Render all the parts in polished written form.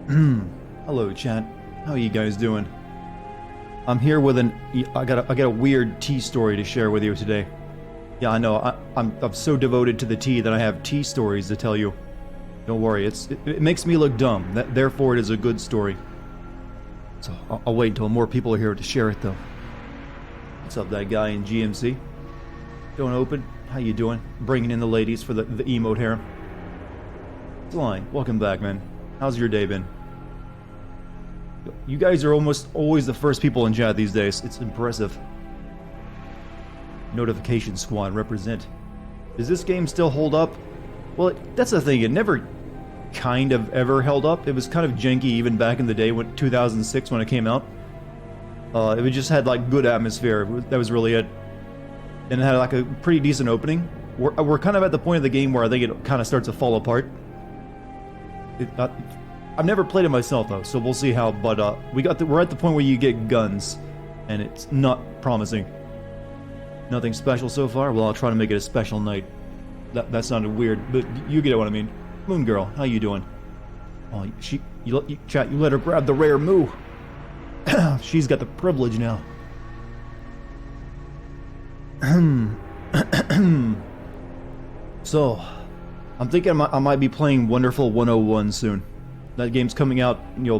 Hello, chat. How you guys doing? I'm here with I got a weird tea story to share with you today. Yeah, I know. I'm so devoted to the tea that I have tea stories to tell you. Don't worry. It makes me look dumb. Therefore, it is a good story. So I'll wait until more people are here to share it, though. What's up, that guy in GMC? Don't open. How you doing? Bringing in the ladies for the emote harem. Sly, welcome back, man. How's your day been? You guys are almost always the first people in chat these days. It's impressive. Notification squad, represent. Does this game still hold up? Well, that's the thing. It never kind of ever held up. It was kind of janky even back in the day, 2006 when it came out. It just had like good atmosphere. That was really it. And it had like a pretty decent opening. We're kind of at the point of the game where I think it kind of starts to fall apart. I've never played it myself though, so we'll see how. But we're at the point where you get guns, and it's not promising. Nothing special so far. Well, I'll try to make it a special night. That sounded weird, but you get what I mean. Moon Girl, how you doing? Oh, chat. You let her grab the rare moo. She's got the privilege now. So, I'm thinking I might be playing Wonderful 101 soon. That game's coming out,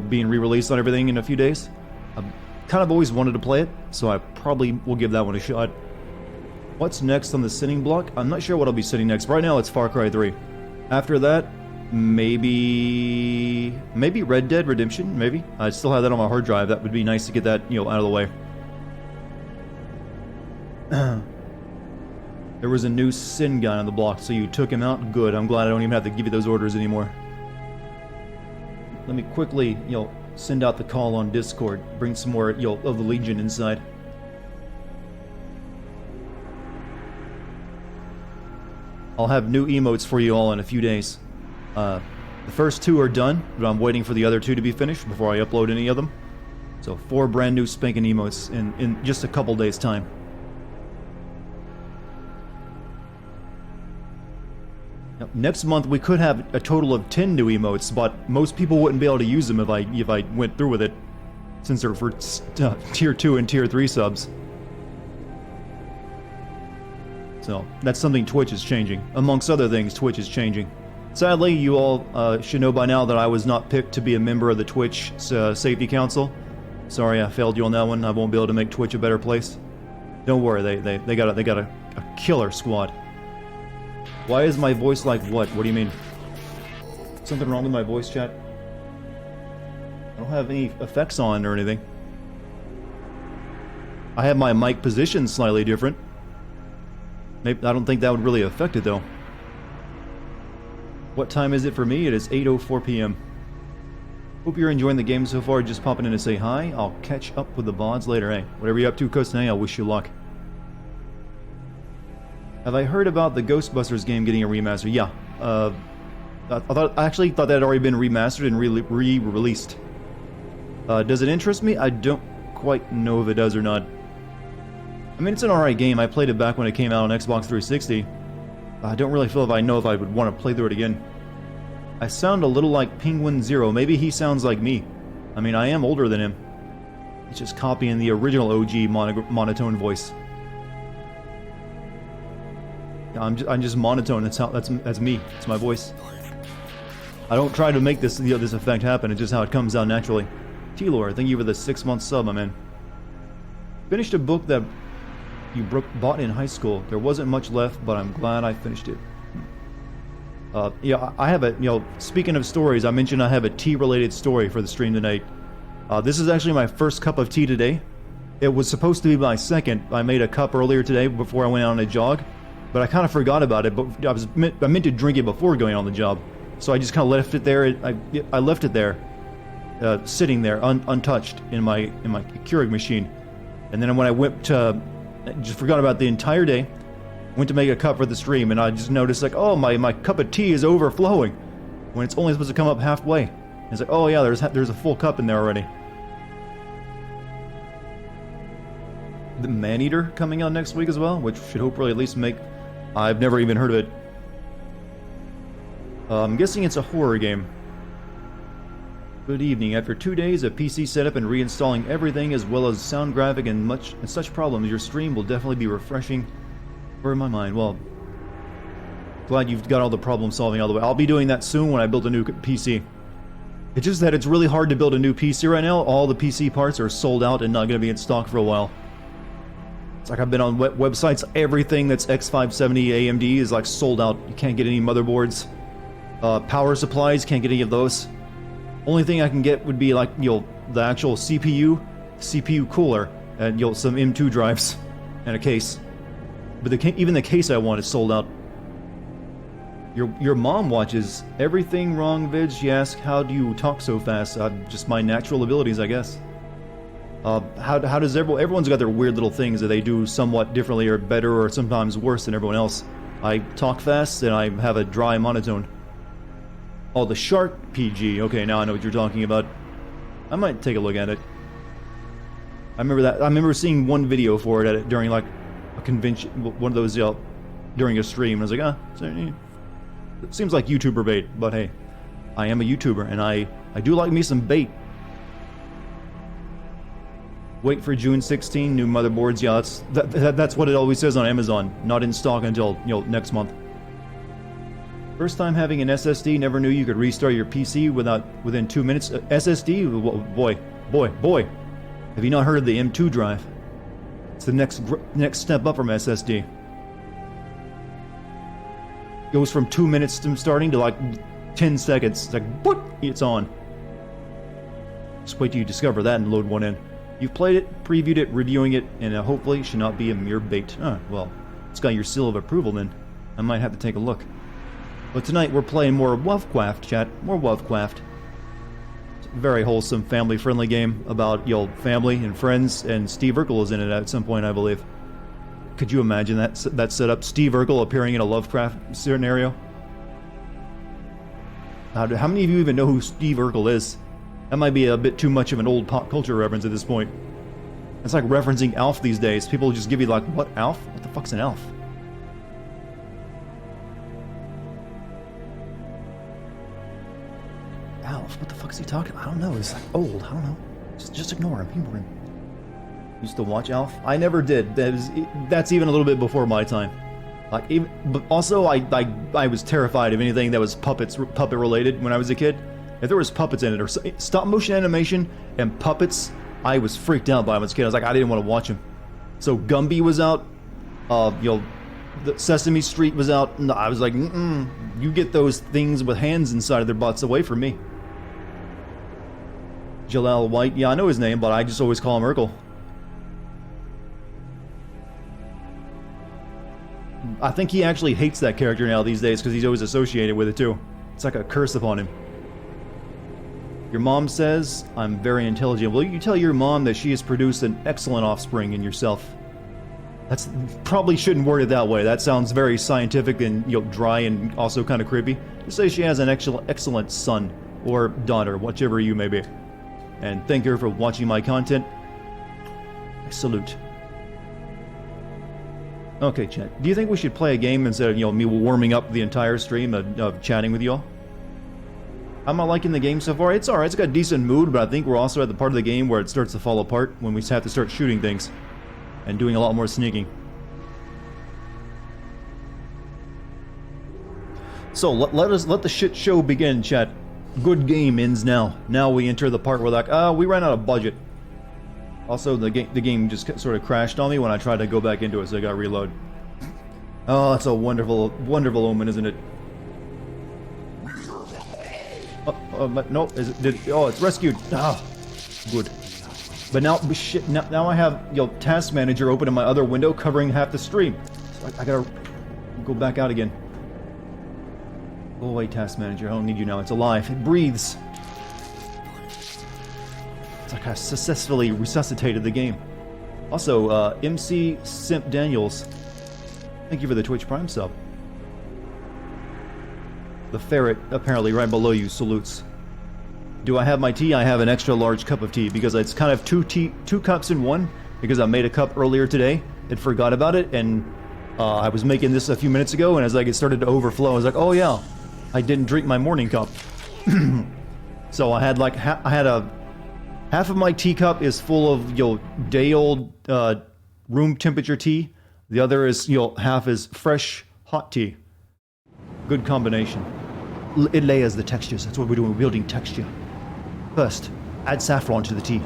being re-released on everything in a few days. I've kind of always wanted to play it, so I probably will give that one a shot. What's next on the sitting block? I'm not sure what I'll be sitting next. Right now, it's Far Cry 3. After that, maybe Red Dead Redemption, maybe. I still have that on my hard drive. That would be nice to get that, out of the way. There was a new sin guy on the block, so you took him out? Good. I'm glad I don't even have to give you those orders anymore. Let me quickly, send out the call on Discord. Bring some more, of the Legion inside. I'll have new emotes for you all in a few days. The first 2 are done, but I'm waiting for the other 2 to be finished before I upload any of them. So 4 brand new spanking emotes in just a couple days' time. Now, next month we could have a total of 10 new emotes, but most people wouldn't be able to use them if I went through with it, since they're for tier 2 and tier 3 subs. So that's something Twitch is changing. Amongst other things, Twitch is changing. Sadly, you all should know by now that I was not picked to be a member of the Twitch Safety Council. Sorry, I failed you on that one. I won't be able to make Twitch a better place. Don't worry, they got a killer squad. Why is my voice like what? What do you mean? Something wrong with my voice, chat? I don't have any effects on or anything. I have my mic position slightly different. Maybe I don't think that would really affect it though. What time is it for me? It is 8:04 p.m. Hope you're enjoying the game so far. Just popping in to say hi. I'll catch up with the VODs later. Hey, whatever you're up to, Coast, I wish you luck. Have I heard about the Ghostbusters game getting a remaster? Yeah. I actually thought that had already been remastered and re-released. Does it interest me? I don't quite know if it does or not. I mean, it's an alright game. I played it back when it came out on Xbox 360. I don't really feel if I would want to play through it again. I sound a little like Penguin Zero. Maybe he sounds like me. I mean, I am older than him. It's just copying the original OG monotone voice. I'm just monotone. That's me. It's my voice. I don't try to make this this effect happen. It's just how it comes out naturally. T-Lore, thank you for the 6-month sub, my man. Finished a book that you bought in high school. There wasn't much left, but I'm glad I finished it. Yeah, I have a, speaking of stories, I mentioned I have a tea-related story for the stream tonight. This is actually my first cup of tea today. It was supposed to be my second. I made a cup earlier today before I went on a jog, but I kind of forgot about it, but I meant to drink it before going on the job. So I just kind of left it there. I left it there, sitting there, untouched in my Keurig machine. And then when I went to, just forgot about the entire day, went to make a cup for the stream, and I just noticed like, oh, my cup of tea is overflowing, when it's only supposed to come up halfway. And it's like, oh yeah, there's a full cup in there already. The Maneater coming out next week as well, which should hopefully at least make... I've never even heard of it. I'm guessing it's a horror game. Good evening. After 2 days of PC setup and reinstalling everything as well as sound graphic and such problems, your stream will definitely be refreshing for my mind. Well, glad you've got all the problem solving out of the way. I'll be doing that soon when I build a new PC. It's just that it's really hard to build a new PC right now. All the PC parts are sold out and not going to be in stock for a while. It's like I've been on websites, everything that's X570 AMD is like sold out. You can't get any motherboards. Power supplies, can't get any of those. Only thing I can get would be like, the actual CPU cooler, and some M2 drives, and a case. But even the case I want is sold out. Your mom watches Everything Wrong vids. She asks, how do you talk so fast? Just my natural abilities, I guess. How does everyone's got their weird little things that they do somewhat differently or better or sometimes worse than everyone else. I talk fast and I have a dry monotone. Oh, the Shark PG. Okay, now I know what you're talking about. I might take a look at it. I remember seeing one video for it during like a convention, one of those during a stream. I was like, it seems like YouTuber bait, but hey, I am a YouTuber and I do like me some bait. Wait for June 16, new motherboards. Yeah, that's what it always says on Amazon. Not in stock until next month. First time having an SSD, never knew you could restart your PC within 2 minutes. SSD? Boy. Have you not heard of the M2 drive? It's the next step up from SSD. Goes from 2 minutes to starting to like 10 seconds. It's like, what? It's on. Just wait till you discover that and load one in. You've played it, previewed it, reviewing it, and hopefully should not be a mere bait. Well, it's got your seal of approval then. I might have to take a look. But tonight we're playing more Lovecraft, chat. More Lovecraft. It's a very wholesome, family-friendly game about family and friends, and Steve Urkel is in it at some point, I believe. Could you imagine that setup? Steve Urkel appearing in a Lovecraft scenario? How many of you even know who Steve Urkel is? That might be a bit too much of an old pop culture reference at this point. It's like referencing Alf these days. People just give you like, what, Alf? What the fuck's an Alf? Alf? What the fuck is he talking about? I don't know. He's like old. I don't know. Just ignore him. Ignore him. Used to watch Alf? I never did. That's even a little bit before my time. But also, I was terrified of anything that was puppet related when I was a kid. If there was puppets in it, or stop motion animation and puppets, I was freaked out by them as a kid. I was like, I didn't want to watch them. So Gumby was out, the Sesame Street was out, and I was like, you get those things with hands inside of their butts away from me. Jalal White, yeah, I know his name, but I just always call him Urkel. I think he actually hates that character now these days because he's always associated with it too. It's like a curse upon him. Your mom says, I'm very intelligent. Will you tell your mom that she has produced an excellent offspring in yourself? That's probably shouldn't word it that way. That sounds very scientific and dry and also kind of creepy. Just say she has an excellent son or daughter, whichever you may be. And thank her for watching my content. I salute. Okay, chat. Do you think we should play a game instead of me warming up the entire stream of chatting with y'all? Am I liking the game so far? It's alright, it's got a decent mood, but I think we're also at the part of the game where it starts to fall apart when we have to start shooting things and doing a lot more sneaking. So let the shit show begin, chat. Good game ends now. Now we enter the part where we ran out of budget. Also, the game just sort of crashed on me when I tried to go back into it, so I got to reload. Oh, that's a wonderful, wonderful omen, isn't it? But no, it's rescued. Ah, good. But now, shit, now I have Task Manager open in my other window, covering half the stream. So I gotta go back out again. Go away, Task Manager. I don't need you now. It's alive. It breathes. It's like I successfully resuscitated the game. Also, MC Simp Daniels, thank you for the Twitch Prime sub. The ferret, apparently right below you, salutes. Do I have my tea? I have an extra large cup of tea because it's kind of two cups in one, because I made a cup earlier today and forgot about it, and I was making this a few minutes ago, and as it started to overflow, I was like, oh yeah, I didn't drink my morning cup. So I had like half of my teacup is full of day-old room temperature tea. The other is half is fresh hot tea. Good combination. It layers the textures. That's what we're doing. We're building texture. First, add saffron to the tea.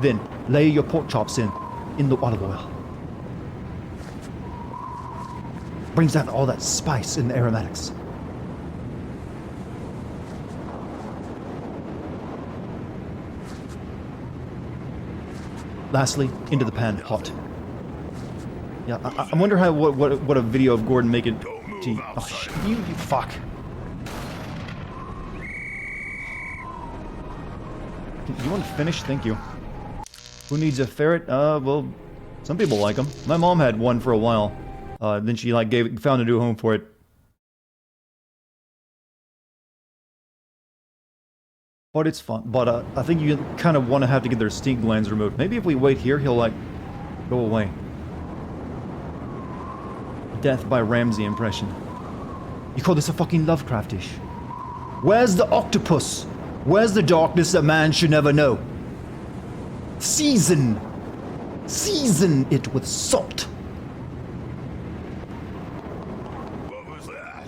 Then layer your pork chops in the olive oil. Brings out all that spice and the aromatics. Lastly, into the pan, hot. Yeah, I wonder what a video of Gordon making tea. Oh, you fuck. You want to finish? Thank you. Who needs a ferret? Well, some people like them. My mom had one for a while. Then she found a new home for it. But it's fun. But I think you kind of want to have to get their stink glands removed. Maybe if we wait here, he'll go away. Death by Ramsey impression. You call this a fucking Lovecraftish? Where's the octopus? Where's the darkness that man should never know? Season it with salt. What was that?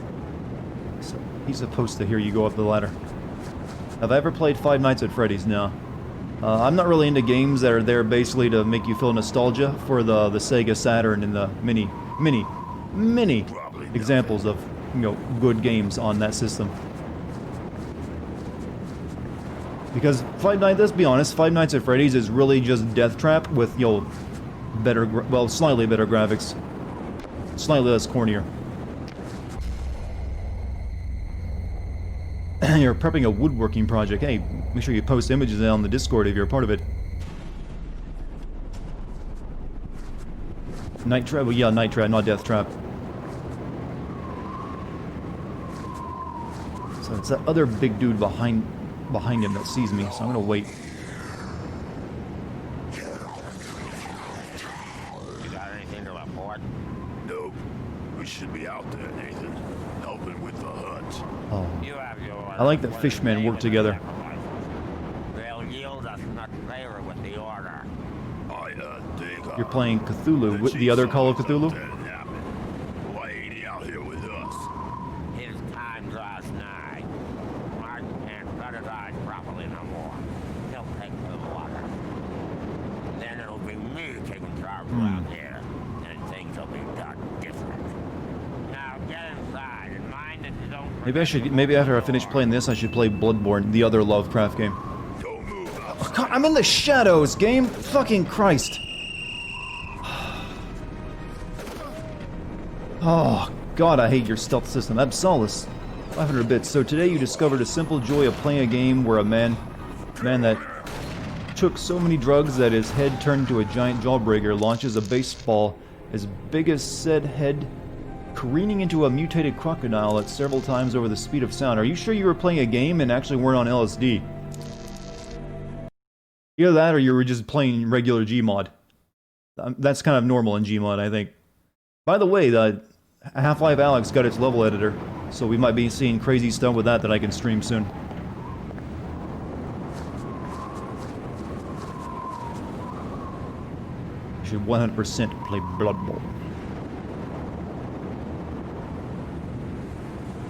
So he's supposed to hear you go up the ladder. Have I ever played Five Nights at Freddy's? No. I'm not really into games that are there basically to make you feel nostalgia for the Sega Saturn and the many examples of good games on that system. Because let's be honest, Five Nights at Freddy's is really just Death Trap with slightly better graphics, slightly less cornier. You're prepping a woodworking project. Hey, make sure you post images on the Discord if you're a part of it. Night Trap? Well, yeah, Night Trap, not Death Trap. So it's that other big dude behind him that sees me, so I'm gonna wait. You got anything to report? Nope. We should be out there, Nathan. Helping with the hunt. Oh. I like that fishmen work together. They'll yield us much favor with the order. You're playing Cthulhu with the other Call of Cthulhu? Why ain't he out here with us? His time draws nigh. Martin can't shut his eyes properly no more. He'll take to the water. Then it'll be me taking charge around here, and things will be done different. Now get inside and mind that you don't. Maybe after I finish playing this, I should play Bloodborne, the other Lovecraft game. Don't move. Oh, God, I'm in the shadows, game. Fucking Christ. Oh, God, I hate your stealth system. Absolus. 500 bits. So today you discovered a simple joy of playing a game where a man that took so many drugs that his head turned into a giant jawbreaker launches a baseball as big as said head, careening into a mutated crocodile at several times over the speed of sound. Are you sure you were playing a game and actually weren't on LSD? Either that or you were just playing regular Gmod. That's kind of normal in Gmod, I think. By the way, Half-Life Alyx got its level editor, so we might be seeing crazy stuff with that I can stream soon. You should 100% play Bloodborne.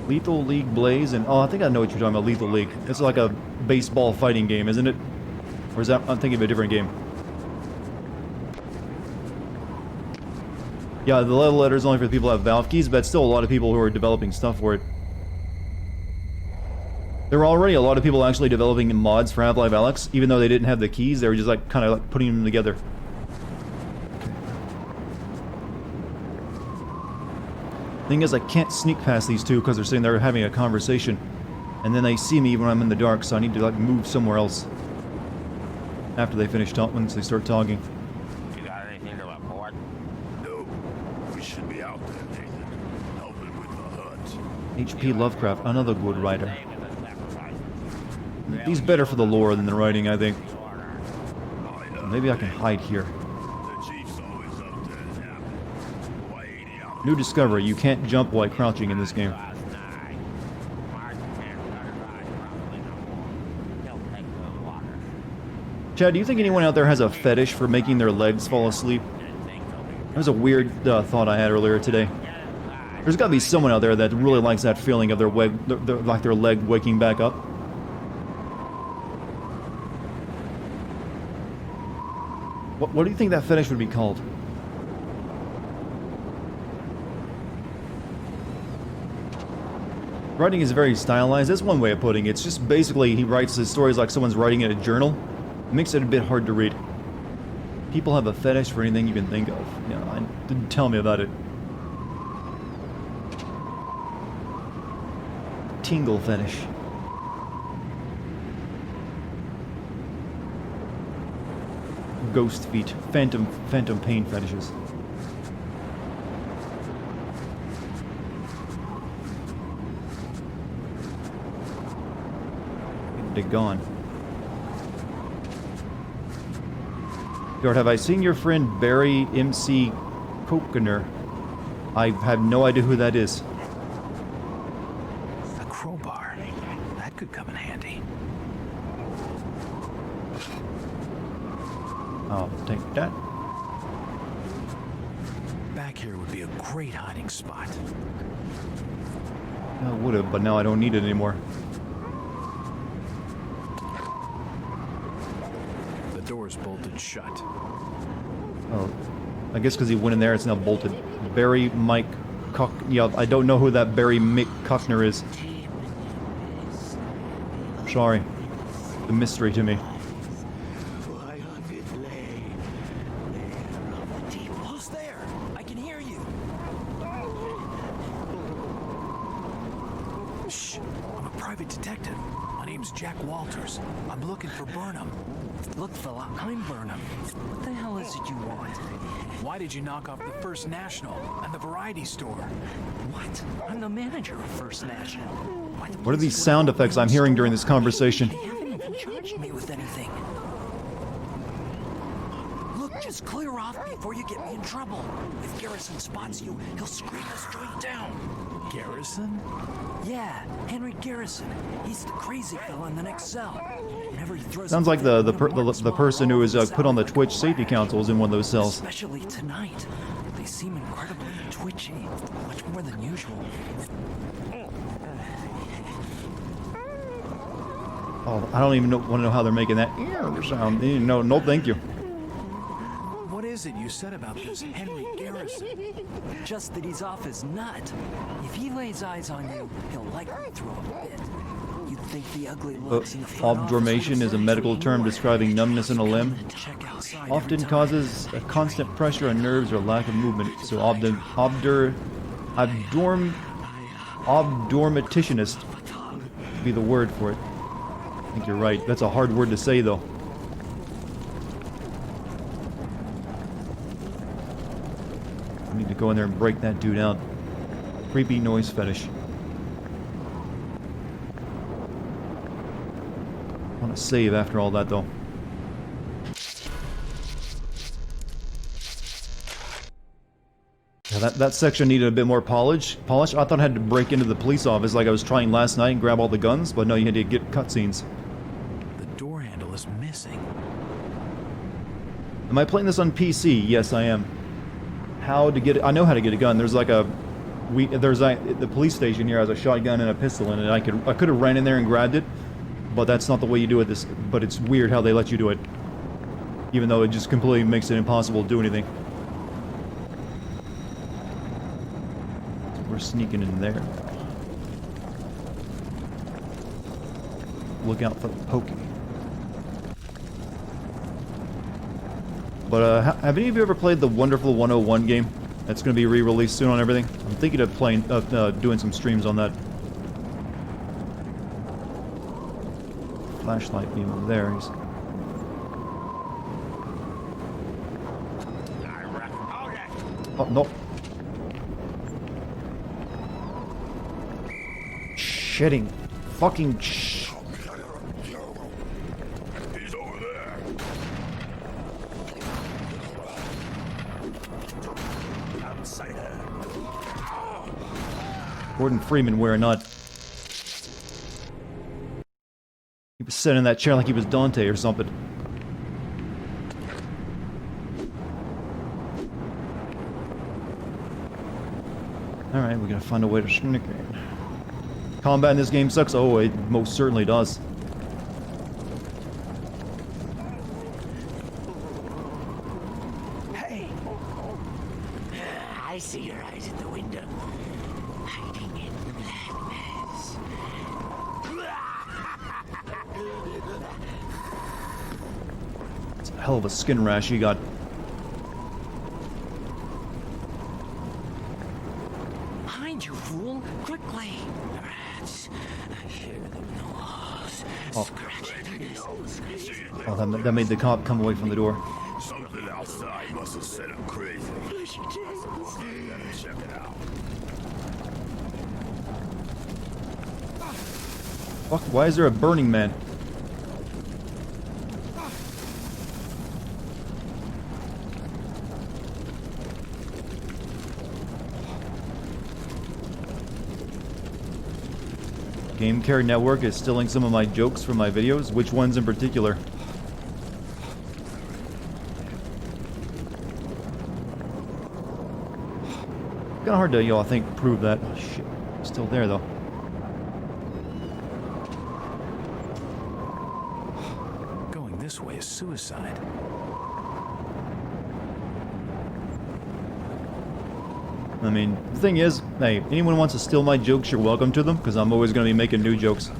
Lethal League Blaze and... Oh, I think I know what you're talking about, Lethal League. It's like a baseball fighting game, isn't it? Or is that... I'm thinking of a different game. Yeah, the level editor is only for the people who have Valve keys, but still a lot of people who are developing stuff for it. There were already a lot of people actually developing mods for Half-Life Alyx, even though they didn't have the keys, they were just kind of putting them together. Thing is, I can't sneak past these two because they're sitting there having a conversation. And then they see me when I'm in the dark, so I need to move somewhere else. After they finish talking, once they start talking. You got anything to report? No. We should be out there, Nathan. Helping with the hunt. H.P. Lovecraft, another good writer. He's better for the lore than the writing, I think. Maybe I can hide here. New discovery, you can't jump while crouching in this game. Chad, do you think anyone out there has a fetish for making their legs fall asleep? That was a weird thought I had earlier today. There's got to be someone out there that really likes that feeling of their leg waking back up. What do you think that fetish would be called? Writing is very stylized. That's one way of putting it. It's just basically he writes his stories like someone's writing in a journal. It makes it a bit hard to read. People have a fetish for anything you can think of. Yeah, didn't tell me about it. Tingle fetish. Ghost feet. Phantom pain fetishes. They're gone. Lord, have I seen your friend Barry MC Kokener? I have no idea who that is. A crowbar. That could come in handy. I'll take that. Back here would be a great hiding spot. I would have, but now I don't need it anymore. The door's bolted shut. Oh, I guess because he went in there, it's now bolted. Barry Mike Cock. Yeah, I don't know who that Barry Mick Cockner is. Sorry. The mystery to me. Who's there? I can hear you. Shh. I'm a private detective. My name's Jack Walters. I'm looking for Burnham. Look, fella, I'm Burnham. What the hell is it you want? Why did you knock off the First National and the variety store? What? I'm the manager of First National. What are these sound effects I'm hearing during this conversation? They haven't even charged me with anything. Look, just clear off before you get me in trouble. If Garrison spots you, he'll scream us straight down. Garrison? Yeah, Henry Garrison. He's the crazy fella in the next cell. Whenever he throws Sounds like the person who was put on the Twitch Safety Council is in one of those cells. Especially tonight. They seem incredibly twitchy, much more than usual. Oh, I don't even want to know how they're making that sound. No, thank you. What is it you said about this Henry Garrison? Just that he's off his nut. If he lays eyes on you, he'll likely throw a fit. You'd think the ugly looks in the front office Obdurmation is a medical term describing numbness in a limb. check outside Often every time. causes a constant pressure on nerves or lack of movement. So obdurmatitionist would be the word for it. I think you're right. That's a hard word to say, though. I need to go in there and break that dude out. Creepy noise fetish. I want to save after all that, though. Yeah, that section needed a bit more polish. I thought I had to break into the police office like I was trying last night and grab all the guns, but no, you had to get cutscenes. The door handle is missing. Am I playing this on PC? Yes, I am. How to get it? I know how to get a gun. There's like the police station here has a shotgun and a pistol in it. I could have ran in there and grabbed it, but that's not the way you do it. But it's weird how they let you do it, even though it just completely makes it impossible to do anything. So we're sneaking in there. Look out for the pokey. But have any of you ever played the Wonderful 101 game? That's going to be re-released soon on everything. I'm thinking of doing some streams on that. Flashlight beam over there. Oh no! Shitting, fucking. He's over there. Outsider. Gordon Freeman wearing not. He was sitting in that chair like he was Dante or something. Alright, we gotta find a way to sneak in. Combat in this game sucks. Oh, it most certainly does. Hey! I see your eyes at the window. Hiding in the blackness. It's a hell of a skin rash you got. Behind you, fool! Quickly! Rats. I hear them in the walls. Oh, that made the cop come away from the door. Something outside must have set him crazy. Gotta check it out. Fuck, why is there a Burning Man? Game Care Network is stealing some of my jokes from my videos. Which ones in particular? Kinda hard to, I think, prove that. Oh, shit. Still there, though. Going this way is suicide. I mean, the thing is, hey, anyone wants to steal my jokes, you're welcome to them, because I'm always going to be making new jokes.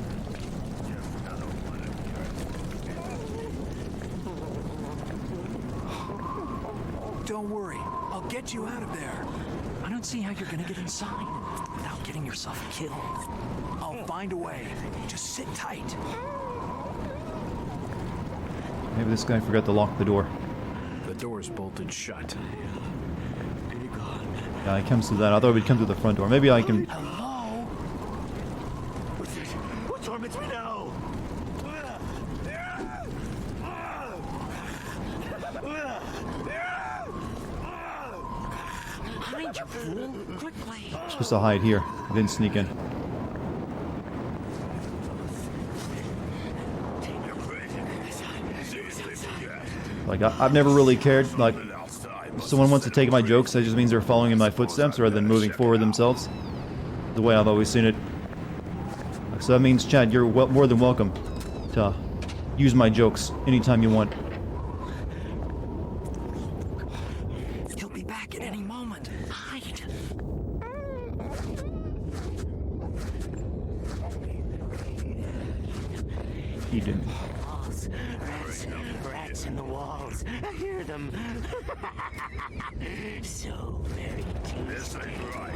Don't worry, I'll get you out of there. I don't see how you're gonna get inside without getting yourself killed. I'll find a way. Just sit tight. Maybe this guy forgot to lock the door. The door's bolted shut. Yeah, he comes through that. I thought he'd come through the front door. Maybe I can... Hello? What's wrong with me now? Behind you, fool! Quickly! I'm supposed to hide here. I didn't sneak in. Like, I've never really cared. Like, if someone wants to take my jokes, that just means they're following in my footsteps rather than moving forward themselves. The way I've always seen it. So that means, Chad, you're more than welcome to use my jokes anytime you want. He'll be back at any moment. Hide! He didn't. Walls. Rats in the walls. I hear them. So very tasty. This ain't right.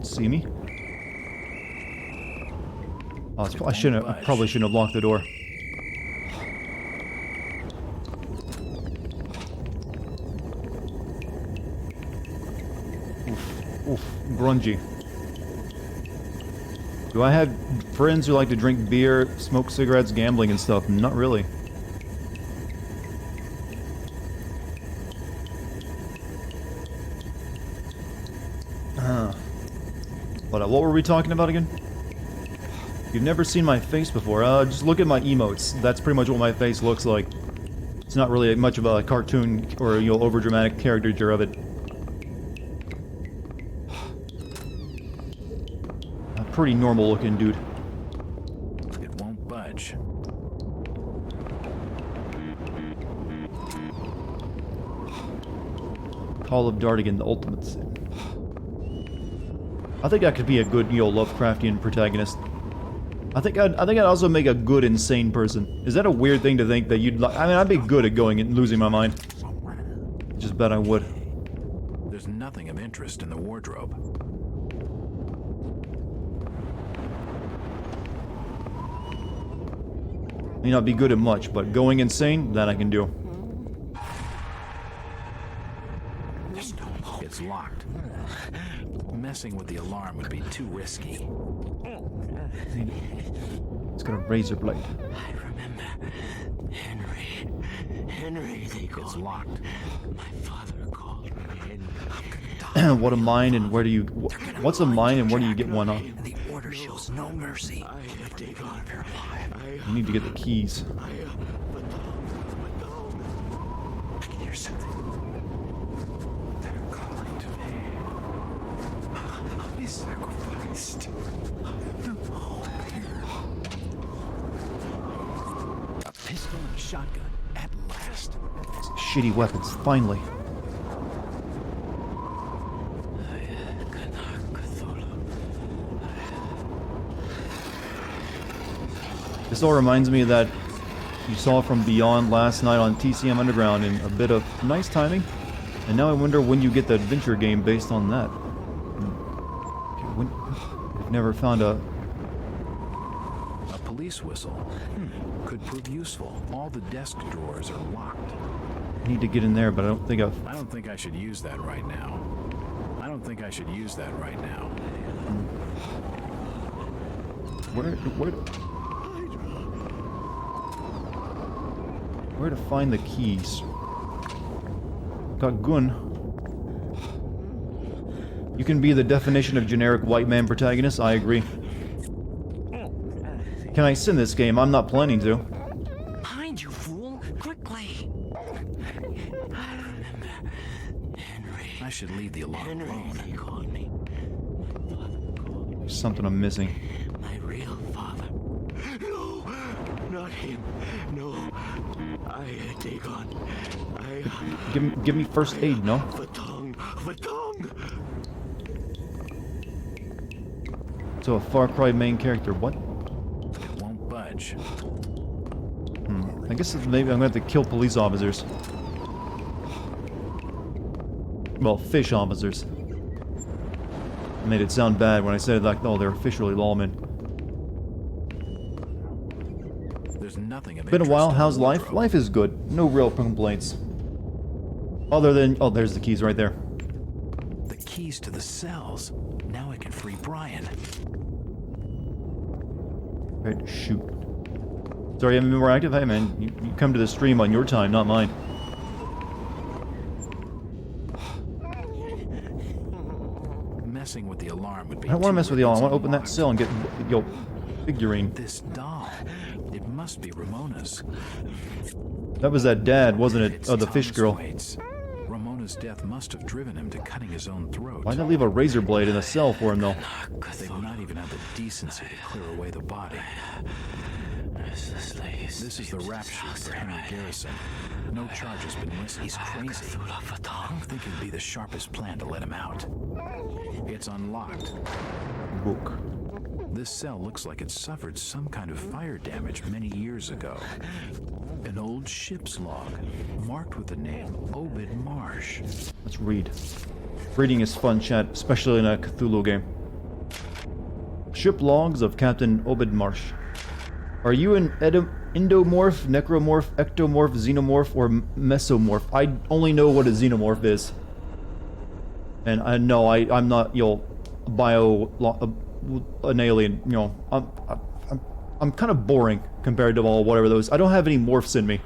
See me? Oh, I probably shouldn't have locked the door. Oof, grungy. Do I have friends who like to drink beer, smoke cigarettes, gambling and stuff? Not really. What were we talking about again? You've never seen my face before. Just look at my emotes. That's pretty much what my face looks like. It's not really much of a cartoon or, over-dramatic caricature of it. A pretty normal-looking dude. It won't budge. Call of Dartigan, the ultimate sin. I think I could be a good, Lovecraftian protagonist. I think I'd also make a good insane person. Is that a weird thing to think that you'd like? I mean, I'd be good at going and losing my mind. Just bet I would. There's nothing of interest in the wardrobe. May not be good at much, but going insane, that I can do. It's locked. Messing with the alarm would be too risky. It's got a razor blade. I remember Henry. Henry, they called It's locked. My father called me Henry. What a mine and where do you... What's a mine and where do you get one on? And the order shows no mercy. I had to take on her alive. You need to get the keys. figures. They're calling to me. I'll be sacrificed. No. A pistol and shotgun at last. Shitty weapons, finally. This all reminds me of that you saw from Beyond last night on TCM Underground, and a bit of nice timing. And now I wonder when you get the adventure game based on that. I've never found a police whistle. Could prove useful. All the desk drawers are locked. I need to get in there, but I don't think I don't think I should use that right now. Where to find the keys? Got gun. You can be the definition of generic white man protagonist, I agree. Can I sin this game? I'm not planning to. Behind you, fool! Quickly! I remember Henry. I should leave the alarm alone. He called me. There's something I'm missing. My real father. No! Not him. No. I had Dagon. Give me first aid, no? Fatong. So a Far Cry main character, what? It won't budge. I guess maybe I'm gonna have to kill police officers. Well, fish officers. Made it sound bad when I said like, oh, they're officially lawmen. There's nothing of Been a interest while. in How's the life? wardrobe. Life is good. No real complaints. Other than, oh, there's the keys right there. The keys to the cells. Now I can free Brian. Right, shoot. Sorry, I haven't been more active. Hey, man, you come to the stream on your time, not mine. Messing with the alarm would be. I don't want to too mess with y'all. I want to open that unlocked. cell and get yo figurine. This doll. It must be Ramona's. That was that dad, wasn't it? It's Oh, the fish Thomas girl. Waite's. Ramona's death must have driven him to cutting his own throat. Why'd they leave a razor blade in the cell for him, though? They've not even had the decency to clear away the body. This is the rap sheet for Henry Garrison. No charge has been listed. He's crazy. I don't think it'd be the sharpest plan to let him out. It's unlocked. Book. This cell looks like it suffered some kind of fire damage many years ago. An old ship's log, marked with the name Obed Marsh. Let's read. Reading is fun, chat, especially in a Cthulhu game. Ship logs of Captain Obed Marsh. Are you an endomorph, necromorph, ectomorph, xenomorph, or mesomorph? I only know what a xenomorph is. And I know I'm not, an alien, I'm kind of boring compared to whatever those. I don't have any morphs in me.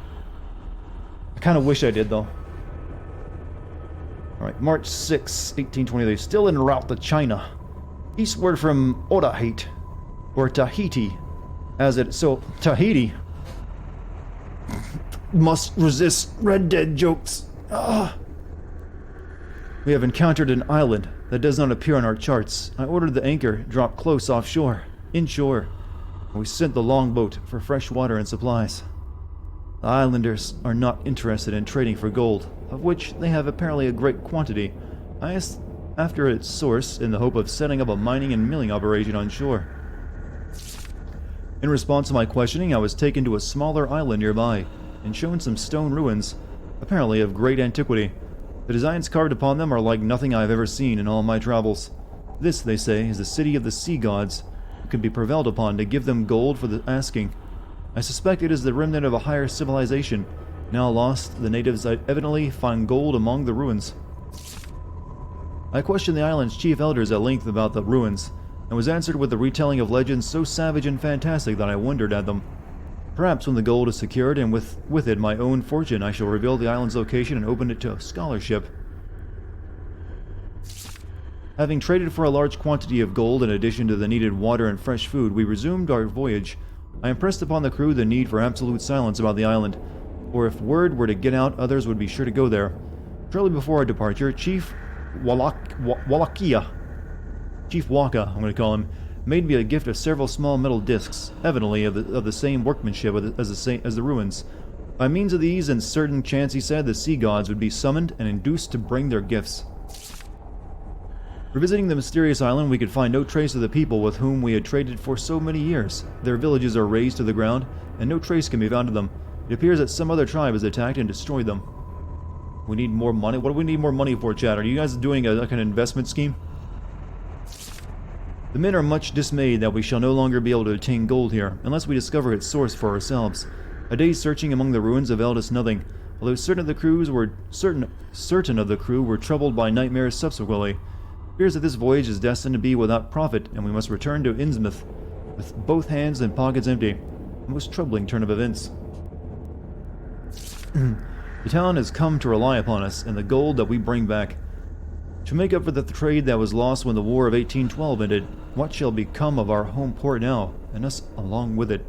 I kind of wish I did, though. Alright, March 6, 1823. Still en route to China. Eastward from Otaheite, or Tahiti, Tahiti must resist Red Dead jokes. We have encountered an island that does not appear on our charts. I ordered the anchor drop close offshore, inshore. We sent the longboat for fresh water and supplies. The islanders are not interested in trading for gold, of which they have apparently a great quantity. I asked after its source in the hope of setting up a mining and milling operation on shore. In response to my questioning, I was taken to a smaller island nearby and shown some stone ruins, apparently of great antiquity. The designs carved upon them are like nothing I have ever seen in all my travels. This, they say, is the city of the sea gods, who can be prevailed upon to give them gold for the asking. I suspect it is the remnant of a higher civilization. Now lost, the natives evidently find gold among the ruins. I questioned the island's chief elders at length about the ruins, and was answered with the retelling of legends so savage and fantastic that I wondered at them. Perhaps when the gold is secured, and with it my own fortune, I shall reveal the island's location and open it to scholarship. Having traded for a large quantity of gold in addition to the needed water and fresh food, we resumed our voyage. I impressed upon the crew the need for absolute silence about the island. or if word were to get out, others would be sure to go there. Shortly before our departure, Chief Wallachia, Chief Waka, I'm going to call him, made me a gift of several small metal discs, evidently of the same workmanship as the ruins. By means of these and certain chance, he said, the sea gods would be summoned and induced to bring their gifts. Revisiting the mysterious island, we could find no trace of the people with whom we had traded for so many years. Their villages are razed to the ground, and no trace can be found of them. It appears that some other tribe has attacked and destroyed them. We need more money. What do we need more money for, Chad? Are you guys doing like an investment scheme? The men are much dismayed that we shall no longer be able to obtain gold here, unless we discover its source for ourselves. A day's searching among the ruins availed us nothing, although certain of the crew were troubled by nightmares subsequently. It appears that this voyage is destined to be without profit, and we must return to Innsmouth with both hands and pockets empty. A most troubling turn of events. The town has come to rely upon us and the gold that we bring back. To make up for the trade that was lost when the War of 1812 ended, what shall become of our home port now, and us along with it?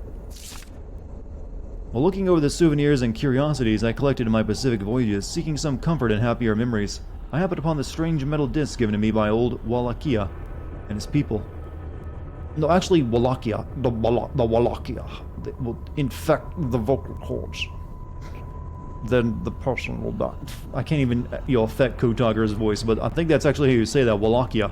While looking over the souvenirs and curiosities I collected in my Pacific voyages, seeking some comfort and happier memories, I happened upon the strange metal disc given to me by old Wallachia and his people. No, actually, Wallachia. The Wallachia. They will infect the vocal cords. Then the person will die. I can't even, affect Kotager's voice, but I think that's actually how you say that, Wallachia.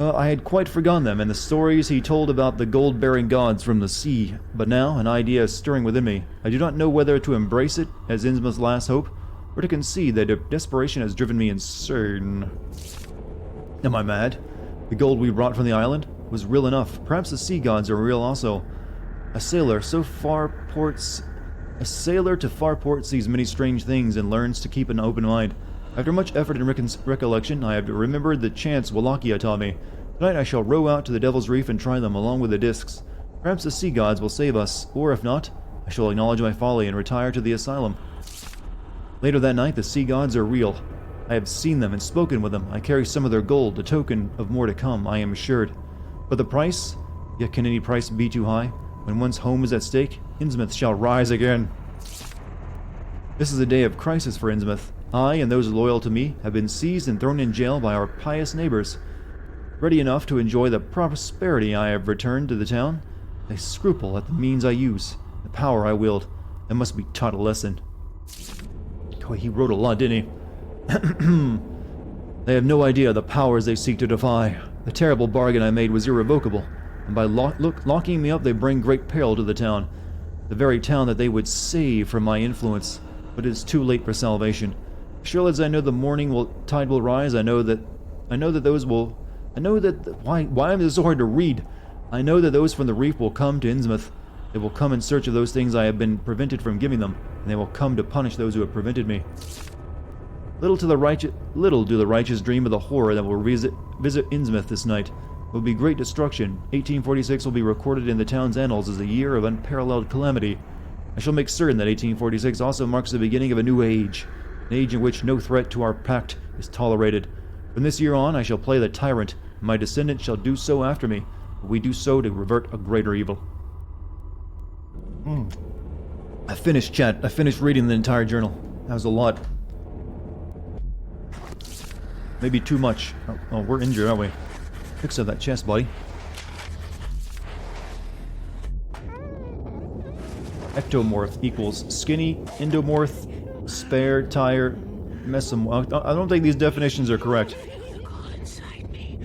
I had quite forgotten them and the stories he told about the gold-bearing gods from the sea, but now an idea is stirring within me. I do not know whether to embrace it as Innsmouth's last hope, or to concede that desperation has driven me insane. Am I mad? The gold we brought from the island was real enough. Perhaps the sea gods are real also. A sailor to far ports sees many strange things and learns to keep an open mind. After much effort and recollection, I have remembered the chants Wallachia taught me. Tonight I shall row out to the Devil's Reef and try them along with the discs. Perhaps the sea gods will save us, or if not, I shall acknowledge my folly and retire to the asylum. Later that night, the sea gods are real. I have seen them and spoken with them. I carry some of their gold, a token of more to come, I am assured. But the price? Yet can any price be too high? When one's home is at stake, Innsmouth shall rise again. This is a day of crisis for Innsmouth. I and those loyal to me have been seized and thrown in jail by our pious neighbors. Ready enough to enjoy the prosperity I have returned to the town, they scruple at the means I use, the power I wield, and must be taught a lesson. Oh, he wrote a lot, didn't he? They have no idea of the powers they seek to defy. The terrible bargain I made was irrevocable, and by locking me up they bring great peril to the town. The very town that they would save from my influence, but it is too late for salvation. Surely as I know the tide will rise, I know that why am this so hard to read? I know that those from the reef will come to Innsmouth. They will come in search of those things I have been prevented from giving them, and they will come to punish those who have prevented me. Little do the righteous dream of the horror that will visit Innsmouth this night. It will be great destruction. 1846 will be recorded in the town's annals as a year of unparalleled calamity. I shall make certain that 1846 also marks the beginning of a new age, an age in which no threat to our pact is tolerated. From this year on, I shall play the tyrant, and my descendants shall do so after me, but we do so to revert a greater evil. I finished, chat. I finished reading the entire journal. That was a lot. Maybe too much. Oh, we're injured, aren't we? Fix up that chest, buddy. Ectomorph equals skinny, endomorph, spare, tire, mesomorph. I don't think these definitions are correct. Call inside me.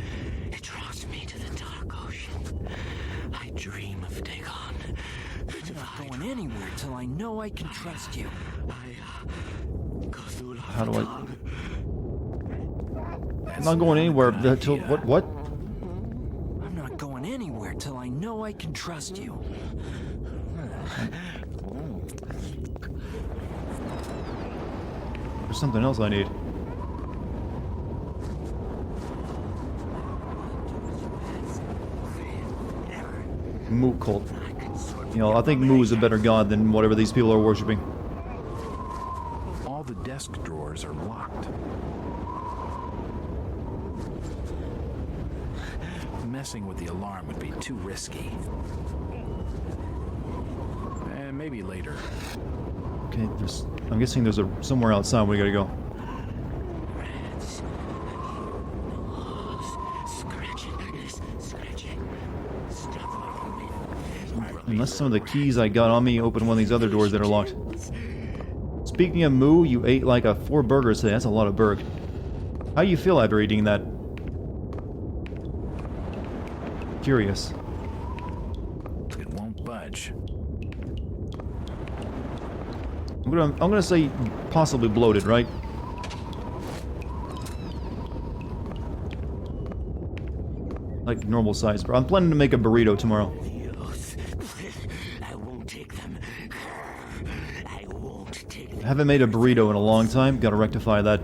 It draws me to the dark ocean. I dream of Dagon. I'm not going anywhere till I know I can trust you. How do I? I'm not going anywhere till what? I'm not going anywhere till I know I can trust you. There's something else I need. Mu cult. I think Mu is a better god than whatever these people are worshipping. All the desk drawers are locked. Messing with the alarm would be too risky. Maybe later. Okay, I'm guessing there's somewhere outside we gotta go. Rats. Scratching. Stop moving. Unless some of the keys I got on me open one of these other doors that are locked. Speaking of moo, you ate like 4 burgers today. That's a lot of burg. How do you feel after eating that? Curious. It won't budge. I'm gonna say possibly bloated, right? Like normal size. I'm planning to make a burrito tomorrow. I won't take them. I won't take them. I haven't made a burrito in a long time. Gotta rectify that.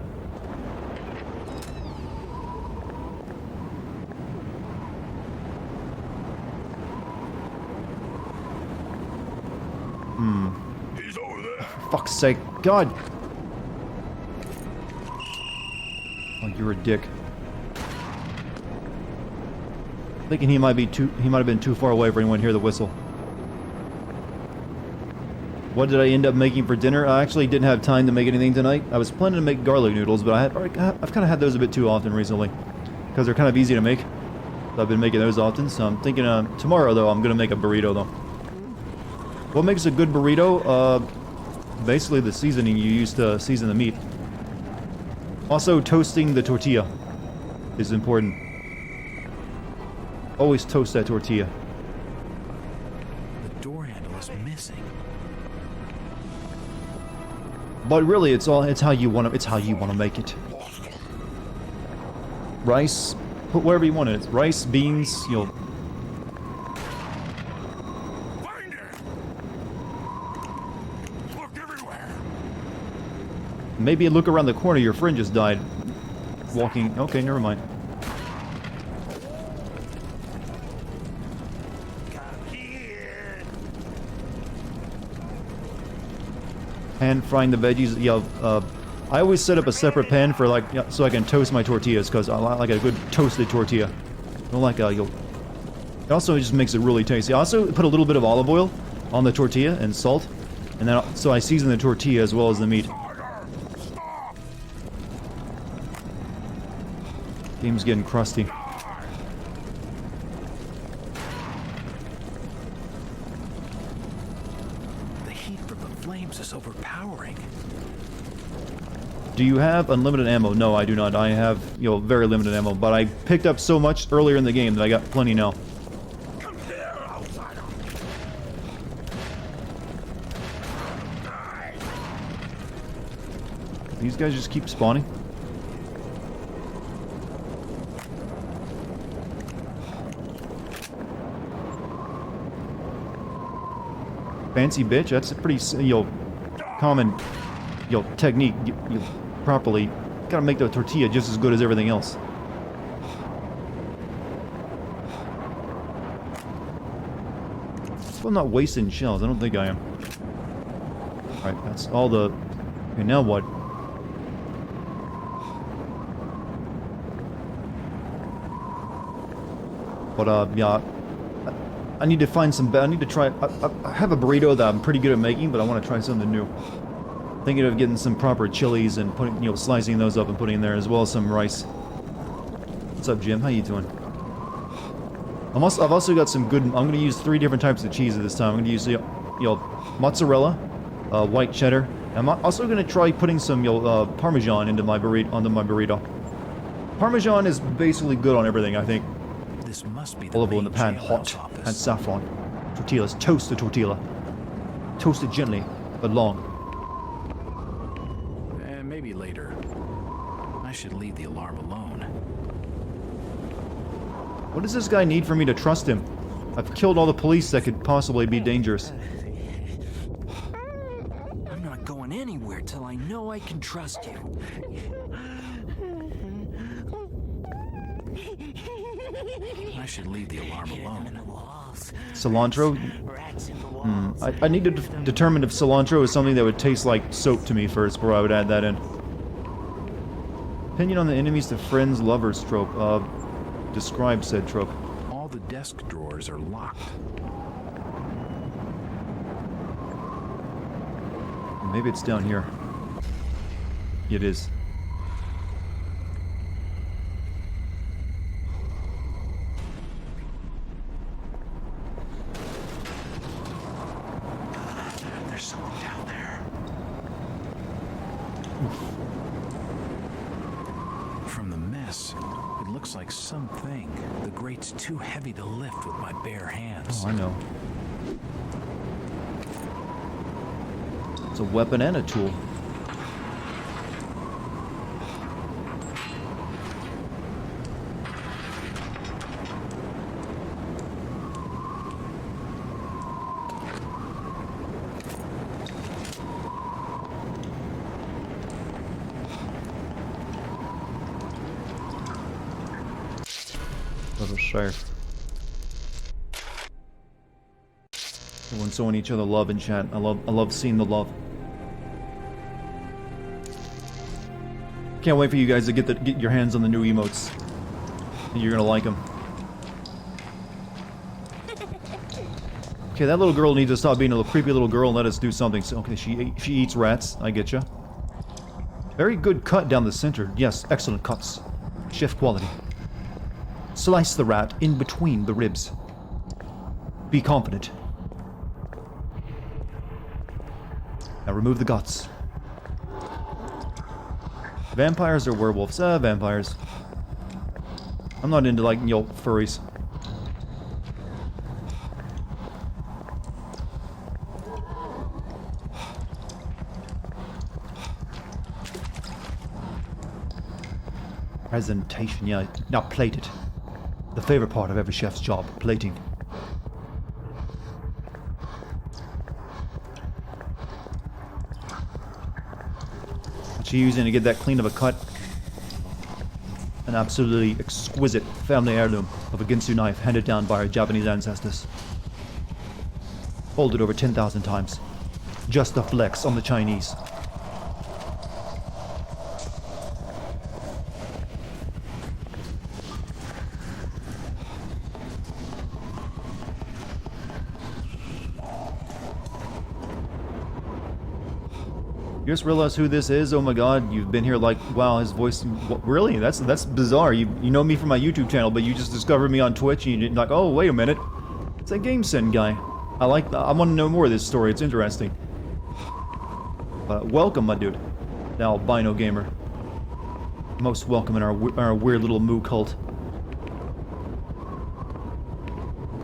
He's over there. For fuck's sake. God! Oh, you're a dick. Thinking he might have been too far away for anyone to hear the whistle. What did I end up making for dinner? I actually didn't have time to make anything tonight. I was planning to make garlic noodles, but I've kind of had those a bit too often recently. Because they're kind of easy to make. So I've been making those often, so I'm thinking tomorrow, though, I'm going to make a burrito, though. What makes a good burrito? Basically the seasoning you use to season the meat. Also, toasting the tortilla is important. Always toast that tortilla. The door handle is missing. But really, it's how you want to make it. Rice, put wherever you want it. It's rice, beans, Find her. Look everywhere. maybe look around the corner. Your friend just died. Walking. Okay, never mind. Pan frying the veggies. Yeah, I always set up a separate pan for so I can toast my tortillas because I like a good toasted tortilla. I don't like it also just makes it really tasty. I also put a little bit of olive oil on the tortilla and salt, and then so I season the tortilla as well as the meat. Game's getting crusty. The heat from the flames is overpowering. Do you have unlimited ammo? No, I do not. I have, very limited ammo, but I picked up so much earlier in the game that I got plenty now. Come here, outsider. These guys just keep spawning. Fancy bitch, that's a pretty, common, technique. You properly gotta make the tortilla just as good as everything else. So I'm not wasting shells. I don't think I am. Alright, that's all the... Okay, now what? But, yeah... I need to find some... I need to try... I have a burrito that I'm pretty good at making, but I want to try something new. Thinking of getting some proper chilies and putting, slicing those up and putting in there, as well as some rice. What's up, Jim? How you doing? I've also got some good... I'm going to use 3 different types of cheese this time. I'm going to use, mozzarella, white cheddar. I'm also going to try putting some, Parmesan into my burrito. Parmesan is basically good on everything, I think. This must be the Olive oil in the main pan, jailhouse hot, office. and saffron. Tortillas, toast the tortilla. Toast it gently, but long. Maybe later. I should leave the alarm alone. What does this guy need for me to trust him? I've killed all the police that could possibly be dangerous. I'm not going anywhere till I know I can trust you. I should leave the alarm alone. Cilantro? I need to determine if cilantro is something that would taste like soap to me first before I would add that in. Opinion on the enemies to friends lovers trope. Describe said trope. All the desk drawers are locked. maybe it's down here. It is. There's someone down there. From the mess, it looks like something. The grate's too heavy to lift with my bare hands. Oh, I know. It's a weapon and a tool. Little safe. Everyone's showing each other love in chat. I love seeing the love. Can't wait for you guys to get your hands on the new emotes. You're gonna like them. Okay, that little girl needs to stop being a little creepy little girl and let us do something. So, okay, she eats rats. I get you. Very good cut down the center. Yes, excellent cuts. Chef quality. Slice the rat in between the ribs. Be confident. Now remove the guts. Vampires or werewolves? Vampires. I'm not into, like, furries. Presentation, yeah. Now plate it. The favorite part of every chef's job, plating. What you using to get that clean of a cut? An absolutely exquisite family heirloom of a Ginsu knife handed down by our Japanese ancestors. Folded over 10,000 times. Just a flex on the Chinese. You just realized who this is? Oh my god, you've been here like, wow, his voice, what, really? That's bizarre. You know me from my YouTube channel, but you just discovered me on Twitch and you didn't like, oh, wait a minute. It's that GameSend guy. I want to know more of this story, it's interesting. Welcome, my dude. The albino gamer. Most welcome in our weird little moo cult.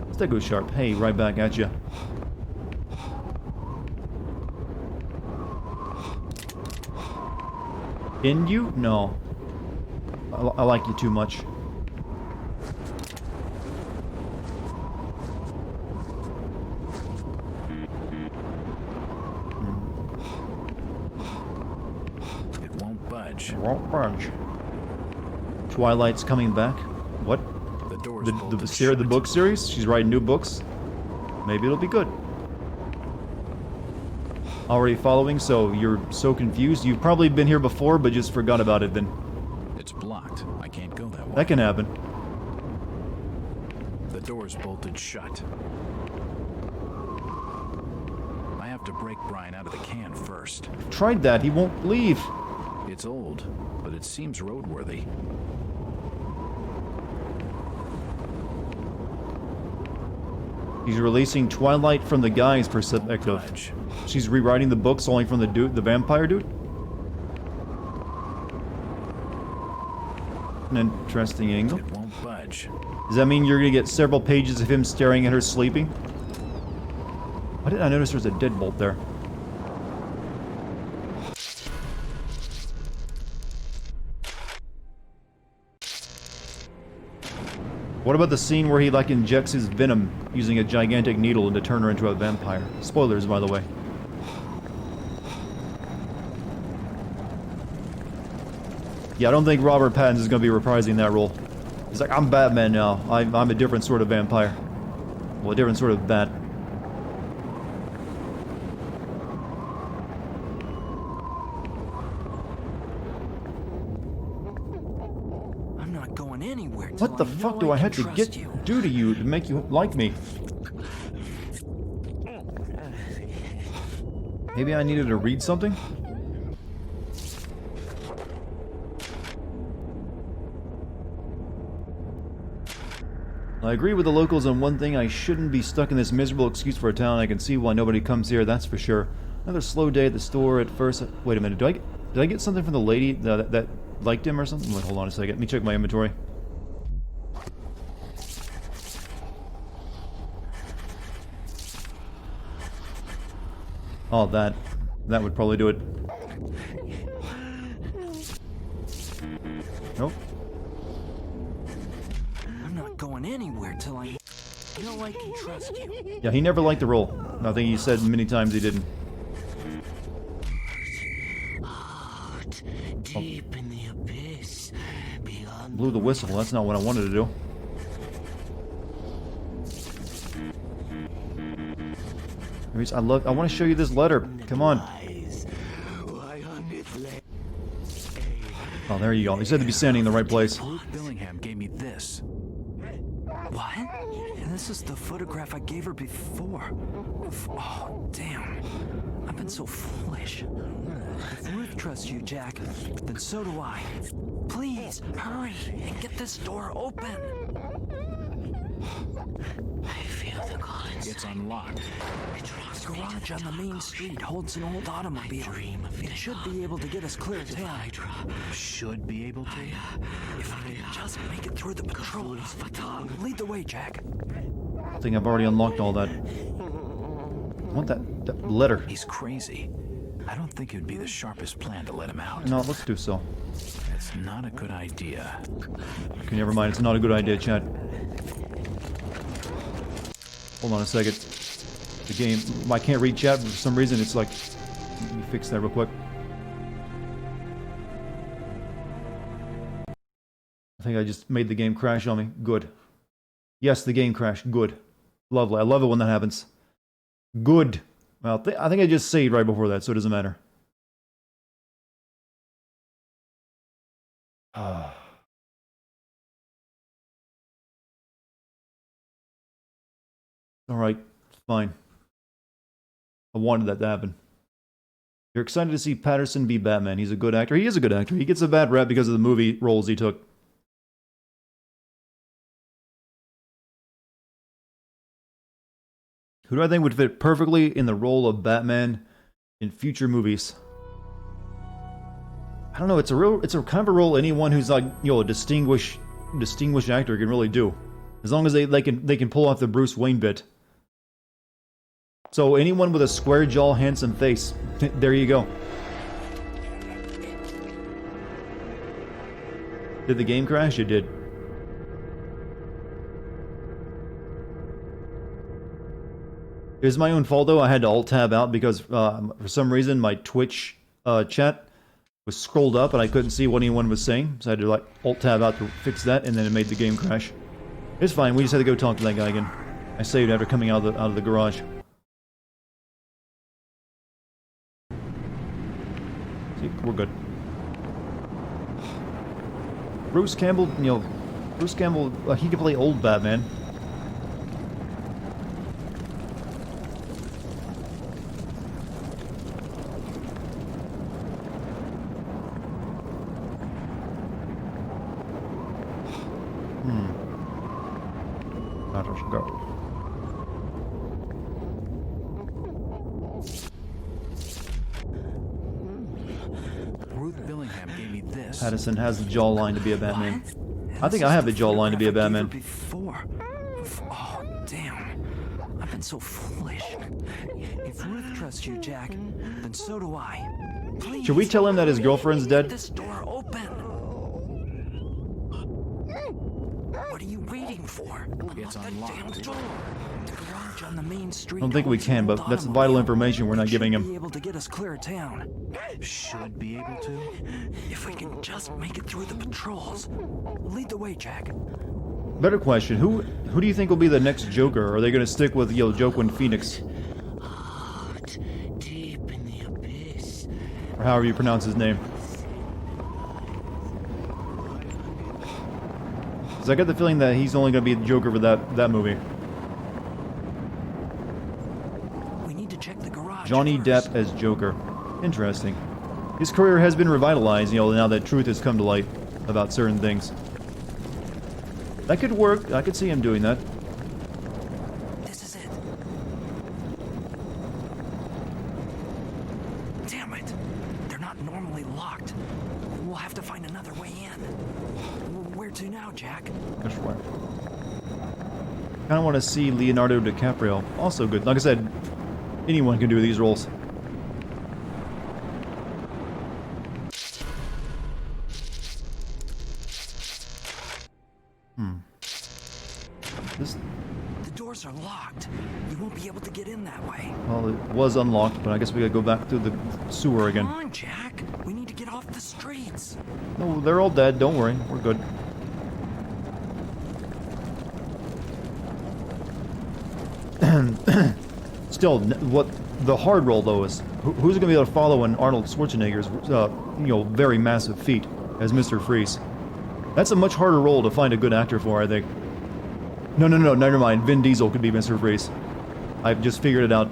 Let's go sharp. Hey, right back at you. In you? No. I like you too much. It won't budge. Won't budge. Twilight's coming back. What? The door's The book series? She's writing new books? Maybe it'll be good. Already following, so you're so confused. You've probably been here before, but just forgot about it then. It's blocked. I can't go that way. That can happen. The door's bolted shut. I have to break Brian out of the can first. Tried that, he won't leave. It's old, but it seems roadworthy. He's releasing Twilight from the guy's perspective. She's rewriting the books only from the vampire dude? An interesting angle. It won't budge. Does that mean you're gonna get several pages of him staring at her sleeping? Why did I notice there's a deadbolt there? What about the scene where he like injects his venom using a gigantic needle to turn her into a vampire? Spoilers, by the way. Yeah, I don't think Robert Pattinson is going to be reprising that role. He's like, I'm Batman now. I'm a different sort of vampire. Well, a different sort of bat. I'm not going anywhere. What the fuck do I have to do to you to make you like me? Maybe I needed to read something? I agree with the locals on one thing. I shouldn't be stuck in this miserable excuse for a town. I can see why nobody comes here, that's for sure. Another slow day at the store at first. Wait a minute, did I get something from the lady that liked him or something? Wait, hold on a second. Let me check my inventory. Oh, that would probably do it. Nope. I'm not going anywhere till I know I can trust you. Yeah, he never liked the role. I think he said many times he didn't. Deep in the abyss, beyond Blew the whistle. That's not what I wanted to do. I want to show you this letter. Come on. Oh, there you go. He said to be standing in the right place. Ruth Billingham gave me this. What? This is the photograph I gave her before. Oh, damn. I've been so foolish. If Ruth trusts you, Jack, then so do I. Please, hurry and get this door open. I feel the call inside. It's unlocked. The garage on the main street holds an old automobile. It should be able to get us clear of town. Should be able to. If I can just make it through the patrols. Lead the way, Jack. I think I've already unlocked all that. I want that letter. He's crazy. I don't think it would be the sharpest plan to let him out. No, let's do so. It's not a good idea. Okay, never mind. It's not a good idea, Chad. Hold on a second. The game... I can't read chat, but for some reason it's like... Let me fix that real quick. I think I just made the game crash on me. Good. Yes, the game crashed. Good. Lovely. I love it when that happens. Good. Well, I think I just saved right before that, so it doesn't matter. Alright, fine. I wanted that to happen. You're excited to see Patterson be Batman. He's a good actor. He is a good actor. He gets a bad rap because of the movie roles he took. Who do I think would fit perfectly in the role of Batman in future movies? I don't know. It's a kind of a role anyone who's like, you know, a distinguished actor can really do, as long as they can pull off the Bruce Wayne bit. So anyone with a square jaw, handsome face, there you go. Did the game crash? It did. It was my own fault though. I had to alt-tab out because for some reason my Twitch chat was scrolled up and I couldn't see what anyone was saying. So I had to like alt-tab out to fix that, and then it made the game crash. It's fine. We just had to go talk to that guy again. I saved after coming out of the garage. See, we're good. Bruce Campbell, you know, he can play old Batman. Let us go. Ruth Billingham gave me this. Patterson has the jawline to be a Batman. I think I have the jawline to be a Batman. Before. Oh, damn. I've been so foolish. If Ruth trusts you, Jack, then so do I. Please, Should we tell him that his girlfriend's dead? This door open. What are you waiting for? It's Unlock unlocked. that damn door. The garage on the main street. I don't think we holds can, an but old that's automobile. vital information we're not It giving should him. Be able to get us clear of town. Should be able to. If we can just make it through the patrols. Lead the way, Jack. Better question, who do you think will be the next Joker? Or are they going to stick with, you know, Joaquin Phoenix? Deep in the abyss. Or however you pronounce his name. Because I got the feeling that he's only going to be the Joker for that movie. We need to check the garage. Johnny Depp as Joker. Interesting. His career has been revitalized, you know, now that truth has come to light about certain things. That could work. I could see him doing that. This is it. Damn it. They're not normally locked. We'll have to find another way in. Where to now, Jack? Gosh, why? Kind of want to see Leonardo DiCaprio. Also good. Like I said, anyone can do these roles. The doors are locked. You won't be able to get in that way. Well, it was unlocked, but I guess we gotta go back through the sewer again. Come on, Jack. We need to get off the streets. No, they're all dead. Don't worry. We're good. Still, what the hard role though is who's gonna be able to follow in Arnold Schwarzenegger's, you know, very massive feat as Mr. Freeze? That's a much harder role to find a good actor for, I think. No, never mind. Vin Diesel could be Mr. Freeze. I've just figured it out.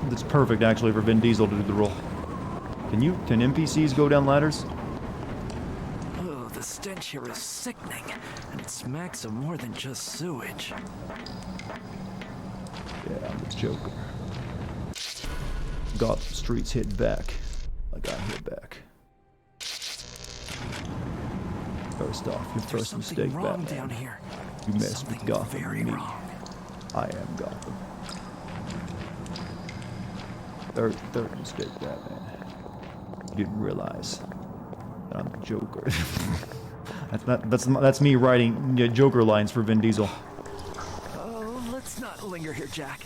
That's perfect actually for Vin Diesel to do the role. Can NPCs go down ladders? Oh, the stench here is sickening, and it smacks of more than just sewage. Yeah, I'm the Joker. Gotham Streets hit back. I got hit back. First off, your first mistake, wrong Batman. down here. You messed Something with Gotham very and me. wrong. I am Gotham. Third mistake, Batman. You didn't realize that I'm the Joker. that's me writing Joker lines for Vin Diesel. Oh, let's not linger here, Jack.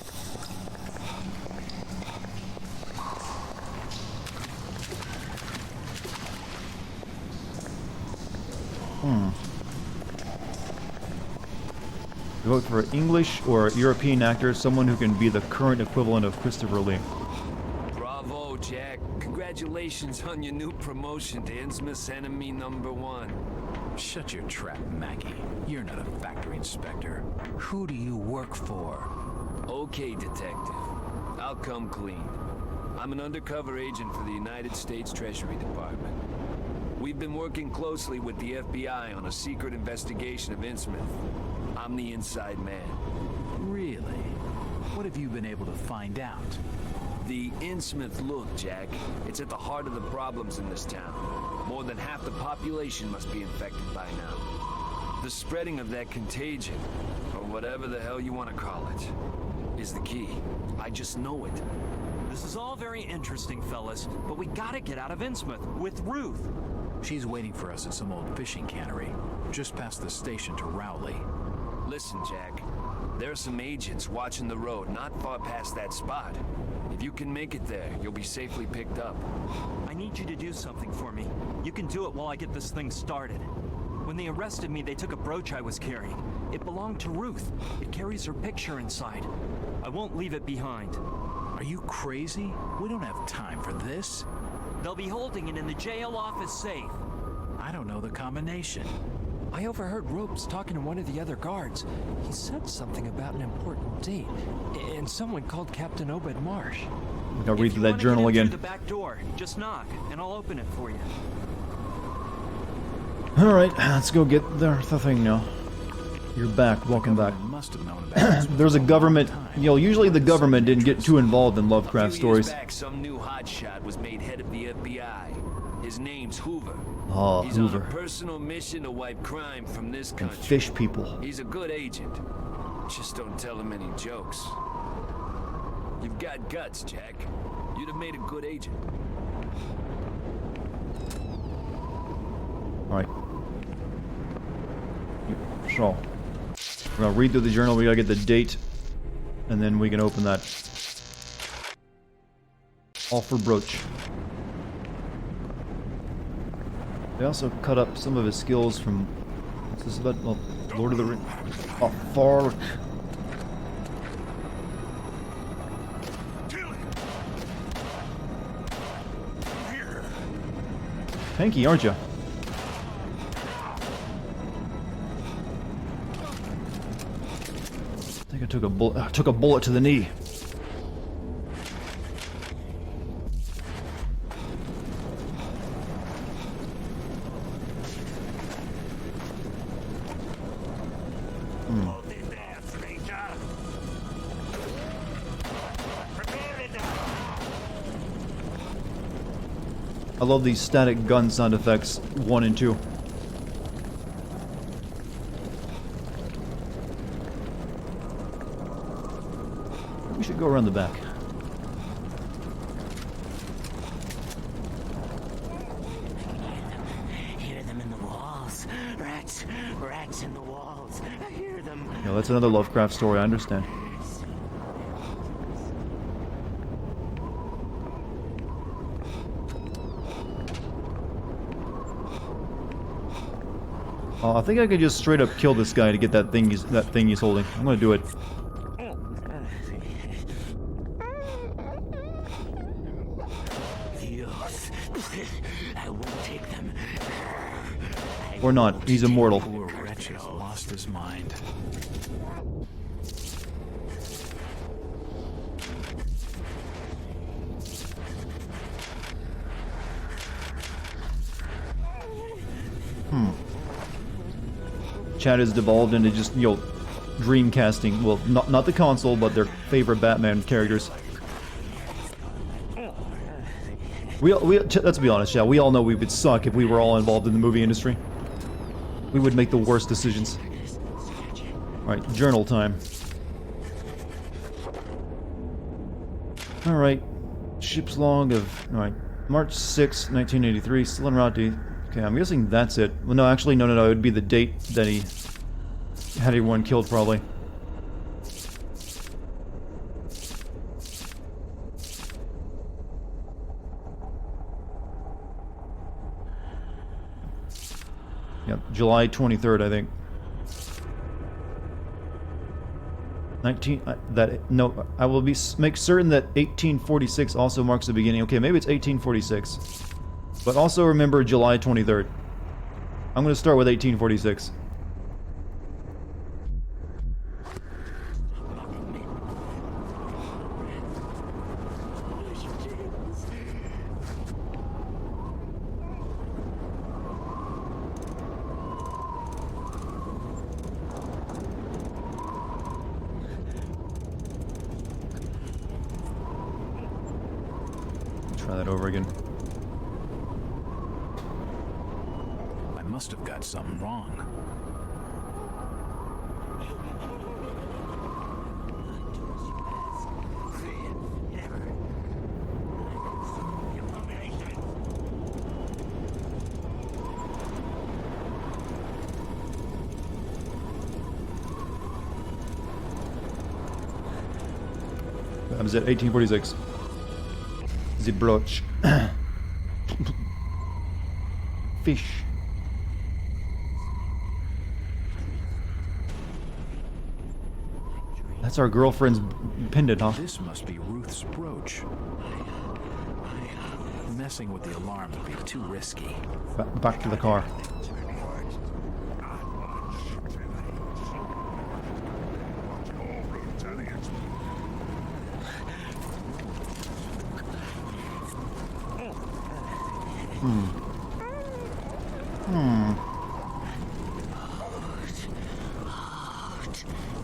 You vote for English or European actor, someone who can be the current equivalent of Christopher Lee. Bravo, Jack. Congratulations on your new promotion to Innsmouth's enemy #1. Shut your trap, Maggie. You're not a factory inspector. Who do you work for? Okay, detective. I'll come clean. I'm an undercover agent for the United States Treasury Department. We've been working closely with the FBI on a secret investigation of Innsmouth. I'm the inside man. Really? What have you been able to find out? The Innsmouth look, Jack. It's at the heart of the problems in this town. More than half the population must be infected by now. The spreading of that contagion, or whatever the hell you want to call it, is the key. I just know it. This is all very interesting, fellas, but we gotta get out of Innsmouth with Ruth. She's waiting for us at some old fishing cannery, just past the station to Rowley. Listen, Jack. There are some agents watching the road not far past that spot. If you can make it there, you'll be safely picked up. I need you to do something for me. You can do it while I get this thing started. When they arrested me, they took a brooch I was carrying. It belonged to Ruth. It carries her picture inside. I won't leave it behind. Are you crazy? We don't have time for this. They'll be holding it in the jail office safe. I don't know the combination. I overheard Ropes talking to one of the other guards. He said something about an important date, and someone called Captain Obed Marsh. Gotta read If through you that wanna journal get in again. through the back door, just knock, and I'll open it for you. Alright, let's go get the thing now. You're back. Welcome back. Must have known about this There's a for government, long you know, usually the government didn't get too involved in Lovecraft A few years stories. back, some new hotshot was made head of the FBI. His name's Hoover. Oh, He's on a Hoover. personal mission to wipe crime from this And country. fish people. He's a good agent. Just don't tell him any jokes. You've got guts, Jack. You'd have made a good agent. Alright. So, we're gonna read through the journal, we gotta get the date, and then we can open that. Offer brooch. They also cut up some of his skills from... What's this about? Well, Lord of the Rings. Oh, fuck. Tanky, aren't you? I think I took a bullet to the knee. love these static gun sound effects, 1 and 2. We should go around the back. Hear them in the walls. Rats in the walls. I hear them. Yeah, that's another Lovecraft story, I understand. I think I could just straight up kill this guy to get that thing he's holding. I'm gonna do it. I won't take them. Or not. He's immortal. Poor wretch has lost his mind. Chat has devolved into just, you know, dream casting. Well, not the console, but their favorite Batman characters. Let's be honest, chat. We all know we would suck if we were all involved in the movie industry. We would make the worst decisions. Alright, journal time. Alright. Ship's log of... Alright. March 6, 1983. Still en route to... Okay, I'm guessing that's it. Well, no, actually, no. It would be the date that he had everyone killed, probably. Yep, July 23rd, I think. 19... no, I will make certain that 1846 also marks the beginning. Okay, maybe it's 1846. But also remember July 23rd. I'm going to start with 1846. Try that over again. I must have got something wrong. I was at 1846. The brooch. Fish. That's our girlfriend's pendant, huh? This must be Ruth's brooch. Messing with the alarm would be too risky. Back to the car.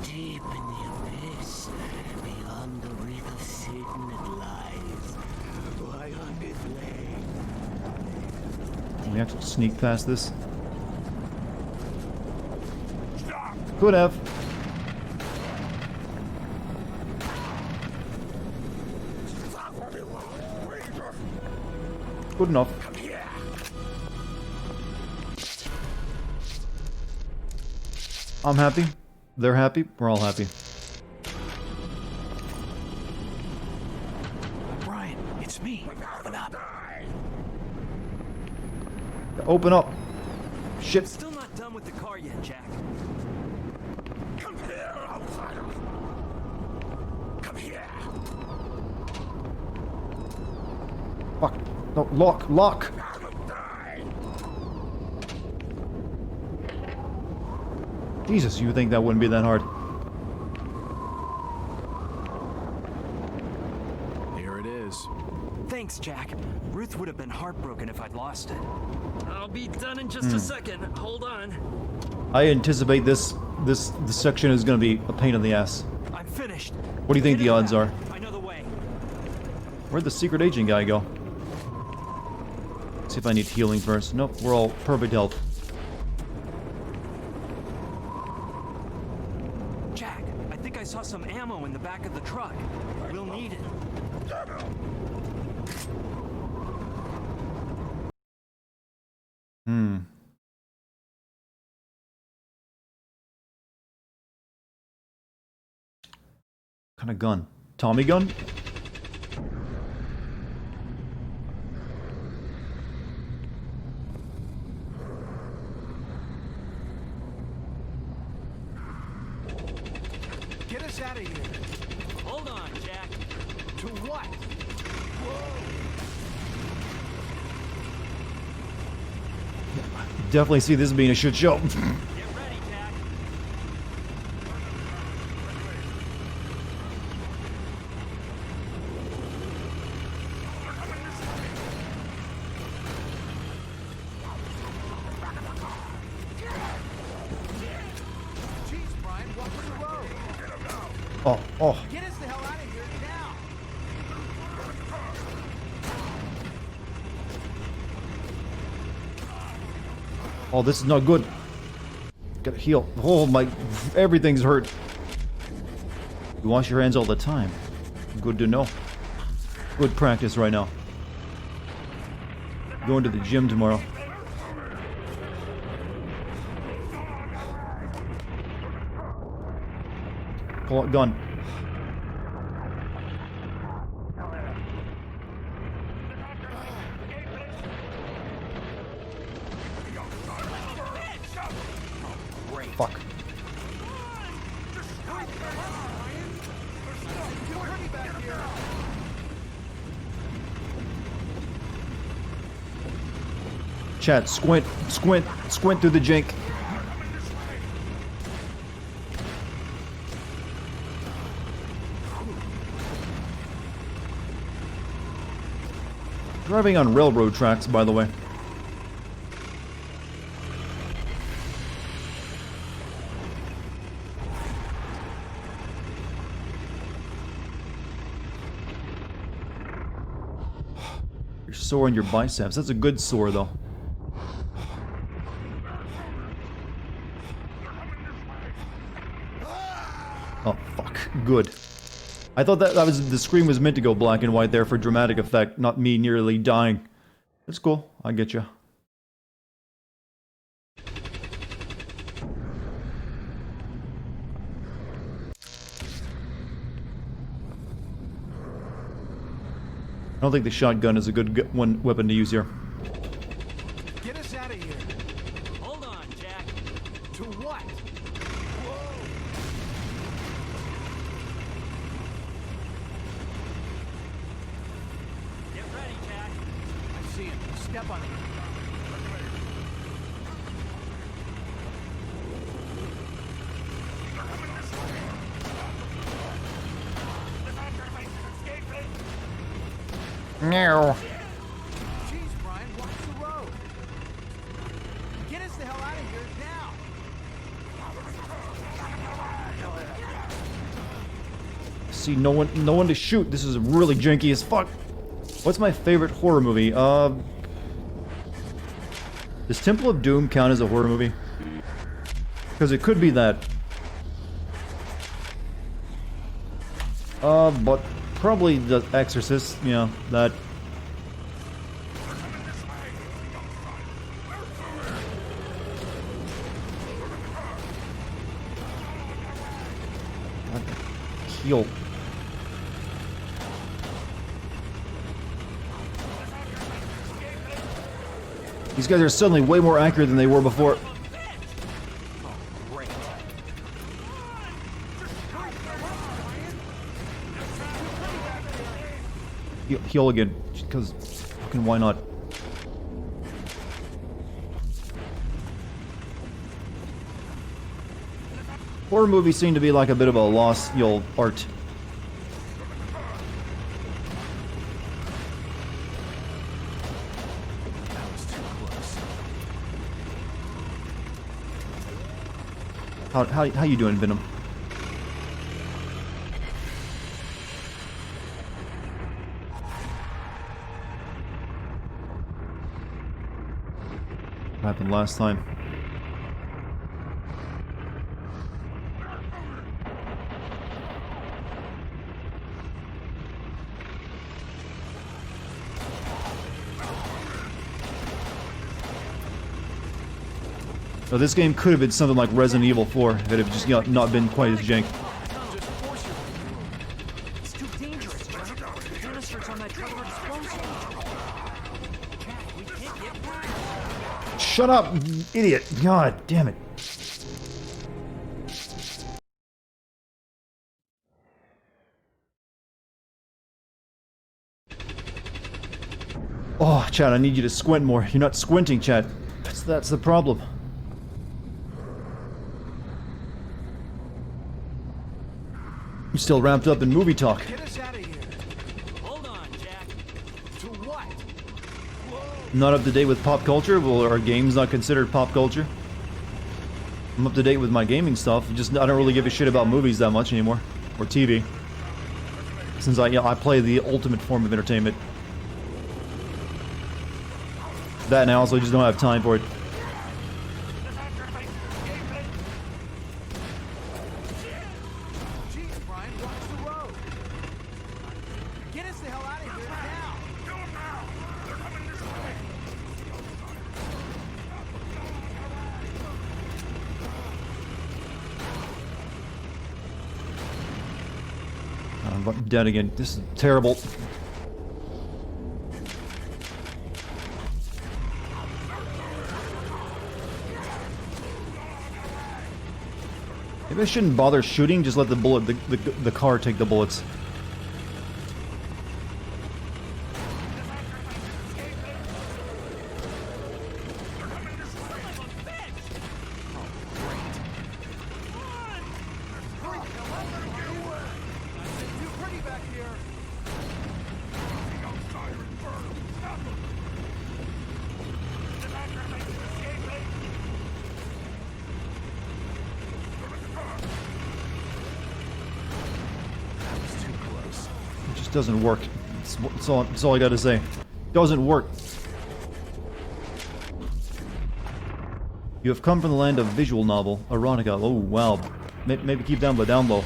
Deep in the abyss, beyond the wreath of Satan it lies. Why on this lane? We have to sneak past this. Could have. Good enough. I'm happy. They're happy. We're all happy. Brian, it's me. Open up. Open up. Shit. Still not done with the car yet, Jack. Come here, outsider. Come here. Fuck. No, lock. Jesus, you would think that wouldn't be that hard. Here it is. Thanks, Jack. Ruth would have been heartbroken if I'd lost it. I'll be done in just a second. Hold on. I anticipate this section is going to be a pain in the ass. I'm finished. What do you think Get the in odds back. are? I know the way. Where'd the secret agent guy go? See if I need healing first. Nope, we're all perfect health. Jack, I think I saw some ammo in the back of the truck. We'll need it. What kind of gun? Tommy gun? Get us out of here. Hold on, Jack. To what? Definitely see this being a shit show. Get ready, Jack. Jeez, Brian, walk the road. Oh. Get us the hell out of here now. Oh, this is not good. Gotta heal. Oh my, everything's hurt. You wash your hands all the time. Good to know. Good practice right now. Going to the gym tomorrow. Pull out gun. Fuck. Chat, squint through the jank. Driving on railroad tracks, by the way. You're sore in your biceps. That's a good sore, though. Oh, fuck. Good. I thought that was the screen was meant to go black and white there for dramatic effect, not me nearly dying. That's cool. I get you. I don't think the shotgun is a good weapon to use here. Get us out of here. Hold on, Jack. To what? Get ready, Jack. I see him. Step on him. No. Jeez, Brian, watch the road. Get us the hell out of here now. See, no one to shoot. This is really janky as fuck. What's my favorite horror movie? Does Temple of Doom count as a horror movie? Because it could be that. But probably The Exorcist, you know, that. Heal. These guys are suddenly way more accurate than they were before. Heal again, because fucking why not? Horror movies seem to be like a bit of a lost art. How you doing, Venom? happened last time. So this game could have been something like Resident Evil 4 if it had just not been quite as jank. It's too dangerous, Jack. The canisters on that truck are explosive. Jack, we can't get past. Shut up, idiot! God damn it. Oh, Chad, I need you to squint more. You're not squinting, Chad. That's the problem. I'm still wrapped up in movie talk. Get us out of here. Hold on, Jack. To what? Not up to date with pop culture? Well, are games not considered pop culture? I'm up to date with my gaming stuff. Just I don't really give a shit about movies that much anymore, or TV. Since I play the ultimate form of entertainment. That and I also just don't have time for it. Jeez, Brian, watch the road. Get us the hell out of here now. Do it now. They're coming this way. I'm dead again. This is terrible. Maybe I shouldn't bother shooting, just let the car take the bullets. Too pretty back here. It just doesn't work. It's all I gotta say. Doesn't work. You have come from the land of visual novel, erotica. Oh wow. Maybe keep down low.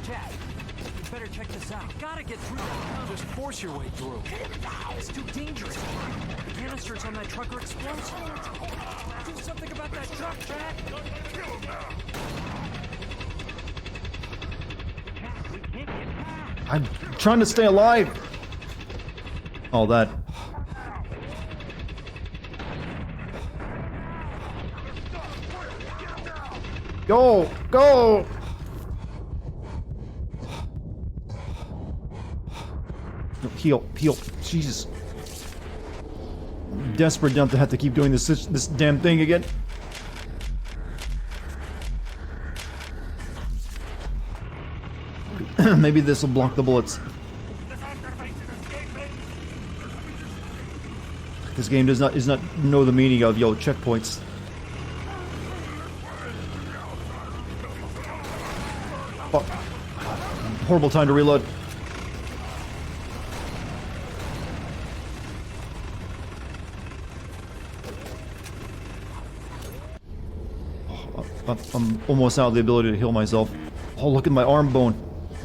Jack, you better check this out. Gotta get through. Just force your way through. It's too dangerous. The canisters on that truck are explosive. Do something about that truck, Jack. Jack, we can't get past. I'm trying to stay alive. All that. Go! Go! No, heal. Jesus. I'm desperate enough to have to keep doing this damn thing again. Maybe this will block the bullets. This game does not know the meaning of checkpoints. Fuck. Horrible time to reload. I'm almost out of the ability to heal myself. Oh, look at my arm bone.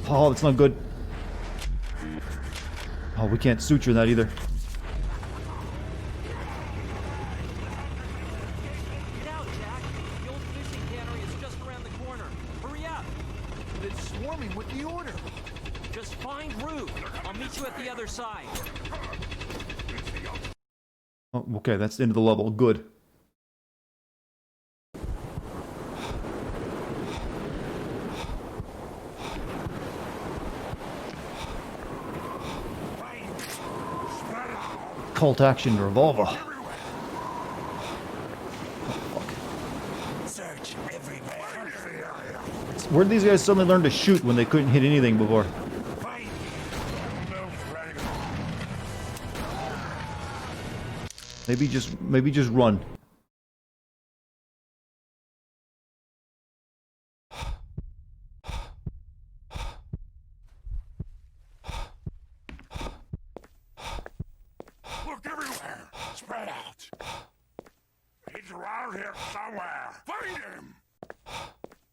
Oh, that's not good. Oh, we can't suture that either. Get out, Jack. The old fishing cannery is just around the corner. Hurry up. But it's swarming with the order. Just find Ruth. I'll meet you at the other side. Oh, okay, that's the end of the level. Good. Cult action revolver. Search everywhere. Where did these guys suddenly learn to shoot when they couldn't hit anything before? Maybe just run. Look everywhere! Spread out! He's around here somewhere! Find him!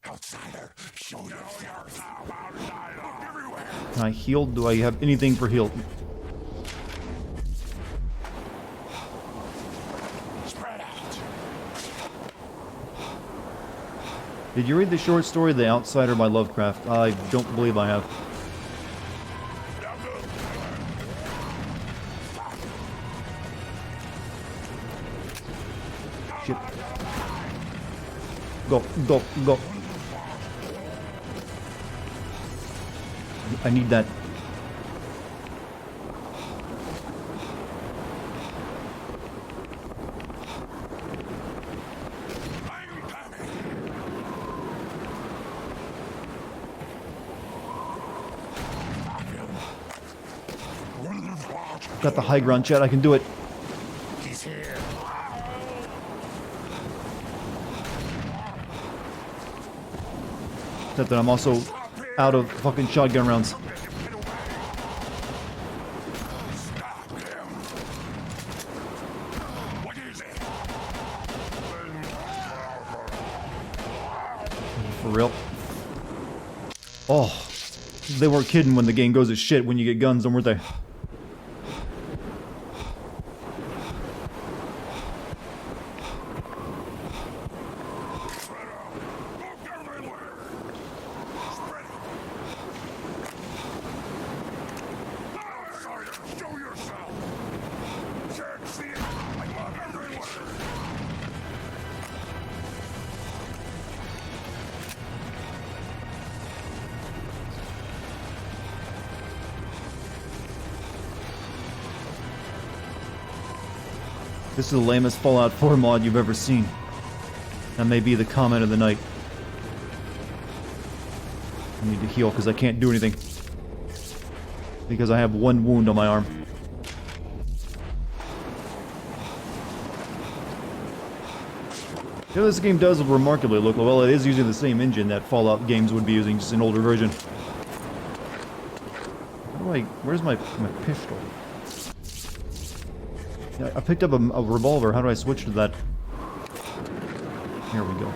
Outsider, show yourself! Outsider! Look everywhere! Can I heal? Do I have anything for heal? Spread out! Did you read the short story The Outsider by Lovecraft? I don't believe I have. Shit. Go, go, go. I need that. Got the high ground, Chad. I can do it. He's here! Except that I'm also out of fucking shotgun rounds. Stop him! What is it? For real. Oh, they weren't kidding when the game goes to shit when you get guns, weren't they? This is the lamest Fallout 4 mod you've ever seen. That may be the comment of the night. I need to heal because I can't do anything. Because I have one wound on my arm. You know, this game does remarkably look well. It is using the same engine that Fallout games would be using, just an older version. How do I... Where's my pistol? Yeah, I picked up a revolver. How do I switch to that? Here we go.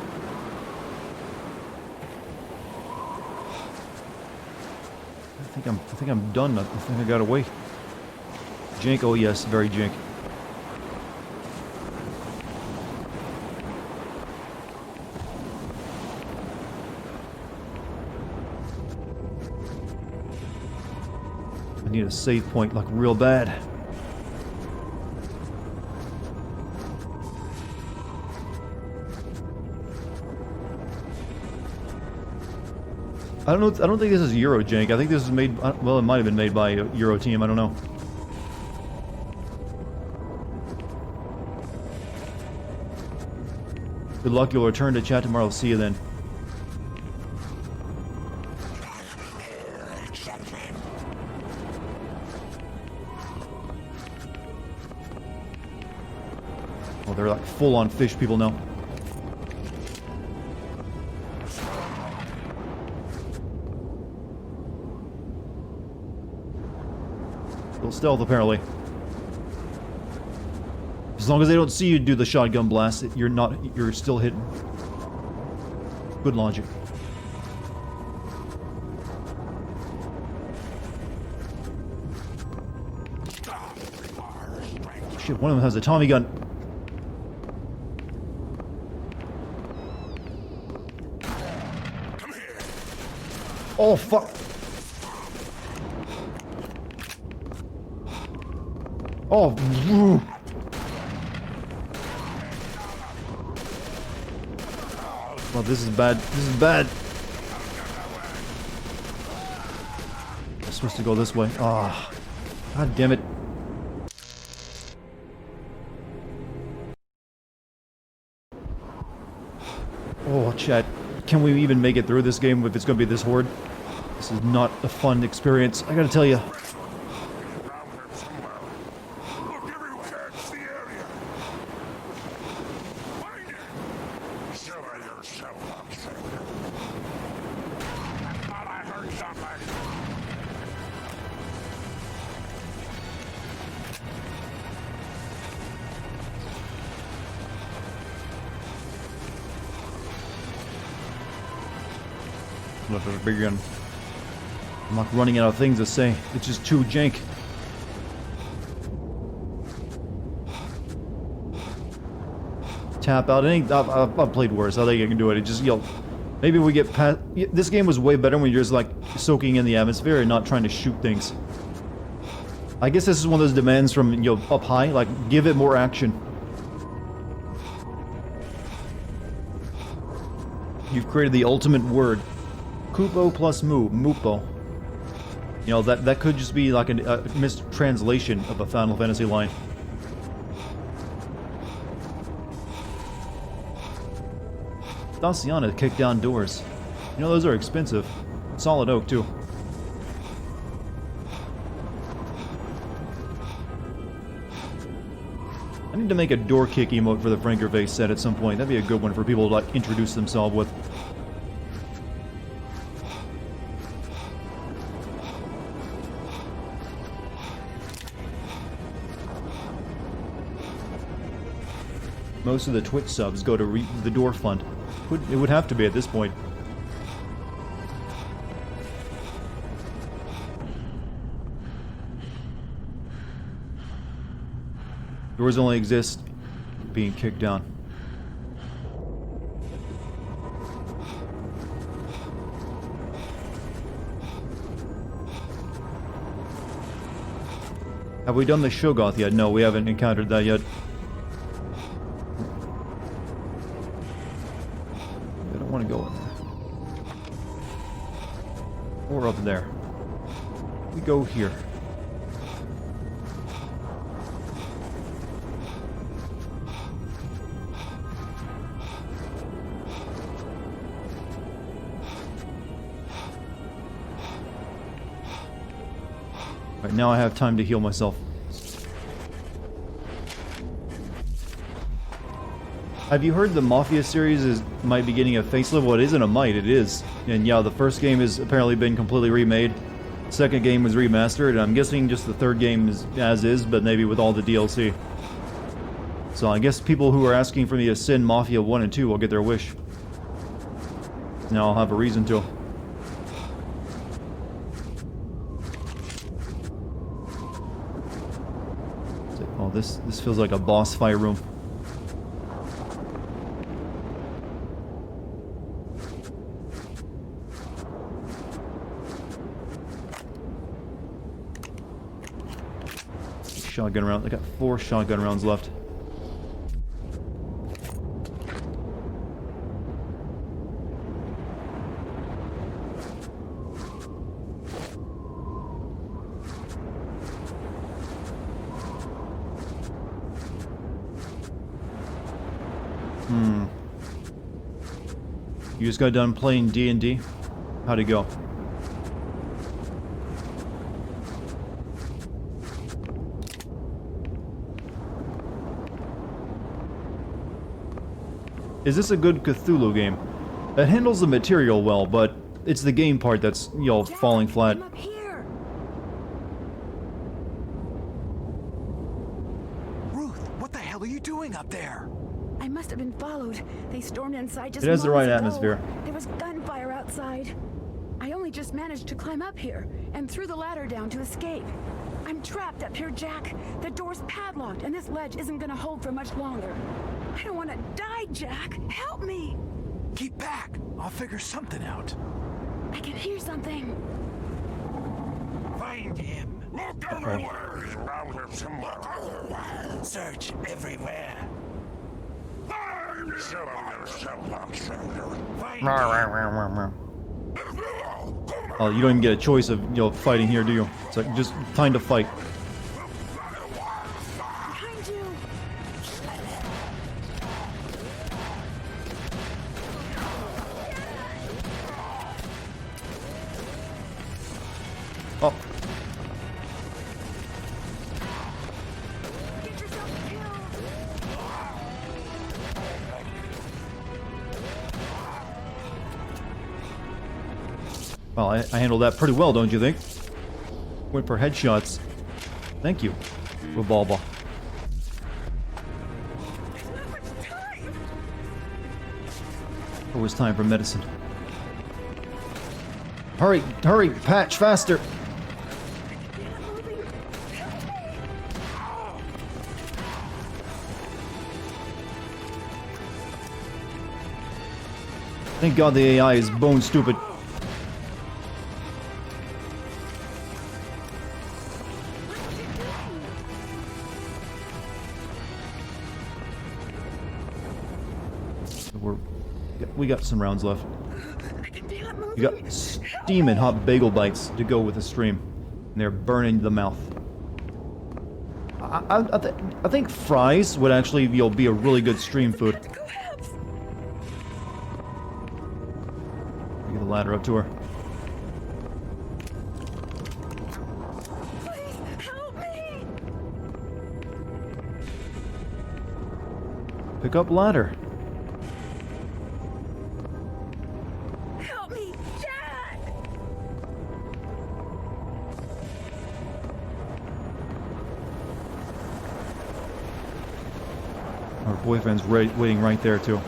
I think I'm done. I think I got away. Jank, oh yes, very jank. I need a save point, like, real bad. I don't think this is Eurojank. I think this is made, well, it might have been made by a Euro team, I don't know. Good luck, you'll return to chat tomorrow. See you then. Oh, they're like full-on fish people now. Stealth, apparently. As long as they don't see you do the shotgun blast, you're still hidden. Good logic. Shit, one of them has a Tommy gun. Oh, fuck. Oh, woo. Well, this is bad. This is bad. I'm supposed to go this way. Ah, oh, god damn it. Oh, chat. can we even make it through this game if it's going to be this horde? This is not a fun experience, I gotta tell you. Look everywhere. Search the area. Find it. Show yourself up, soldier. I thought I heard something. Look at a big gun. I'm not running out of things to say. It's just too jank. Tap out. I've played worse. I think I can do it. It just, maybe we get past. This game was way better when you're just like soaking in the atmosphere and not trying to shoot things. I guess this is one of those demands from up high. Like, give it more action. You've created the ultimate word. Kupo plus mu, mupo. That could just be like a mistranslation of a Final Fantasy line. Daciana kicked down doors. Those are expensive. Solid oak, too. I need to make a door kick emote for the Franker Face set at some point. That'd be a good one for people to like introduce themselves with. Most of the Twitch subs go to the door fund. It would have to be at this point. Doors only exist being kicked down. Have we done the Shoggoth yet? No, we haven't encountered that yet. I don't want to go in there. Or up there. We go here. Right, now I have time to heal myself. Have you heard the Mafia series might be getting a facelift? Well, it isn't a might, it is. And yeah, the first game has apparently been completely remade. Second game was remastered, and I'm guessing just the third game is as is, but maybe with all the DLC. So I guess people who are asking for me to send Mafia 1 and 2 will get their wish. Now I'll have a reason to. Oh, this feels like a boss fight room. Shotgun round. I got 4 shotgun rounds left. You just got done playing D&D? How'd it go? Is this a good Cthulhu game? It handles the material well, but it's the game part that's, Jack, falling flat. I'm up here. Ruth, what the hell are you doing up there? I must have been followed. They stormed inside just It has the right moments ago. atmosphere. There was gunfire outside. I only just managed to climb up here and threw the ladder down to escape. I'm trapped up here, Jack. The door's padlocked, and this ledge isn't gonna hold for much longer. I don't want to die, Jack. Help me. Keep back. I'll figure something out. I can hear something. Find him. Look everywhere. He's around here somewhere. Search everywhere. Find him. Show yourself up, soldier. Find Oh, you don't even get a choice of, fighting here, do you? It's like, just time to fight. Behind you. Well, I handled that pretty well, don't you think? Went for headshots. Thank you, Revolver. It was time for medicine. Hurry, hurry, Patch, faster! Thank God the AI is bone stupid. We got some rounds left. You got steaming hot bagel bites to go with the stream. And they're burning the mouth. I think fries would actually be a really good stream food. Get the ladder up to her. Please help me! Pick up ladder. Help me, Jack! Our boyfriend's waiting right there too.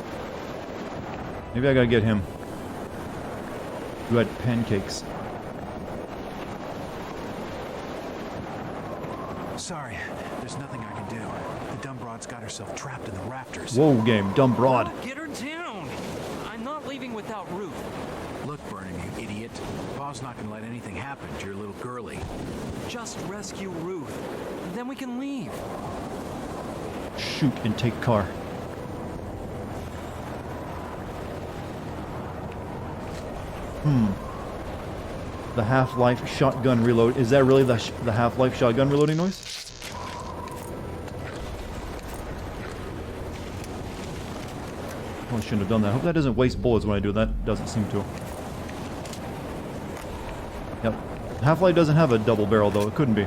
Maybe I gotta get him. You had pancakes. Sorry, there's nothing I can do. The dumb broad's got herself trapped in the rafters. Whoa, game, dumb broad. Get her down! I'm not leaving without Ruth. Look, Vernon, you idiot. Pa's not gonna let anything happen to your little girlie. Just rescue Ruth. Then we can leave. Shoot and take car. The Half-Life shotgun reload. Is that really the Half-Life shotgun reloading noise? Oh, I shouldn't have done that. I hope that doesn't waste bullets when I do that. Doesn't seem to. Yep. Half-Life doesn't have a double barrel though. It couldn't be.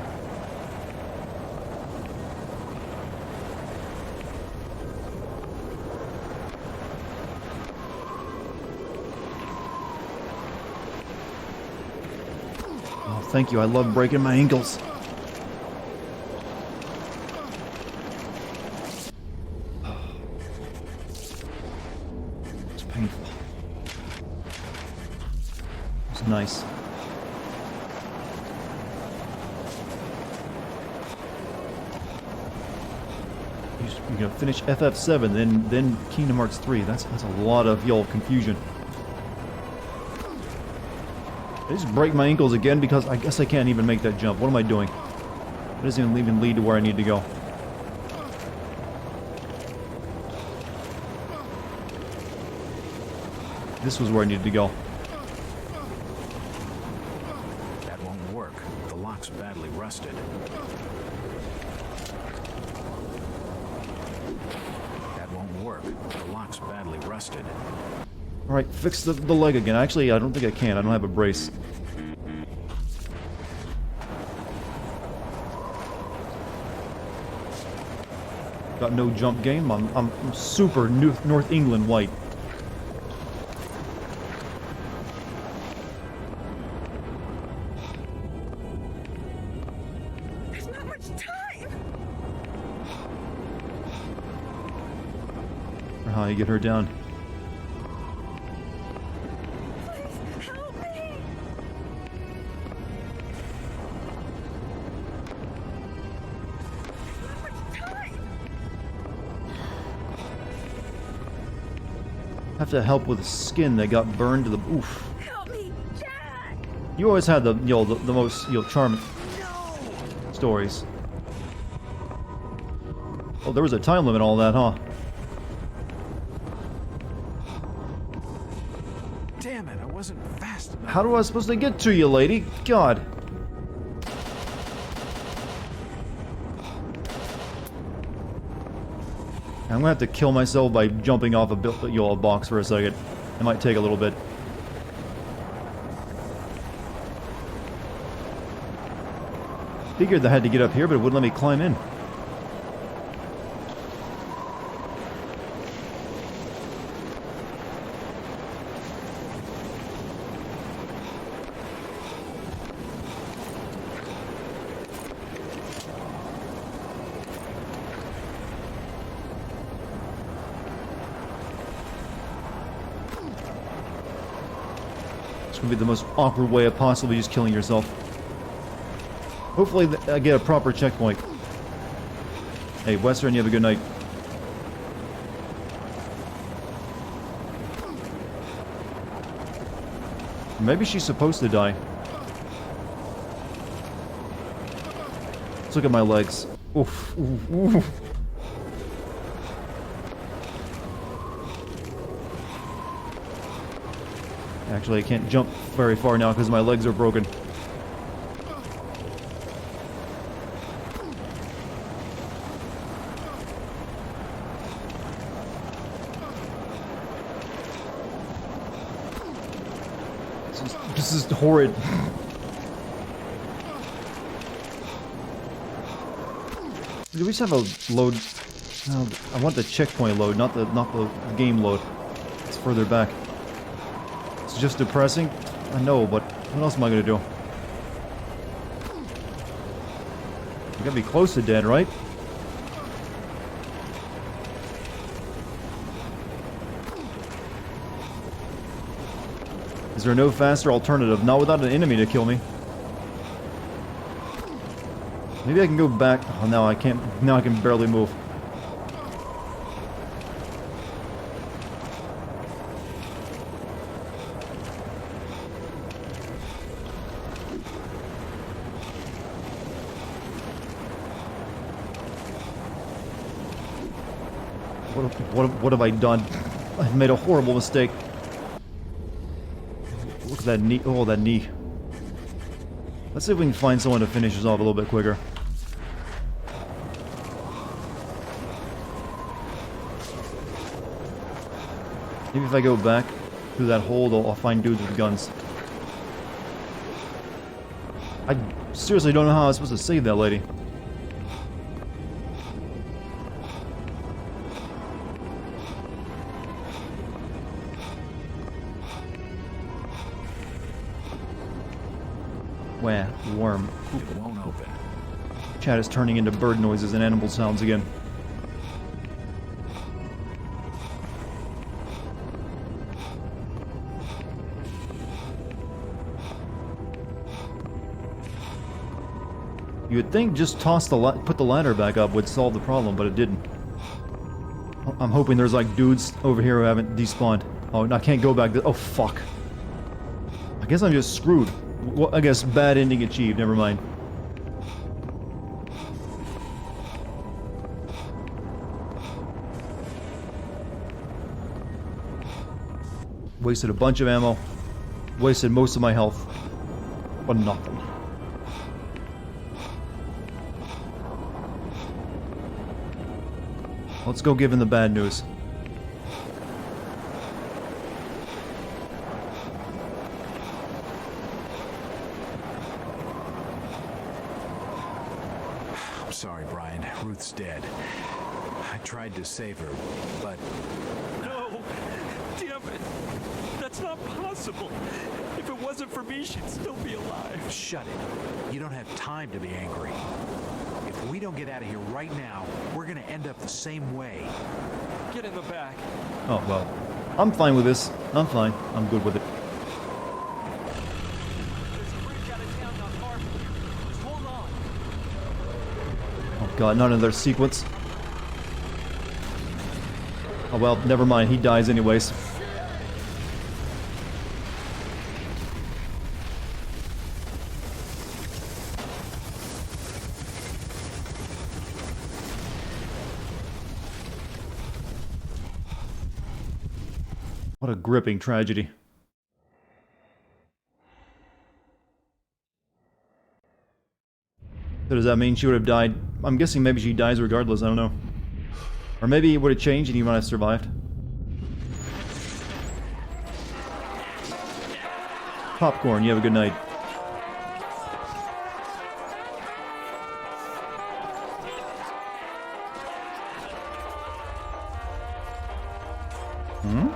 Thank you, I love breaking my ankles. It's painful. It's nice. You're gonna finish FF7, then Kingdom Hearts 3. That's a lot of y'all confusion. I just break my ankles again because I guess I can't even make that jump. What am I doing? It doesn't even lead to where I need to go. This was where I needed to go. That won't work. The lock's badly rusted. That won't work. The lock's badly rusted. Alright, fix the leg again. Actually, I don't think I can. I don't have a brace. Got no jump game. I'm super North England white. There's not much time! Or how you get her down. Please help me! There's not much time! Have to help with the skin that got burned to the oof. Help me, Jack! You always had the the most charming stories. Oh, there was a time limit on all that, huh? Damn it, I wasn't fast enough. How do I supposed to get to you, lady? God. I'm gonna have to kill myself by jumping off a box for a second. It might take a little bit. Figured I had to get up here, but it wouldn't let me climb in. It's gonna be the most awkward way of possibly just killing yourself. Hopefully I get a proper checkpoint. Hey, Western, you have a good night. Maybe she's supposed to die. Let's look at my legs. Oof, oof, oof. Actually, I can't jump very far now because my legs are broken. This is horrid. Do we just have a load? No, I want the checkpoint load, not the game load. It's further back. It's just depressing. I know, but what else am I gonna do? I gotta be close to dead, right? Is there no faster alternative? Not without an enemy to kill me. Maybe I can go back. Oh, no, I can't. Now I can barely move. What have I done? I made a horrible mistake. Look at that knee. Oh, that knee. Let's see if we can find someone to finish this off a little bit quicker. Maybe if I go back through that hole, I'll find dudes with guns. I seriously don't know how I was supposed to save that lady. Wah, worm. It won't open. Chat is turning into bird noises and animal sounds again. You would think just put the ladder back up would solve the problem, but it didn't. I'm hoping there's like dudes over here who haven't despawned. Oh, I can't go back. Oh, fuck. I guess I'm just screwed. Well, I guess bad ending achieved. Never mind. Wasted a bunch of ammo. Wasted most of my health. But nothing. Let's go give him the bad news. I'm sorry, Brian. Ruth's dead. I tried to save her, but... No! Damn it! That's not possible! If it wasn't for me, she'd still be alive. Shut it. You don't have time to be angry. If we don't get out of here right now, we're gonna end up the same way. Get in the back. Oh, well. I'm fine with this. I'm fine. I'm good with it. There's a bridge out of town not far from here. Just hold on. Oh god, not another sequence. Oh well, never mind. He dies anyways. What a gripping tragedy. So does that mean she would have died? I'm guessing maybe she dies regardless, I don't know. Or maybe it would have changed and he might have survived. Popcorn, you have a good night. Hmm?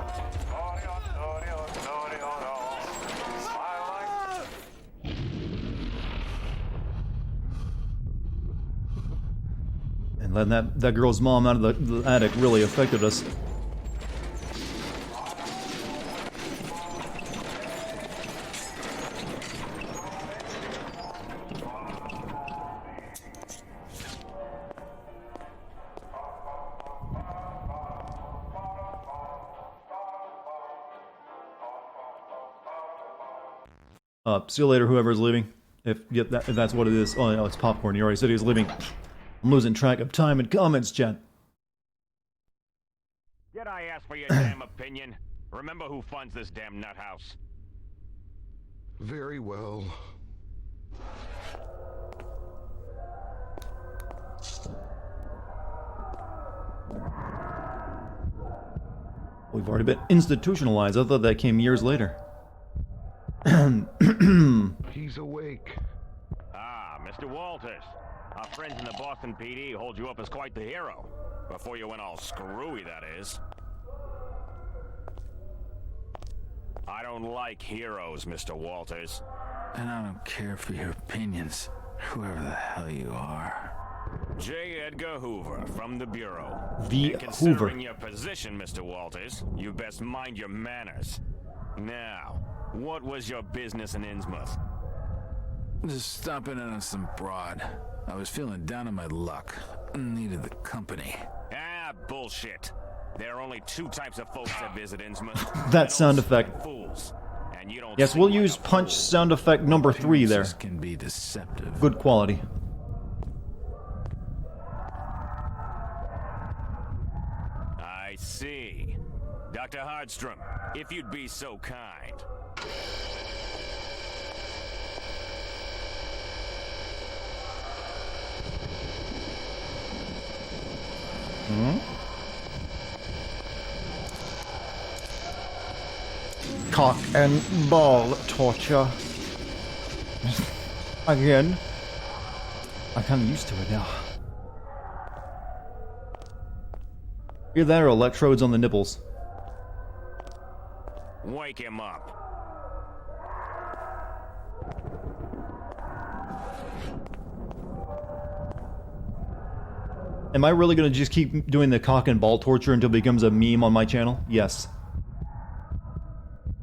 And letting that girl's mom out of the attic really affected us. See you later, whoever's leaving. If that's what it is. Oh, no, it's popcorn. You already said he was leaving. I'm losing track of time and comments, chat. Did I ask for your damn opinion? Remember who funds this damn nut house? Very well. We've already been institutionalized. I thought that came years later. He's awake. Ah, Mr. Walters. Our friends in the Boston PD hold you up as quite the hero. Before you went all screwy, that is. I don't like heroes, Mr. Walters. And I don't care for your opinions, whoever the hell you are. J. Edgar Hoover from the Bureau. The And considering Hoover. your position, Mr. Walters, you best mind your manners. Now, what was your business in Innsmouth? Just stopping in on some broad. I was feeling down on my luck. Needed the company. Ah, bullshit. There are only two types of folks that visit Innsmouth. That sound effect. Fools. And you don't Yes, seem we'll like use a punch fool. sound effect number 3 there. Appearances can be deceptive. Good quality. I see. Dr. Hardstrom, if you'd be so kind. Cock and ball torture. Again. I'm kind of used to it now. Either that or electrodes on the nipples. Wake him up. Am I really gonna just keep doing the cock and ball torture until it becomes a meme on my channel? Yes.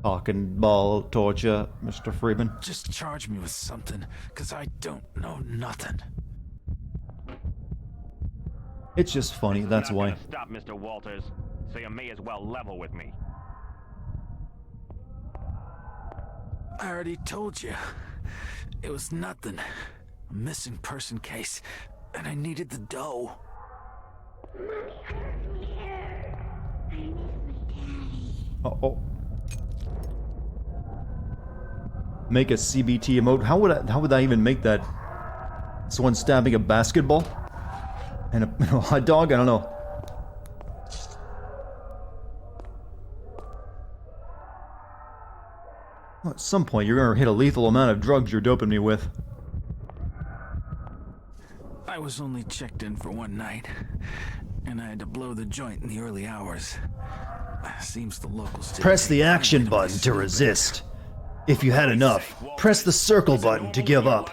Cock and ball torture, Mr. Freeman. Just charge me with something, cause I don't know nothing. It's just funny, that's Not why. gonna stop, Mr. Walters. So you may as well level with me. I already told you. It was nothing. A missing person case, and I needed the dough. Uh-oh. Make a CBT emote. How would I even make that? Someone stabbing a basketball? And a hot dog? I don't know. Well, at some point, you're gonna hit a lethal amount of drugs you're doping me with. I was only checked in for one night, and I had to blow the joint in the early hours. Seems the locals did. Press the action button to resist. If you had enough, press the circle button to give up.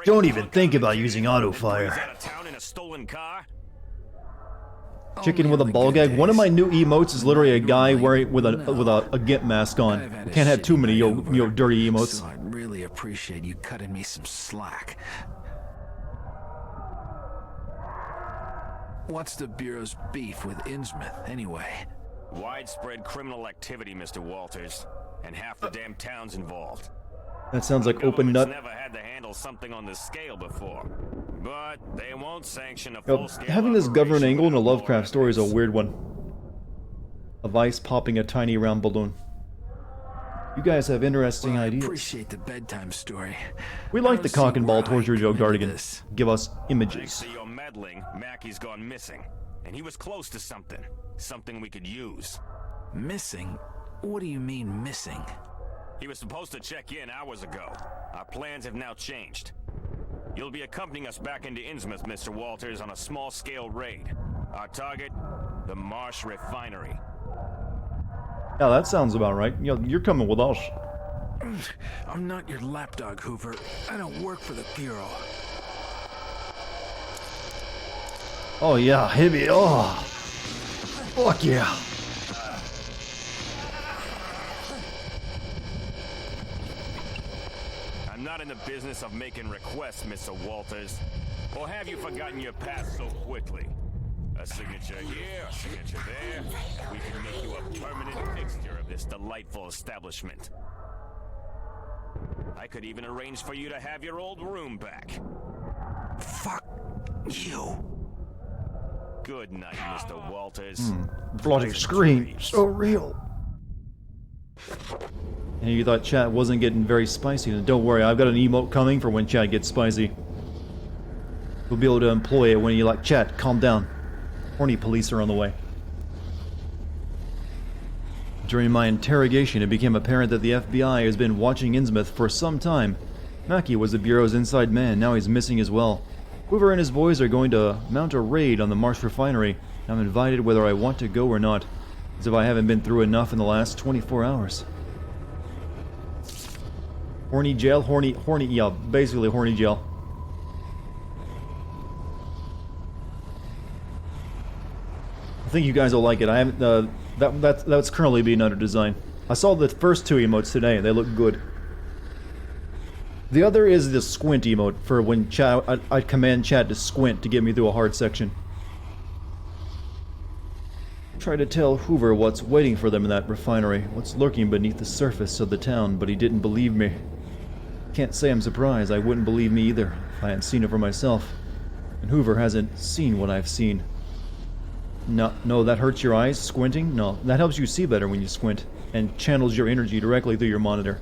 Don't even think about using auto fire. Out of town in a stolen car? Chicken with a ball gag. One of my new emotes is literally a guy wearing with a gimp mask on. Can't have too many yo dirty emotes. So I'd really appreciate you cutting me some slack. What's the Bureau's beef with Innsmouth, anyway? Widespread criminal activity, Mr. Walters. And half the damn town's involved. That sounds like open Government's nut. never had to handle something on this scale before. But they won't sanction a Yo, full-scale having this government operation angle in a without Lovecraft more story is a evidence. weird one. Of ice popping a tiny round balloon. You guys have interesting Well, I ideas. appreciate the bedtime story. We I like don't the see cock and ball where I torture joke, come into Dartigan. this. Give us Thanks images. to your meddling, Mackey's gone missing. And he was close to something. Something we could use. Missing? What do you mean, missing? He was supposed to check in hours ago. Our plans have now changed. You'll be accompanying us back into Innsmouth, Mr. Walters, on a small-scale raid. Our target, the Marsh Refinery. Yeah, that sounds about right. You're coming with us. I'm not your lapdog, Hoover. I don't work for the Bureau. Oh yeah, heavy. Oh, fuck yeah. I'm not in the business of making requests, Mr. Walters. Or have you forgotten your past so quickly? A signature here, a signature there. We can make you a permanent fixture of this delightful establishment. I could even arrange for you to have your old room back. Fuck you. Good night, Mr. Walters. Bloody scream. So real. And you thought chat wasn't getting very spicy. Don't worry, I've got an emote coming for when chat gets spicy. You'll be able to employ it when you like, chat, calm down. Horny police are on the way. During my interrogation, it became apparent that the FBI has been watching Innsmouth for some time. Mackey was the Bureau's inside man, now he's missing as well. Hoover and his boys are going to mount a raid on the Marsh refinery. I'm invited whether I want to go or not, as if I haven't been through enough in the last 24 hours. Horny jail, yeah, basically horny jail. I think you guys will like it. I haven't, that's currently being under design. I saw the first two emotes today, and they look good. The other is the squint emote for when chat. I'd command chat to squint to get me through a hard section. Try to tell Hoover what's waiting for them in that refinery, what's lurking beneath the surface of the town, but he didn't believe me. Can't say I'm surprised. I wouldn't believe me either if I hadn't seen it for myself. And Hoover hasn't seen what I've seen. No, that hurts your eyes, squinting? No, that helps you see better when you squint, and channels your energy directly through your monitor.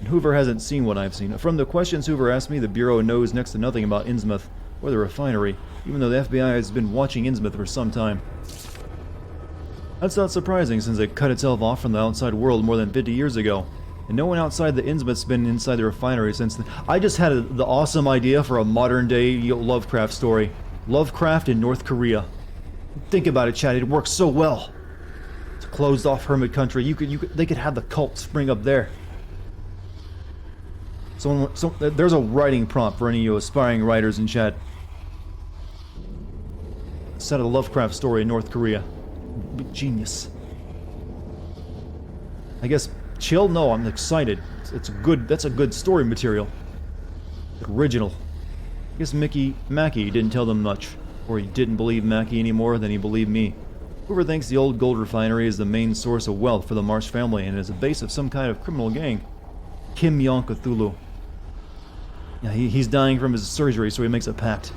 And Hoover hasn't seen what I've seen. From the questions Hoover asked me, the Bureau knows next to nothing about Innsmouth, or the refinery, even though the FBI has been watching Innsmouth for some time. That's not surprising, since it cut itself off from the outside world more than 50 years ago. And no one outside the Innsmouth's been inside the refinery since then. I just had the awesome idea for a modern-day Lovecraft story. Lovecraft in North Korea. Think about it, Chad. It works so well. It's a closed-off hermit country. They could have the cult spring up there. So there's a writing prompt for any of you aspiring writers in chat. Set a Lovecraft story in North Korea. Genius. I guess chill? No, I'm excited. It's a good. That's a good story material. Original. I guess Mackey didn't tell them much. Or he didn't believe Mackey any more than he believed me. Hoover thinks the old gold refinery is the main source of wealth for the Marsh family and is a base of some kind of criminal gang. Call of Cthulhu. Yeah, he's dying from his surgery, so he makes a pact.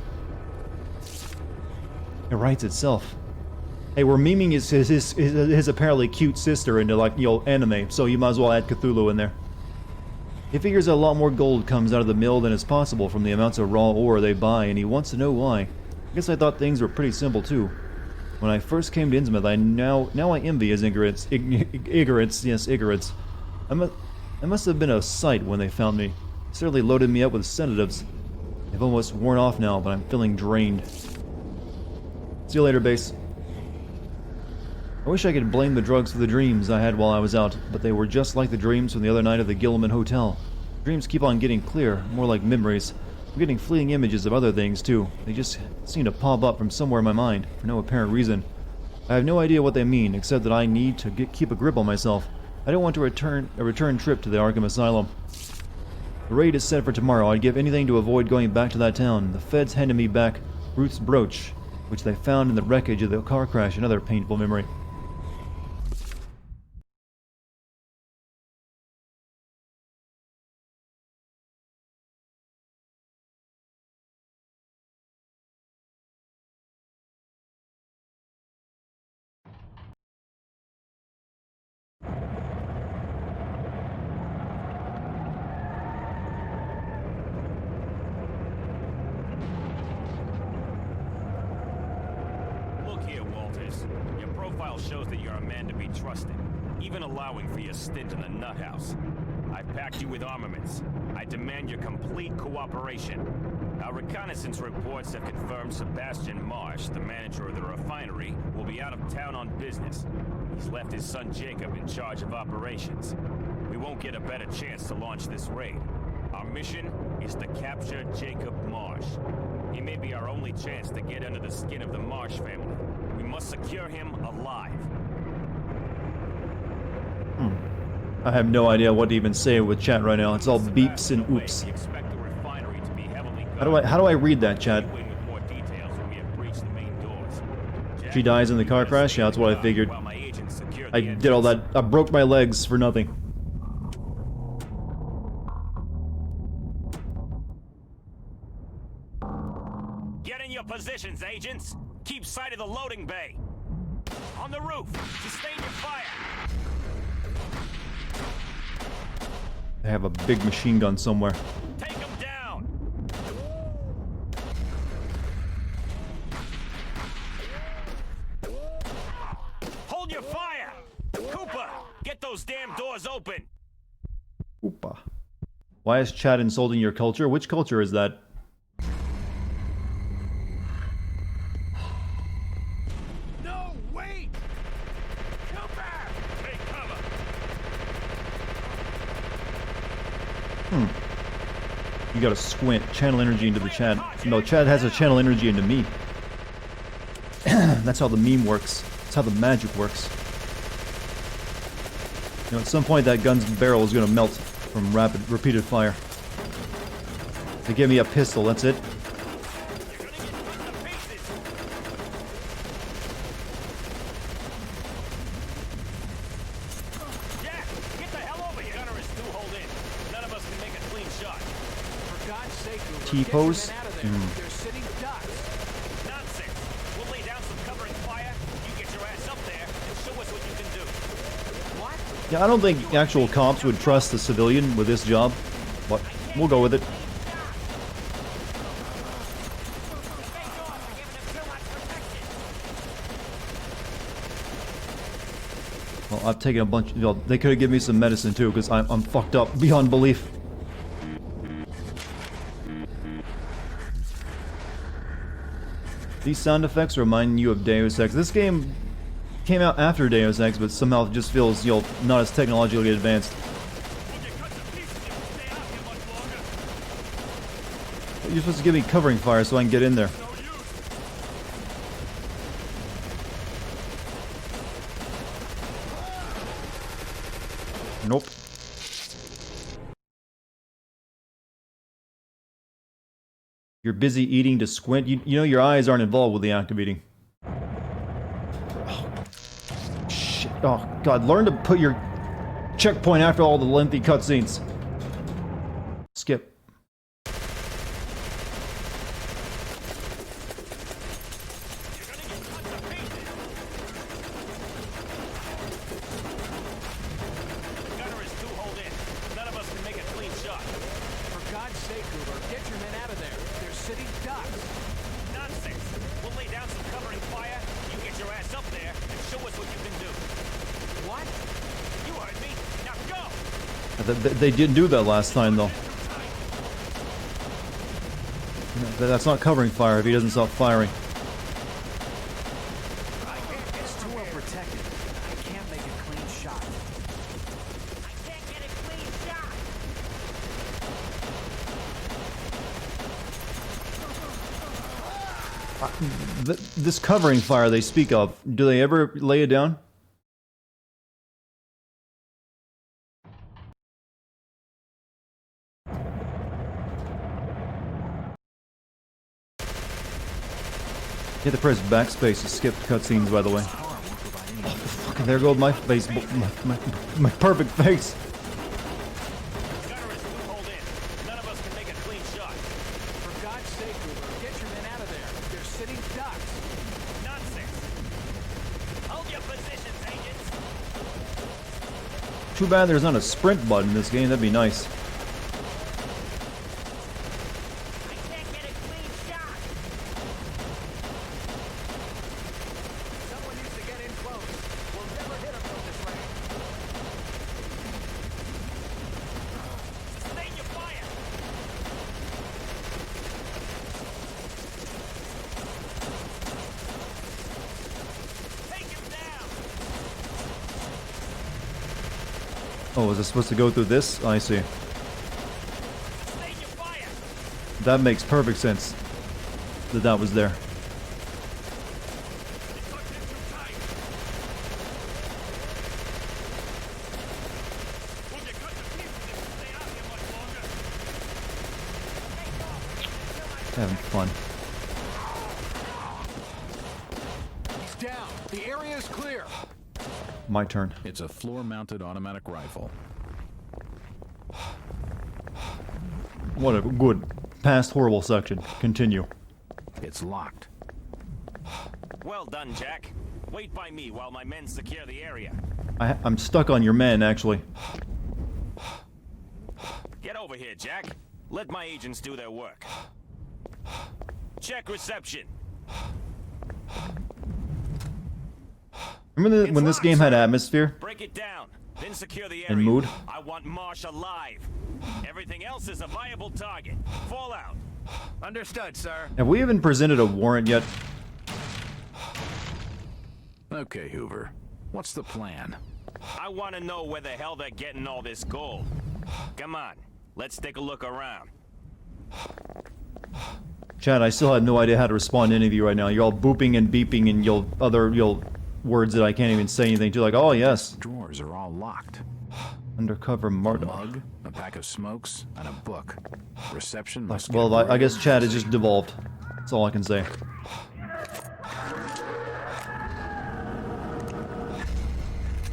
It writes itself. Hey, we're memeing his apparently cute sister into, like, anime, so you might as well add Cthulhu in there. He figures a lot more gold comes out of the mill than is possible from the amounts of raw ore they buy, and he wants to know why. I guess I thought things were pretty simple too. When I first came to Innsmouth, now I envy his ignorance. Ignorance. I must have been a sight when they found me. Certainly loaded me up with sedatives. They've almost worn off now, but I'm feeling drained. See you later, base. I wish I could blame the drugs for the dreams I had while I was out, but they were just like the dreams from the other night at the Gilman Hotel. Dreams keep on getting clear, more like memories. I'm getting fleeting images of other things, too. They just seem to pop up from somewhere in my mind, for no apparent reason. I have no idea what they mean, except that I need to keep a grip on myself. I don't want to return trip to the Arkham Asylum. The raid is set for tomorrow. I'd give anything to avoid going back to that town. The feds handed me back Ruth's brooch, which they found in the wreckage of the car crash, another painful memory. Your profile shows that you're a man to be trusted, even allowing for your stint in the nut house. I've packed you with armaments. I demand your complete cooperation. Our reconnaissance reports have confirmed Sebastian Marsh, the manager of the refinery, will be out of town on business. He's left his son Jacob in charge of operations. We won't get a better chance to launch this raid. Our mission is to capture Jacob Marsh. He may be our only chance to get under the skin of the Marsh family. We must secure him alive. I have no idea what to even say with chat right now. It's all beeps and oops. How do I read that, chat? She dies in the car crash? Yeah, that's what I figured. I did all that. I broke my legs for nothing. your positions, agents. Keep sight of the loading bay. On the roof. Sustain your fire. They have a big machine gun somewhere. Take them down. Hold your fire. Cooper, get those damn doors open. Oopa. Why is Chad insulting your culture? Which culture is that? No, wait! Cooper! Take cover. You gotta squint. Channel energy into the Chad. No, Chad has a channel energy into me. That's how the meme works. That's how the magic works. You know, at some point that gun's barrel is gonna melt from repeated fire. They give me a pistol, that's it. You're gonna get cut to pieces. Jack, get the hell over here. Gunner is too hold in. None of us can make a clean shot. For God's sake, Cooper, T-pose? get your men out of there. They're sitting ducks. Nonsense. We'll lay down some covering fire. You get your ass up there and show us what you can do. What? Yeah, I don't think actual cops would trust the civilian with this job, but we'll go with it. Well, I've taken a bunch. Well, they could have given me some medicine too, because I'm fucked up beyond belief. These sound effects remind you of Deus Ex. This game came out after Deus Ex, but somehow it just feels, you know, not as technologically advanced. You're supposed to give me covering fire so I can get in there. Nope. You're busy eating to squint. You know your eyes aren't involved with the act of eating. Oh, shit. Oh, God. Learn to put your checkpoint after all the lengthy cutscenes. Skip. Gunner is too hold in. None of us can make a clean shot. For God's sake, Cooper, get your men out of there. They're sitting ducks. Nonsense. We'll lay down some covering fire. You get your ass up there and show us what you can do. What? You heard me. Now go. They didn't do that last time, though. That's not covering fire if he doesn't stop firing. It's too well protected. I can't make a clean shot. I can't get a clean shot. This covering fire they speak of, do they ever lay it down? You have to press backspace to skip cutscenes, by the way. Oh, fucking there goes my face, my perfect face. Gunner is too hold in. None of us can make a clean shot. For God's sake, Cooper, get your men out of there. They're sitting ducks. Nonsense. Hold your positions, agents. Too bad there's not a sprint button in this game, that'd be nice. I can't get a clean shot. Someone needs to get in close. We'll never hit them from this range. Sustain your fire. Take him down. Oh, is it supposed to go through this? I see. Sustain your fire. That makes perfect sense. That was there. Having fun. He's down. The area is clear. My turn. It's a floor-mounted automatic rifle. What a good past horrible section. Continue. It's locked. Well done, Jack. Wait by me while my men secure the area. I'm stuck on your men, actually. Get over here, Jack. Let my agents do their work. Check reception. Remember when this game had atmosphere? Break it down, then secure the area. And mood? I want Marsh alive. Everything else is a viable target. Fallout. Understood, sir. Have we even presented a warrant yet? Okay, Hoover. What's the plan? I want to know where the hell they're getting all this gold. Come on, let's take a look around. Chad, I still have no idea how to respond to any of you right now. You're all booping and beeping and you'll words that I can't even say anything to, like, oh yes. Drawers are all locked. Undercover A Murdoch. mug, a pack of smokes, and a book. Reception must Well, get I guess real Chad is busy. just devolved. That's all I can say.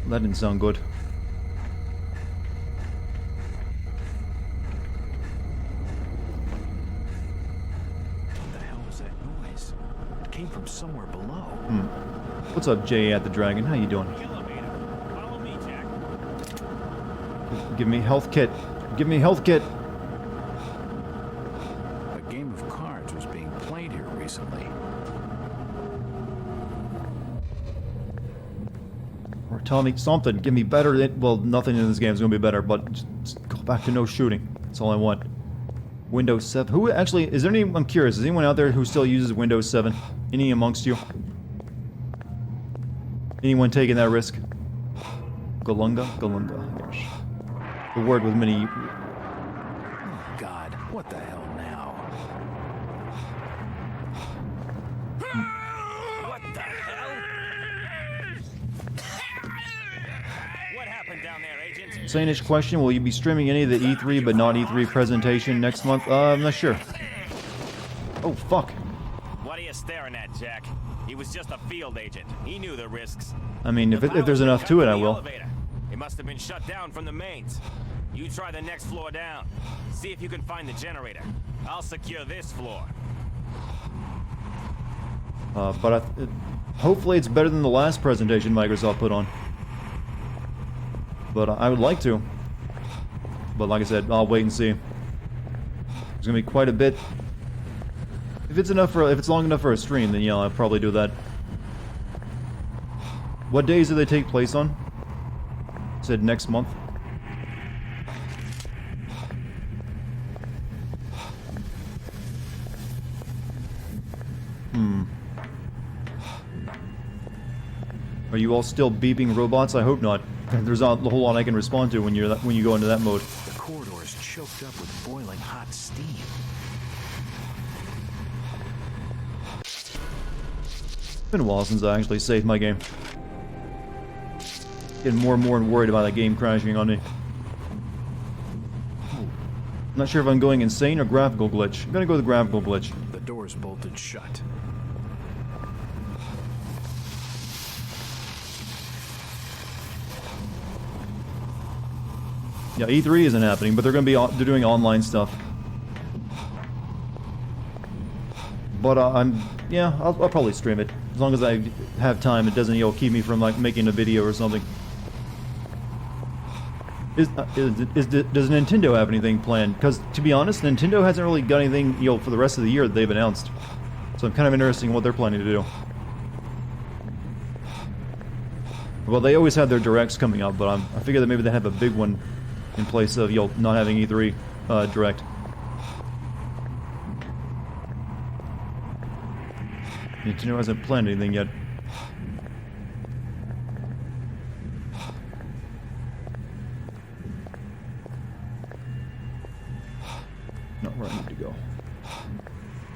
That didn't sound good. What the hell was that noise? It came from somewhere below. What's up, Jay at the Dragon? How you doing? Elevator. Follow me, Jack. Give me health kit. Give me health kit. A game of cards was being played here recently. Or tell me something. Give me better than... Well, nothing in this game is going to be better, but just go back to no shooting. That's all I want. Windows 7. Who actually... Is there any... I'm curious. Is anyone out there who still uses Windows 7? Any amongst you? Anyone taking that risk? Galunga? Galunga. Gosh. The word with many... Oh, God, what the hell now? What the hell? What happened down there, Agent? Sanish question, will you be streaming any of the E3 but not E3 presentation next month? I'm not sure. Oh, fuck. What are you staring at, Jack? He was just a field agent. He knew the risks. I mean, if there's enough to it, I will. It must have been shut down from the mains. You try the next floor down. See if you can find the generator. I'll secure this floor. But hopefully it's better than the last presentation Microsoft put on. But I would like to. But like I said, I'll wait and see. There's gonna be quite a bit. If it's long enough for a stream, then yeah, I'll probably do that. What days do they take place on? It said next month. Are you all still beeping robots? I hope not. There's not a whole lot I can respond to when you go into that mode. The corridor is choked up with boiling hot steam. It's been a while since I actually saved my game. Getting more and more worried about that game crashing on me. I'm not sure if I'm going insane or graphical glitch. I'm gonna go with the graphical glitch. The door's bolted shut. Yeah, E3 isn't happening, but they're doing online stuff. But I'll probably stream it as long as I have time. It doesn't keep me from like making a video or something. Does Nintendo have anything planned? Because to be honest, Nintendo hasn't really got anything for the rest of the year that they've announced. So I'm kind of interested in what they're planning to do. Well, they always have their directs coming up, but I figure that maybe they have a big one in place of not having E3 direct. Nintendo hasn't planned anything yet. Not where I need to go.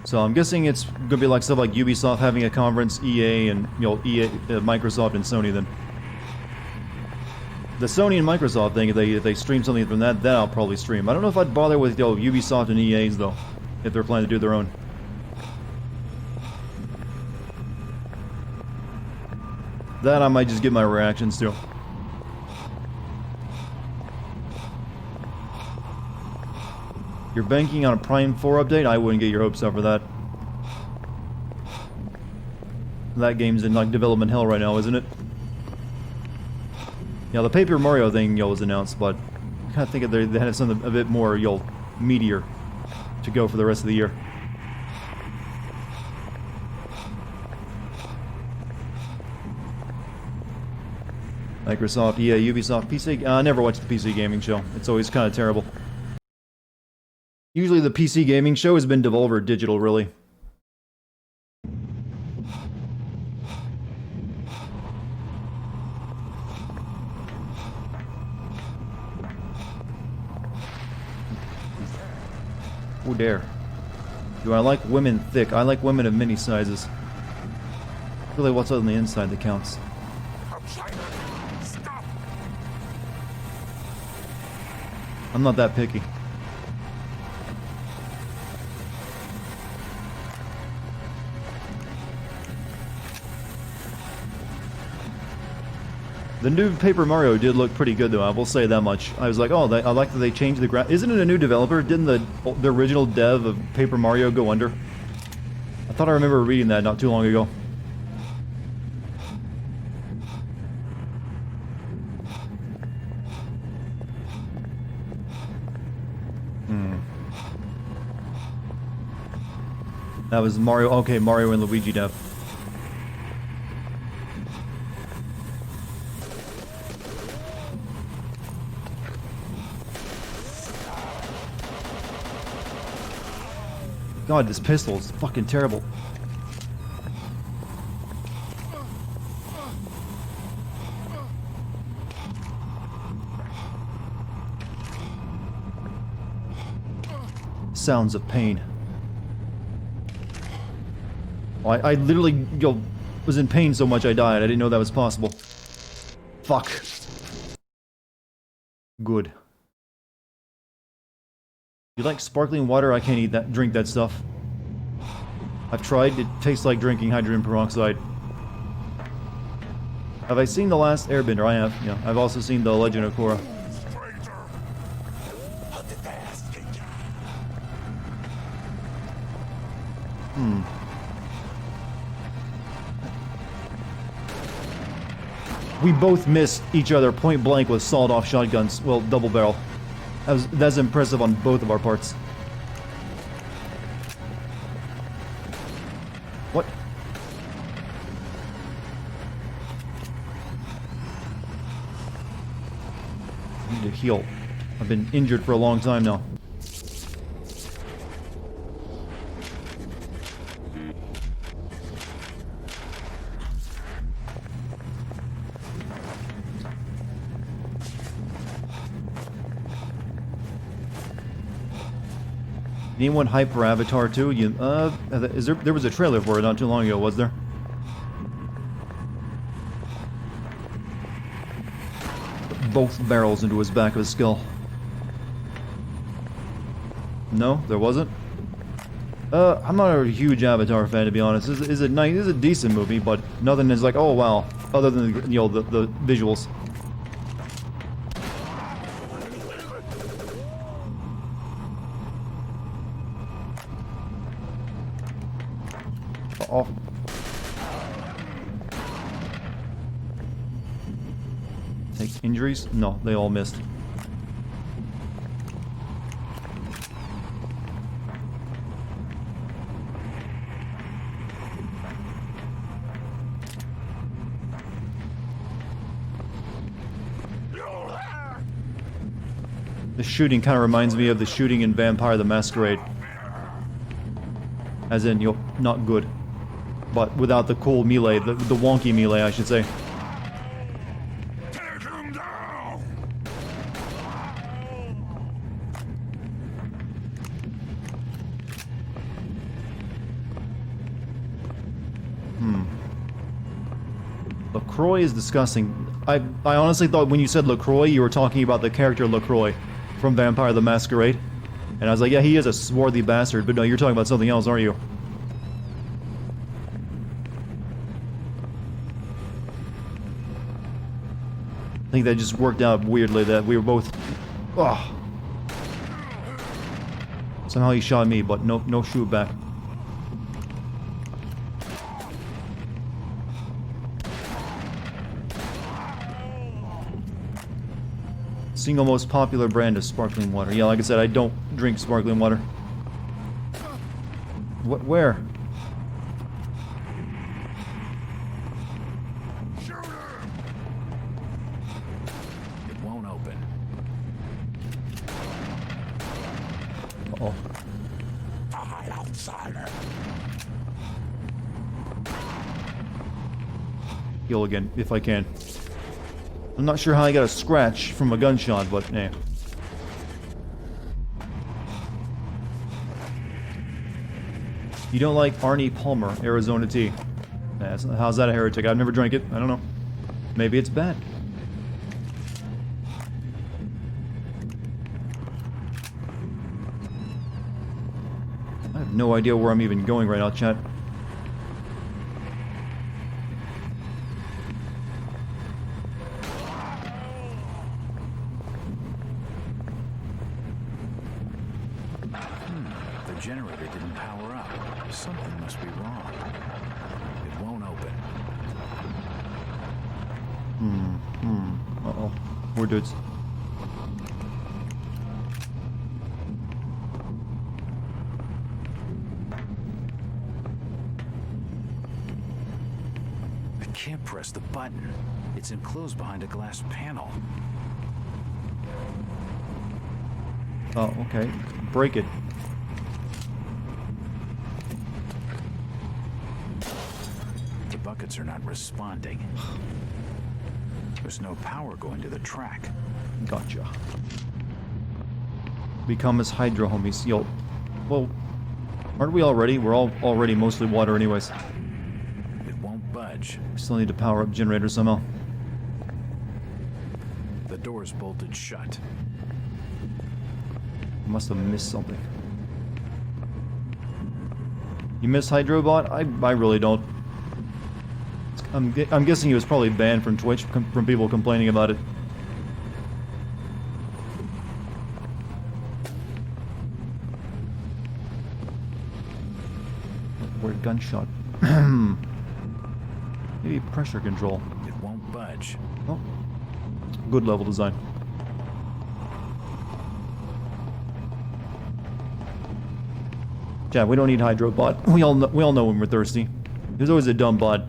So I'm guessing it's gonna be like stuff like Ubisoft having a conference, EA, and EA, Microsoft, and Sony. Then the Sony and Microsoft thing, if they stream something from that, then I'll probably stream. I don't know if I'd bother with Ubisoft and EA's though, if they're planning to do their own. That I might just get my reactions to. You're banking on a Prime 4 update? I wouldn't get your hopes up for that. That game's in like development hell right now, isn't it? Yeah, the Paper Mario thing, was announced, but I kind of think they had something a bit more, meatier to go for the rest of the year. Microsoft, EA, Ubisoft, PC. I never watched the PC gaming show. It's always kind of terrible. Usually the PC gaming show has been Devolver Digital, really. Oh, dare. Do I like women thick? I like women of many sizes. Really, what's on the inside that counts. I'm not that picky. The new Paper Mario did look pretty good, though. I will say that much. I was like, oh, I like that they changed the ground. Isn't it a new developer? Didn't the original dev of Paper Mario go under? I thought I remember reading that not too long ago. That was Mario. Okay, Mario and Luigi dev. God, this pistol is fucking terrible. Sounds of pain. I literally, was in pain so much I died. I didn't know that was possible. Fuck. Good. You like sparkling water? I can't eat that, drink that stuff. I've tried. It tastes like drinking hydrogen peroxide. Have I seen The Last Airbender? I have. Yeah. I've also seen The Legend of Korra. We both missed each other point blank with sawed-off shotguns. Well, double barrel. That's impressive on both of our parts. What? I need to heal. I've been injured for a long time now. Anyone hype for Avatar 2? There was a trailer for it not too long ago, was there? Both barrels into his back of his skull. No, there wasn't? I'm not a huge Avatar fan, to be honest. It's a decent movie, but nothing is like, oh wow, other than, the visuals. Off. Take injuries? No, they all missed. The shooting kind of reminds me of the shooting in Vampire the Masquerade. As in, not good. But without the cool melee, the wonky melee, I should say. Take him down! LaCroix is disgusting. I honestly thought when you said LaCroix, you were talking about the character LaCroix from Vampire the Masquerade. And I was like, yeah, he is a swarthy bastard, but no, you're talking about something else, aren't you? I think that just worked out weirdly that we were both... Ugh. Somehow he shot me, but no shoot back. Single most popular brand of sparkling water. Yeah, like I said, I don't drink sparkling water. What? Where? It won't open. Uh-oh. Heal again, if I can. I'm not sure how I got a scratch from a gunshot, but eh. You don't like Arnie Palmer, Arizona tea. How's that a heretic? I've never drank it. I don't know. Maybe it's bad. I have no idea where I'm even going right now, chat. The generator didn't power up. Something must be wrong. It won't open. Uh-oh. More dudes. I can't press the button. It's enclosed behind a glass panel. Oh, okay. Break it. The buckets are not responding. There's no power going to the track. Gotcha. Become as hydro homies. Yo. Well, aren't we already? We're all already mostly water anyways. It won't budge. We still need to power up generator somehow. The door's bolted shut. Must have missed something. You miss Hydrobot? I really don't. I'm guessing he was probably banned from Twitch from people complaining about it. Word gunshot. Maybe pressure control. It won't budge. Oh, good level design. Yeah, we don't need Hydrobot. We all know when we're thirsty. There's always a dumb bot.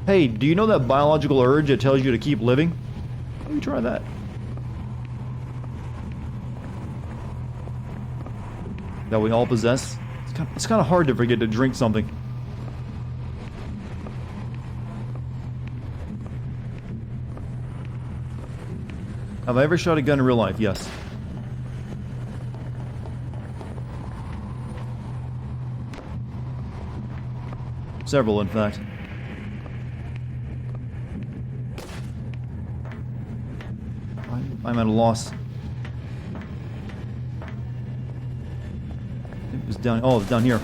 Hey, do you know that biological urge that tells you to keep living? Maybe try that. That we all possess. It's kind of hard to forget to drink something. Have I ever shot a gun in real life? Yes. Several, in fact. I'm at a loss. It was down. Oh, it's down here.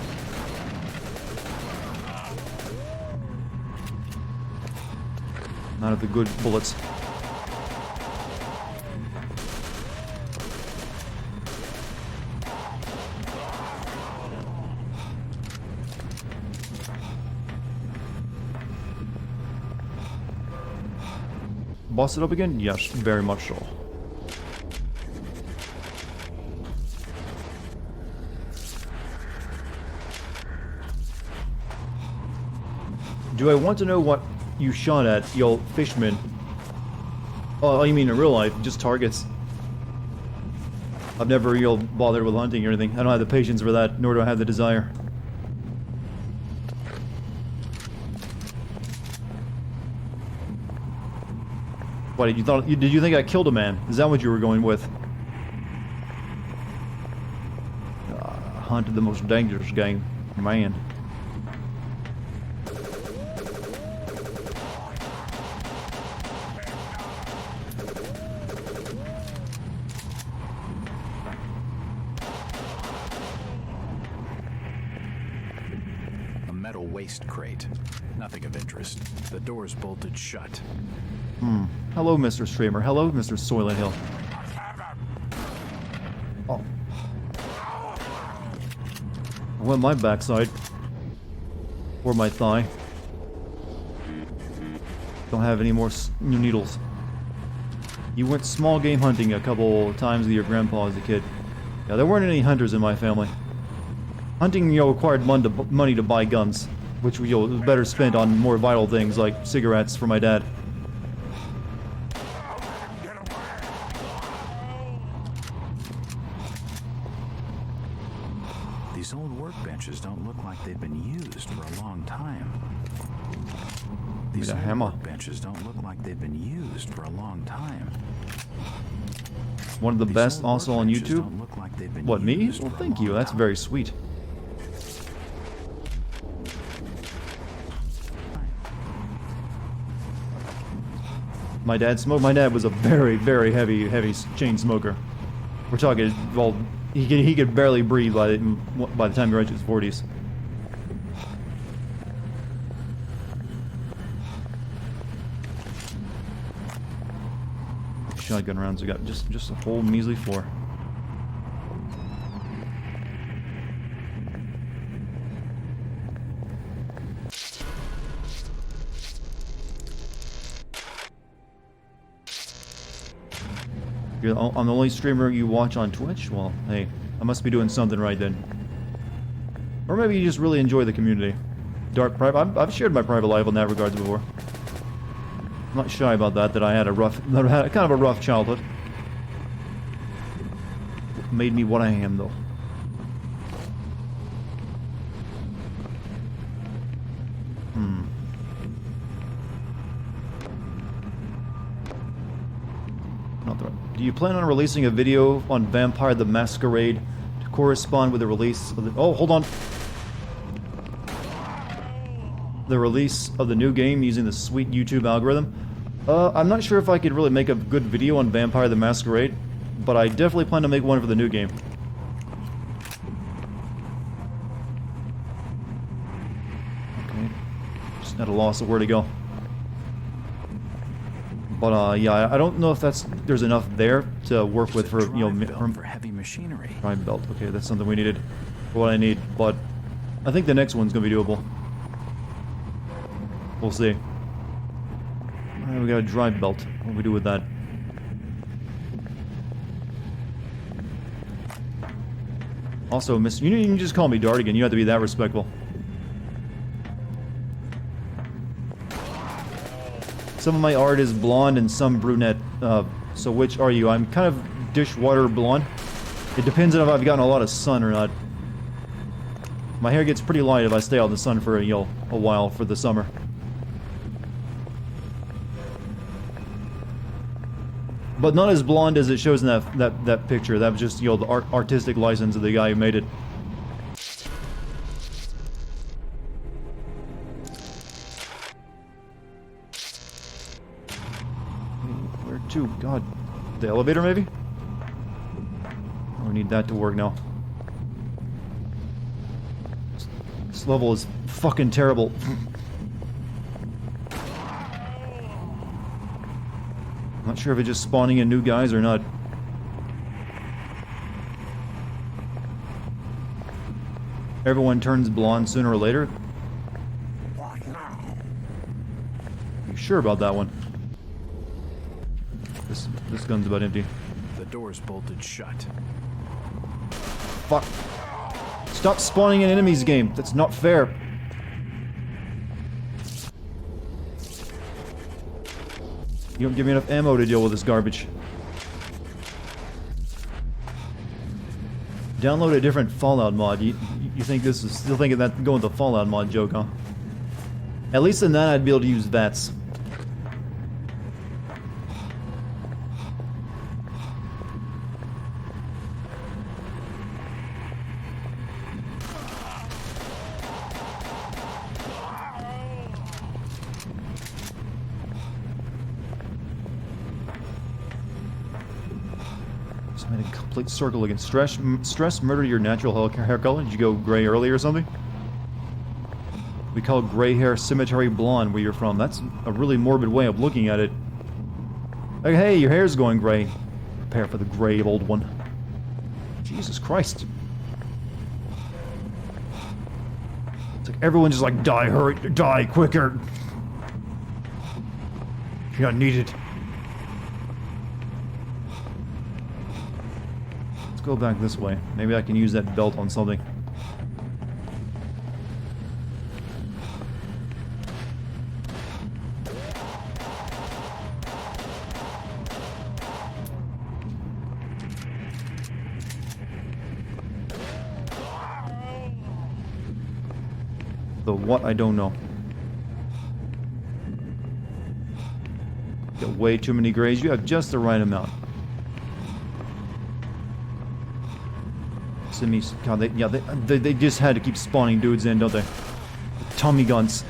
Not of the good bullets. Boss it up again? Yes, very much so. Do I want to know what you shot at, you old fishman? Oh, you mean in real life? Just targets. I've never bothered with hunting or anything. I don't have the patience for that, nor do I have the desire. What, did you think I killed a man? Is that what you were going with? Hunted the most dangerous game. Man. A metal waste crate. Nothing of interest. The door's bolted shut. Hello, Mr. Streamer. Hello, Mr. Soylent Hill. Oh. I went my backside. Or my thigh. Don't have any more new needles. You went small game hunting a couple times with your grandpa as a kid. Yeah, there weren't any hunters in my family. Hunting, required money to buy guns, which was better spent on more vital things like cigarettes for my dad. These old workbenches don't look like they've been used for a long time. These a old hammer. workbenches don't look like they've been used for a long time. One of the These best old also on workbenches YouTube. don't look like they've been What, me? used Well, for a thank long you. That's time. very sweet. My dad smoked. My dad was a very, very heavy chain smoker. We're talking, well, he could barely breathe by the time he reached his 40s. Shotgun rounds. We got just a whole measly 4. I'm the only streamer you watch on Twitch? Well, hey, I must be doing something right then. Or maybe you just really enjoy the community. I've shared my private life in that regards before. I'm not shy about that I had kind of a rough childhood. It made me what I am, though. Do you plan on releasing a video on Vampire the Masquerade to correspond with the release of the... Oh, hold on. The release of the new game using the sweet YouTube algorithm? I'm not sure if I could really make a good video on Vampire the Masquerade, but I definitely plan to make one for the new game. Okay. Just at a loss of where to go. But yeah, I don't know if there's enough there to work with for for heavy machinery. Drive belt. Okay, that's something we needed for what I need. But I think the next one's gonna be doable. We'll see. Alright, we got a drive belt. What do we do with that? Also, Miss, you can just call me Dartigan. You have to be that respectful. Some of my art is blonde and some brunette. So which are you? I'm kind of dishwater blonde. It depends on if I've gotten a lot of sun or not. My hair gets pretty light if I stay out in the sun for a while for the summer. But not as blonde as it shows in that picture. That was just, the artistic license of the guy who made it. Where to? God. The elevator, maybe? I need that to work now. This level is fucking terrible. Not sure if it's just spawning in new guys or not. Everyone turns blonde sooner or later. You sure about that one? This gun's about empty. The door's bolted shut. Fuck. Stop spawning in enemies, game. That's not fair. You don't give me enough ammo to deal with this garbage. Download a different Fallout mod. You think this is still thinking that going with the Fallout mod joke, huh? At least in that I'd be able to use VATS. Made a complete circle again. Stress murder your natural hair color? Did you go gray early or something? We call gray hair cemetery blonde where you're from. That's a really morbid way of looking at it. Like, hey, your hair's going gray. Prepare for the grave, old one. Jesus Christ. It's like everyone just like, die, hurry, die, quicker. You're not needed. Let's go back this way. Maybe I can use that belt on something. The what? I don't know. Got way too many grays. You have just the right amount. God, they just had to keep spawning dudes in, don't they? Tommy guns.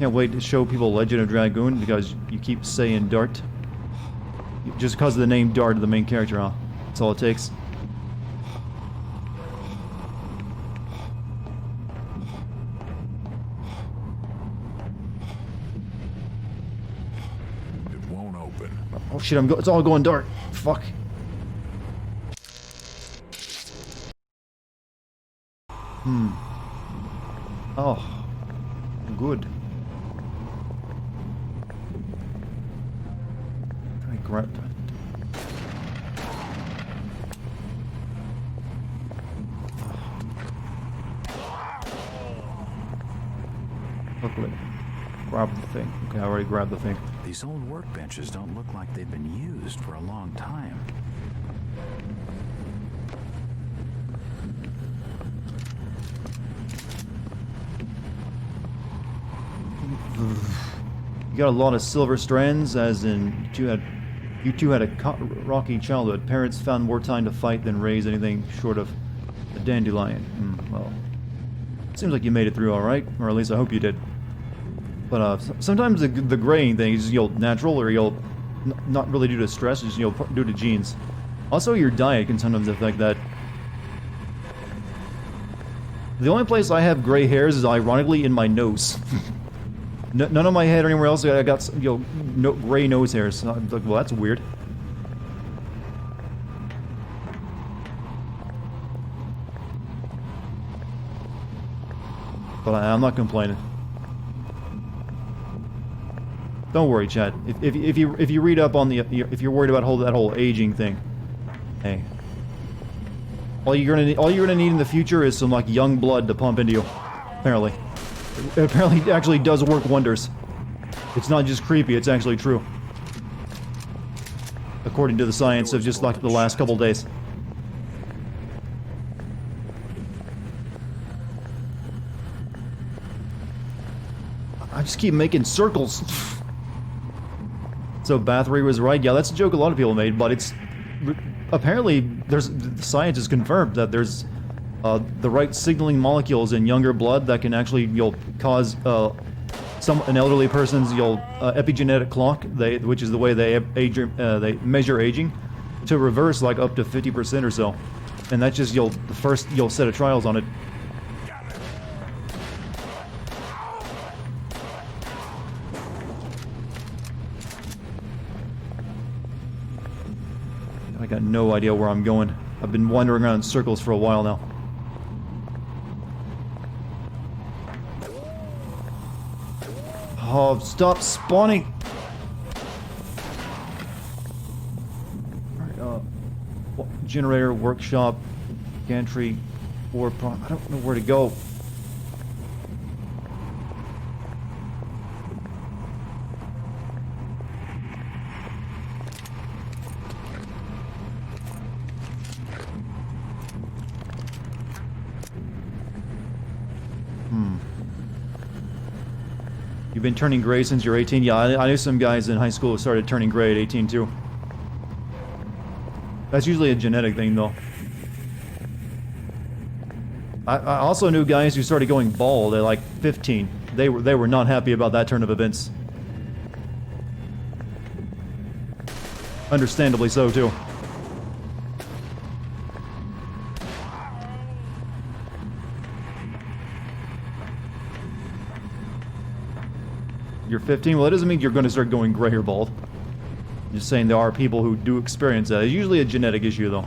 Can't wait to show people Legend of Dragoon because you keep saying Dart. Just because of the name Dart, the main character, huh? That's all it takes. Oh shit, it's all going dark. Fuck. Oh. Good. I grab that. Luckily. Grab the thing. Okay, I already grabbed the thing. These old workbenches don't look like they've been used for a long time. You got a lot of silver strands, as in you two had a rocky childhood. Parents found more time to fight than raise anything short of a dandelion. Well, seems like you made it through all right, or at least I hope you did. But sometimes the graying thing is natural, or not really due to stress, just due to genes. Also, your diet can sometimes affect that. The only place I have gray hairs is ironically in my nose. None on my head or anywhere else. I got gray nose hairs. I'm like, well, that's weird. But I'm not complaining. Don't worry, Chad. If you read up on if you're worried about that whole aging thing, hey, all you're gonna need in the future is some like young blood to pump into you. Apparently, it actually does work wonders. It's not just creepy; it's actually true, according to the science of just like the last couple days. I just keep making circles. So Bathory was right. Yeah, that's a joke a lot of people made, but it's apparently the science has confirmed that there's the right signaling molecules in younger blood that can actually cause an elderly person's epigenetic clock, which is the way they measure aging, to reverse like up to 50% or so, and that's just the first set of trials on it. I got no idea where I'm going. I've been wandering around in circles for a while now. Oh, stop spawning! Alright, generator, workshop, gantry, I don't know where to go. You've been turning gray since you're 18? Yeah, I knew some guys in high school who started turning gray at 18 too. That's usually a genetic thing though. I also knew guys who started going bald at like 15. They were not happy about that turn of events. Understandably so too. You're 15? Well, that doesn't mean you're going to start going gray or bald. I'm just saying there are people who do experience that. It's usually a genetic issue, though.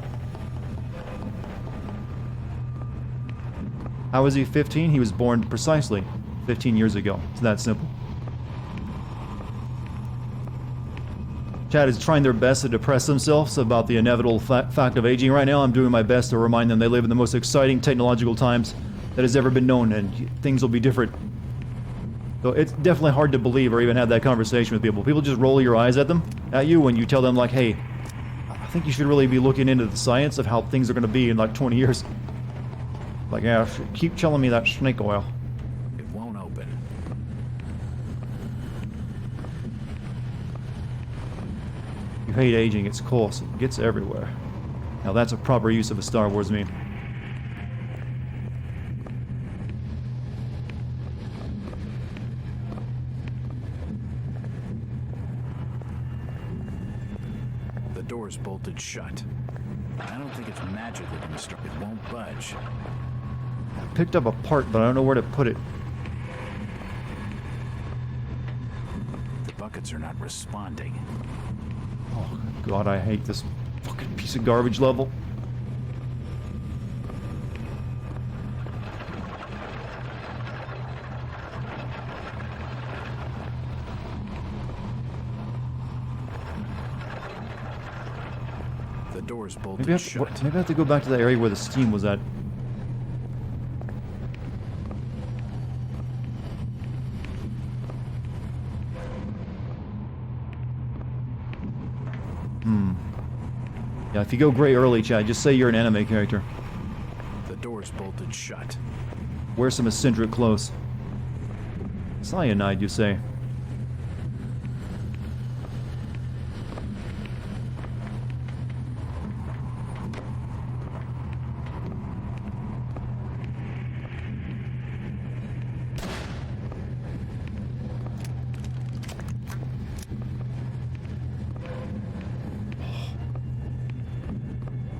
How is he 15? He was born precisely 15 years ago. It's that simple. Chat is trying their best to depress themselves about the inevitable fact of aging. Right now, I'm doing my best to remind them they live in the most exciting technological times that has ever been known, and things will be different. So it's definitely hard to believe or even have that conversation with people. People just roll your eyes at you when you tell them, like, hey, I think you should really be looking into the science of how things are going to be in like 20 years. Like, yeah, keep telling me that snake oil. It won't open. You hate aging, it's coarse, it gets everywhere. Now that's a proper use of a Star Wars meme. The door's bolted shut. I don't think it's magically gonna start. It won't budge. I picked up a part, but I don't know where to put it. The buckets are not responding. Oh god, I hate this fucking piece of garbage level. The door's bolted Maybe shut. maybe I have to go back to the area where the steam was at. Yeah, if you go gray early, Chad, just say you're an anime character. The door's bolted shut. Wear some eccentric clothes. Cyanide, you say?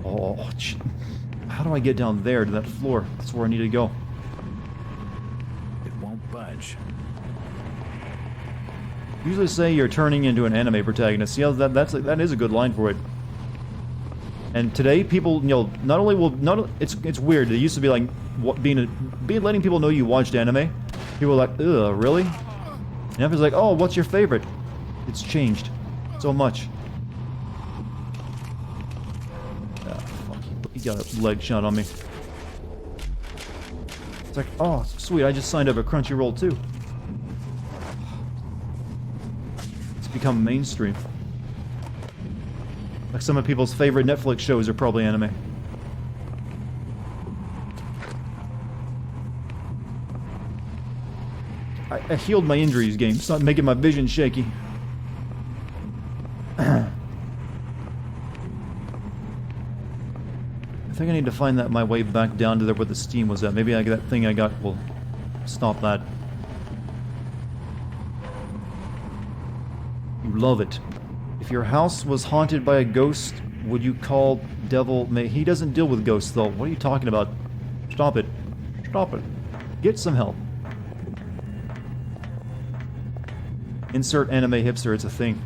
Oh, how do I get down there to that floor? That's where I need to go. It won't budge. Usually say you're turning into an anime protagonist. See how that is a good line for it. And today, people, you know, not only will it's weird. It used to be like letting people know you watched anime. People are like, ugh, really? And everyone's like, oh, what's your favorite? It's changed so much. He got a leg shot on me. It's like, oh, sweet, I just signed up at Crunchyroll too. It's become mainstream. Like some of people's favorite Netflix shows are probably anime. I healed my injuries, game. It's not making my vision shaky. I think I need to find my way back down to there where the steam was at. Maybe that thing I got will stop that. You love it. If your house was haunted by a ghost, would you call Devil May? He doesn't deal with ghosts, though. What are you talking about? Stop it. Stop it. Get some help. Insert anime hipster. It's a thing.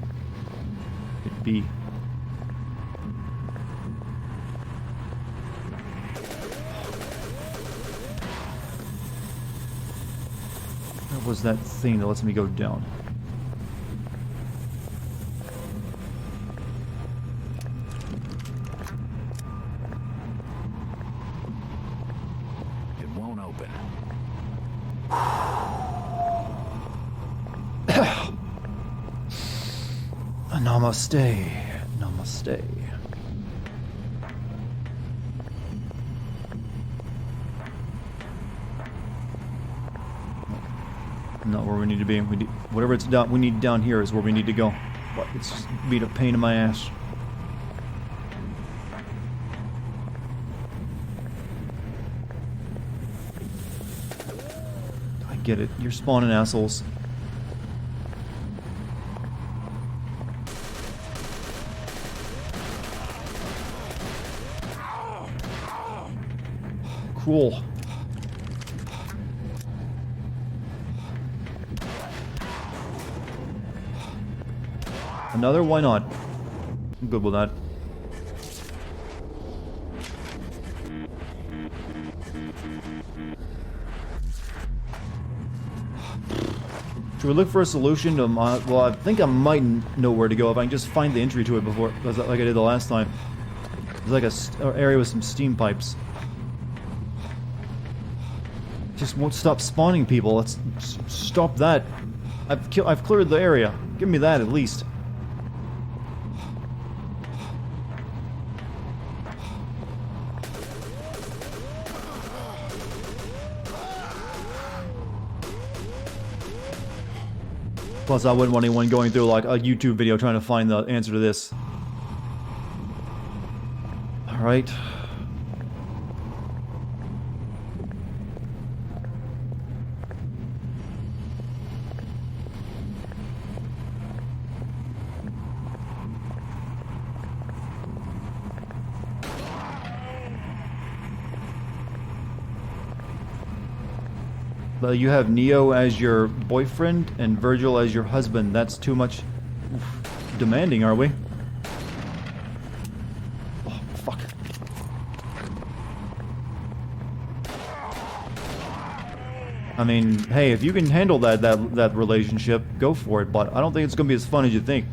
It be. What was that thing that lets me go down? It won't open. Namaste. Namaste. Not where we need to be. Whatever it's we need down here is where we need to go. But it's just being a pain in my ass. I get it. You're spawning assholes. Cool. Another? Why not? I'm good with that. Should we look for a solution to well, I think I might know where to go if I can just find the entry to it before, like I did the last time. There's like a area with some steam pipes. Just won't stop spawning people. Let's stop that. I've cleared the area. Give me that at least. Plus, I wouldn't want anyone going through like a YouTube video trying to find the answer to this. Alright. You have Neo as your boyfriend and Virgil as your husband. That's too much demanding, are we? Oh, fuck. I mean, hey, if you can handle that relationship, go for it, but I don't think it's gonna be as fun as you think.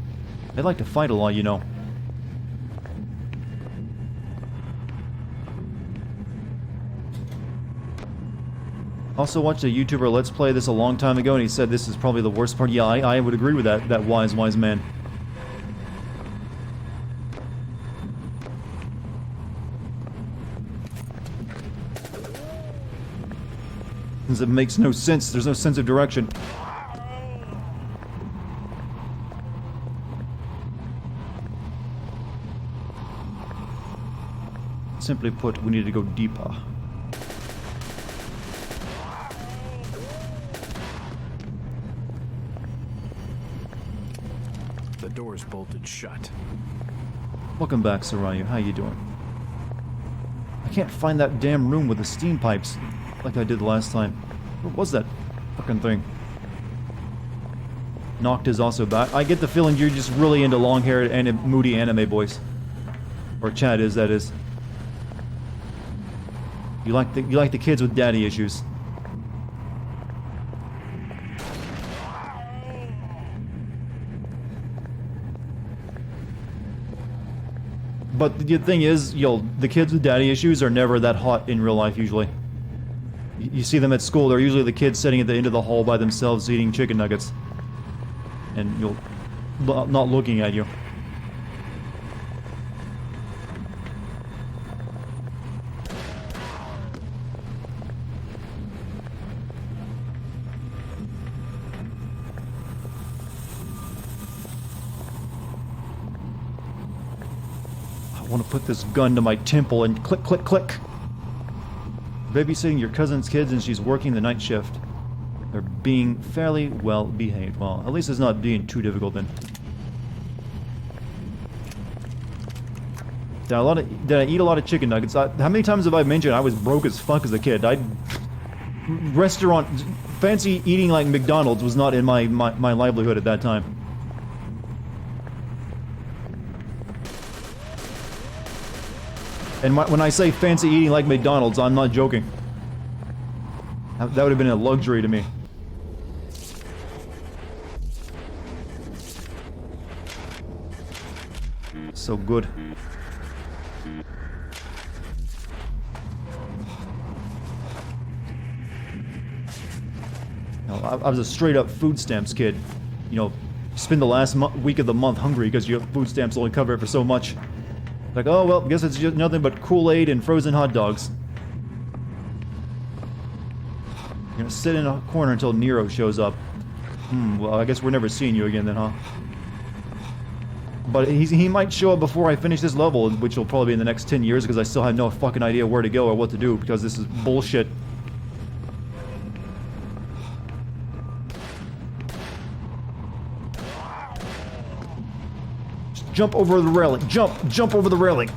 They like to fight a lot, you know. Also watched a YouTuber Let's Play this a long time ago, and he said this is probably the worst part. Yeah, I would agree with that wise man. Because it makes no sense. There's no sense of direction. Simply put, we need to go deeper. The door's bolted shut. Welcome back, Sarayu. How you doing? I can't find that damn room with the steam pipes like I did last time. What was that fucking thing? Noct is also back. I get the feeling you're just really into long-haired and moody anime boys. Or Chad is, that is. You like the kids with daddy issues. But the thing is, the kids with daddy issues are never that hot in real life, usually. You see them at school, they're usually the kids sitting at the end of the hall by themselves eating chicken nuggets. And not looking at you. I want to put this gun to my temple and click, click, click. Babysitting your cousin's kids and she's working the night shift. They're being fairly well behaved. Well, at least it's not being too difficult then. Did I eat a lot of chicken nuggets? How many times have I mentioned I was broke as fuck as a kid? Fancy eating like McDonald's was not in my livelihood at that time. And when I say fancy eating like McDonald's, I'm not joking. That would have been a luxury to me. So good. I was a straight-up food stamps kid. You know, spend the last week of the month hungry because your food stamps only cover it for so much. Like, oh, well, I guess it's just nothing but Kool-Aid and frozen hot dogs. You're gonna sit in a corner until Nero shows up. Well, I guess we're never seeing you again then, huh? But he might show up before I finish this level, which will probably be in the next 10 years, because I still have no fucking idea where to go or what to do, because this is bullshit. Just jump over the railing. Jump over the railing.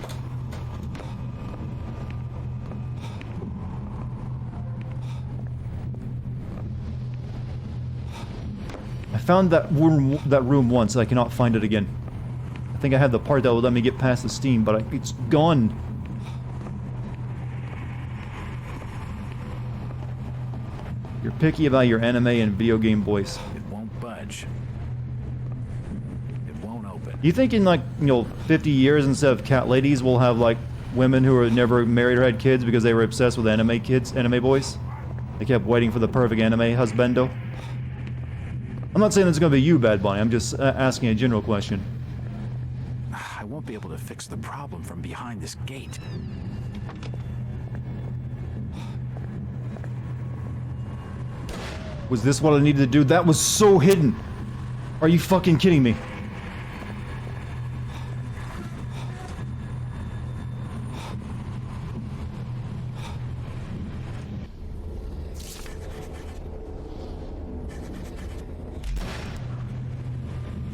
I found that room once. I cannot find it again. I think I had the part that would let me get past the steam, but it's gone. You're picky about your anime and video game voice. It won't You think in like, 50 years instead of cat ladies, we'll have like women who are never married or had kids because they were obsessed with anime boys? They kept waiting for the perfect anime husbando. I'm not saying it's gonna be you, Bad Bunny. I'm just asking a general question. I won't be able to fix the problem from behind this gate. Was this what I needed to do? That was so hidden. Are you fucking kidding me?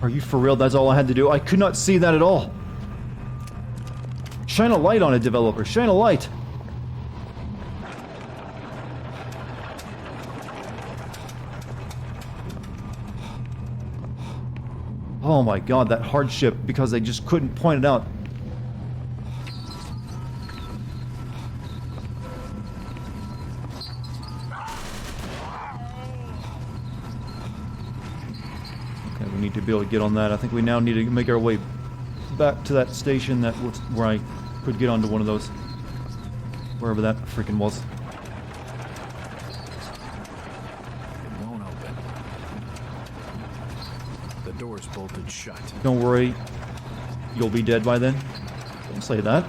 Are you for real? That's all I had to do? I could not see that at all. Shine a light on it, developer. Shine a light. Oh my god, that hardship because they just couldn't point it out. Okay, we need to be able to get on that. I think we now need to make our way back to that station that was where I could get onto one of those. Wherever that freaking was. It won't open. The door's bolted shut. Don't worry. You'll be dead by then. Don't say that.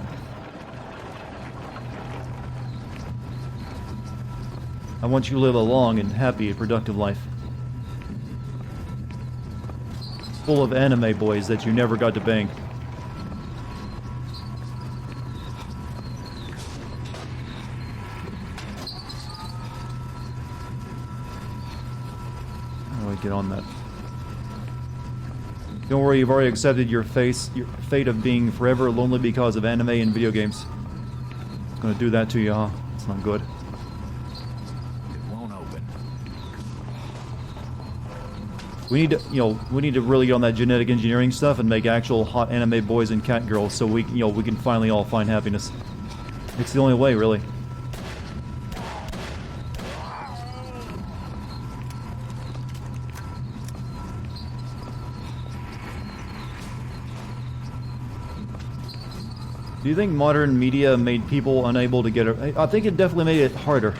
I want you to live a long and happy and productive life. Full of anime boys that you never got to bang. How do I get on that? Don't worry, you've already accepted your fate of being forever lonely because of anime and video games. It's gonna do that to you, huh? It's not good. It won't open. We need to, we need to really get on that genetic engineering stuff and make actual hot anime boys and cat girls so we can finally all find happiness. It's the only way, really. Do you think modern media made people unable to get it? I think it definitely made it harder.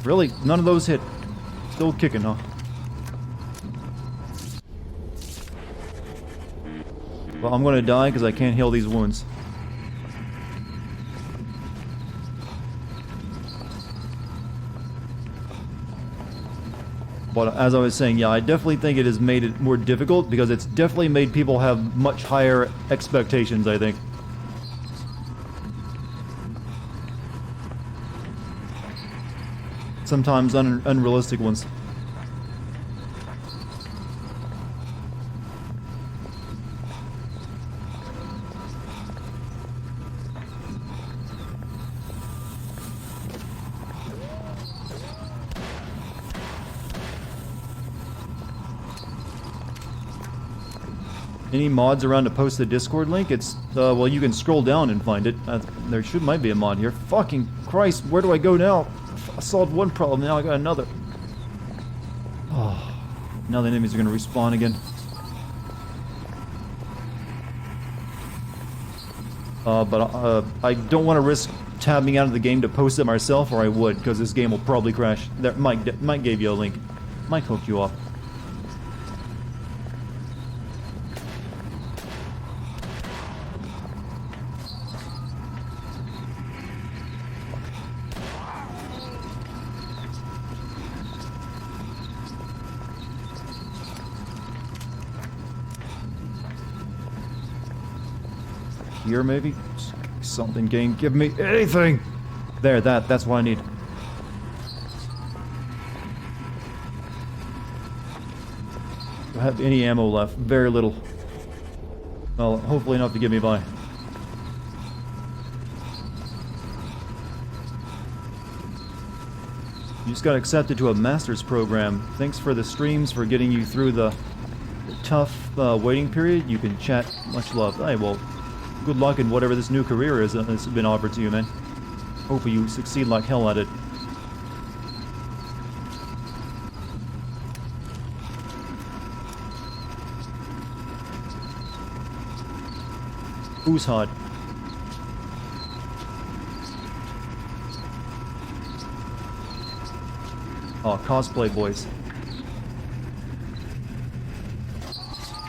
Really? None of those hit. Still kicking, huh? Well, I'm gonna die because I can't heal these wounds. But as I was saying, yeah, I definitely think it has made it more difficult because it's definitely made people have much higher expectations, I think. Sometimes unrealistic ones. Any mods around to post the Discord link? It's, well, you can scroll down and find it. There might be a mod here. Fucking Christ, where do I go now? I solved one problem, now I got another. Oh, now the enemies are gonna respawn again. But I don't want to risk tabbing out of the game to post it myself, or I would, because this game will probably crash. That might give you a link. Might hook you up. Here, maybe? Something, game. Give me anything! There, that's what I need. Do I have any ammo left? Very little. Well, hopefully enough to get me by. You just got accepted to a master's program. Thanks for the streams, for getting you through the tough waiting period. You can chat. Much love. Hey, well, good luck in whatever this new career is that's been offered to you, man. Hopefully you succeed like hell at it. Who's hot? Oh, cosplay boys.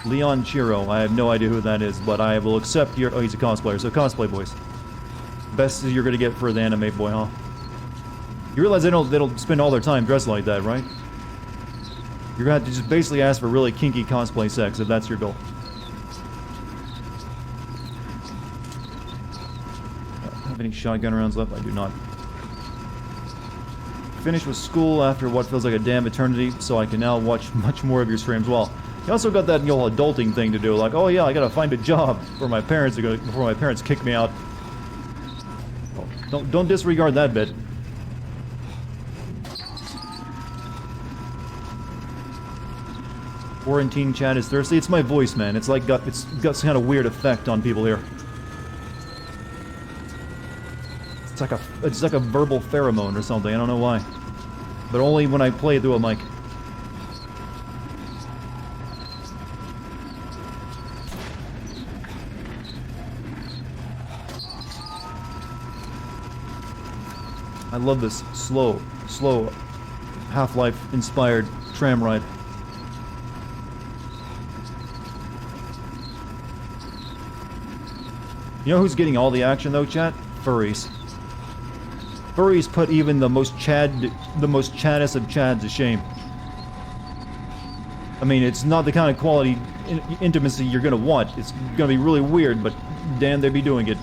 Leon Chiro. I have no idea who that is, but I will accept your... Oh, he's a cosplayer, so cosplay boys. Best you're gonna get for the anime boy, huh? You realize they don't spend all their time dressed like that, right? You're gonna have to just basically ask for really kinky cosplay sex if that's your goal. Have any shotgun rounds left? I do not. Finished with school after what feels like a damn eternity, so I can now watch much more of your streams. Well, you also got that, you know, adulting thing to do, like, oh yeah, I gotta find a job before my parents kick me out. Oh, don't disregard that bit. Quarantine chat is thirsty. It's my voice, man. It's got some kind of weird effect on people here. It's like a verbal pheromone or something. I don't know why, but only when I play it through a mic. I love this slow Half-Life inspired tram ride. You know who's getting all the action though, chat? Furries. Furries put even the most chaddest of chads to shame. I mean, it's not the kind of quality intimacy you're gonna want. It's gonna be really weird, but damn, they be doing it.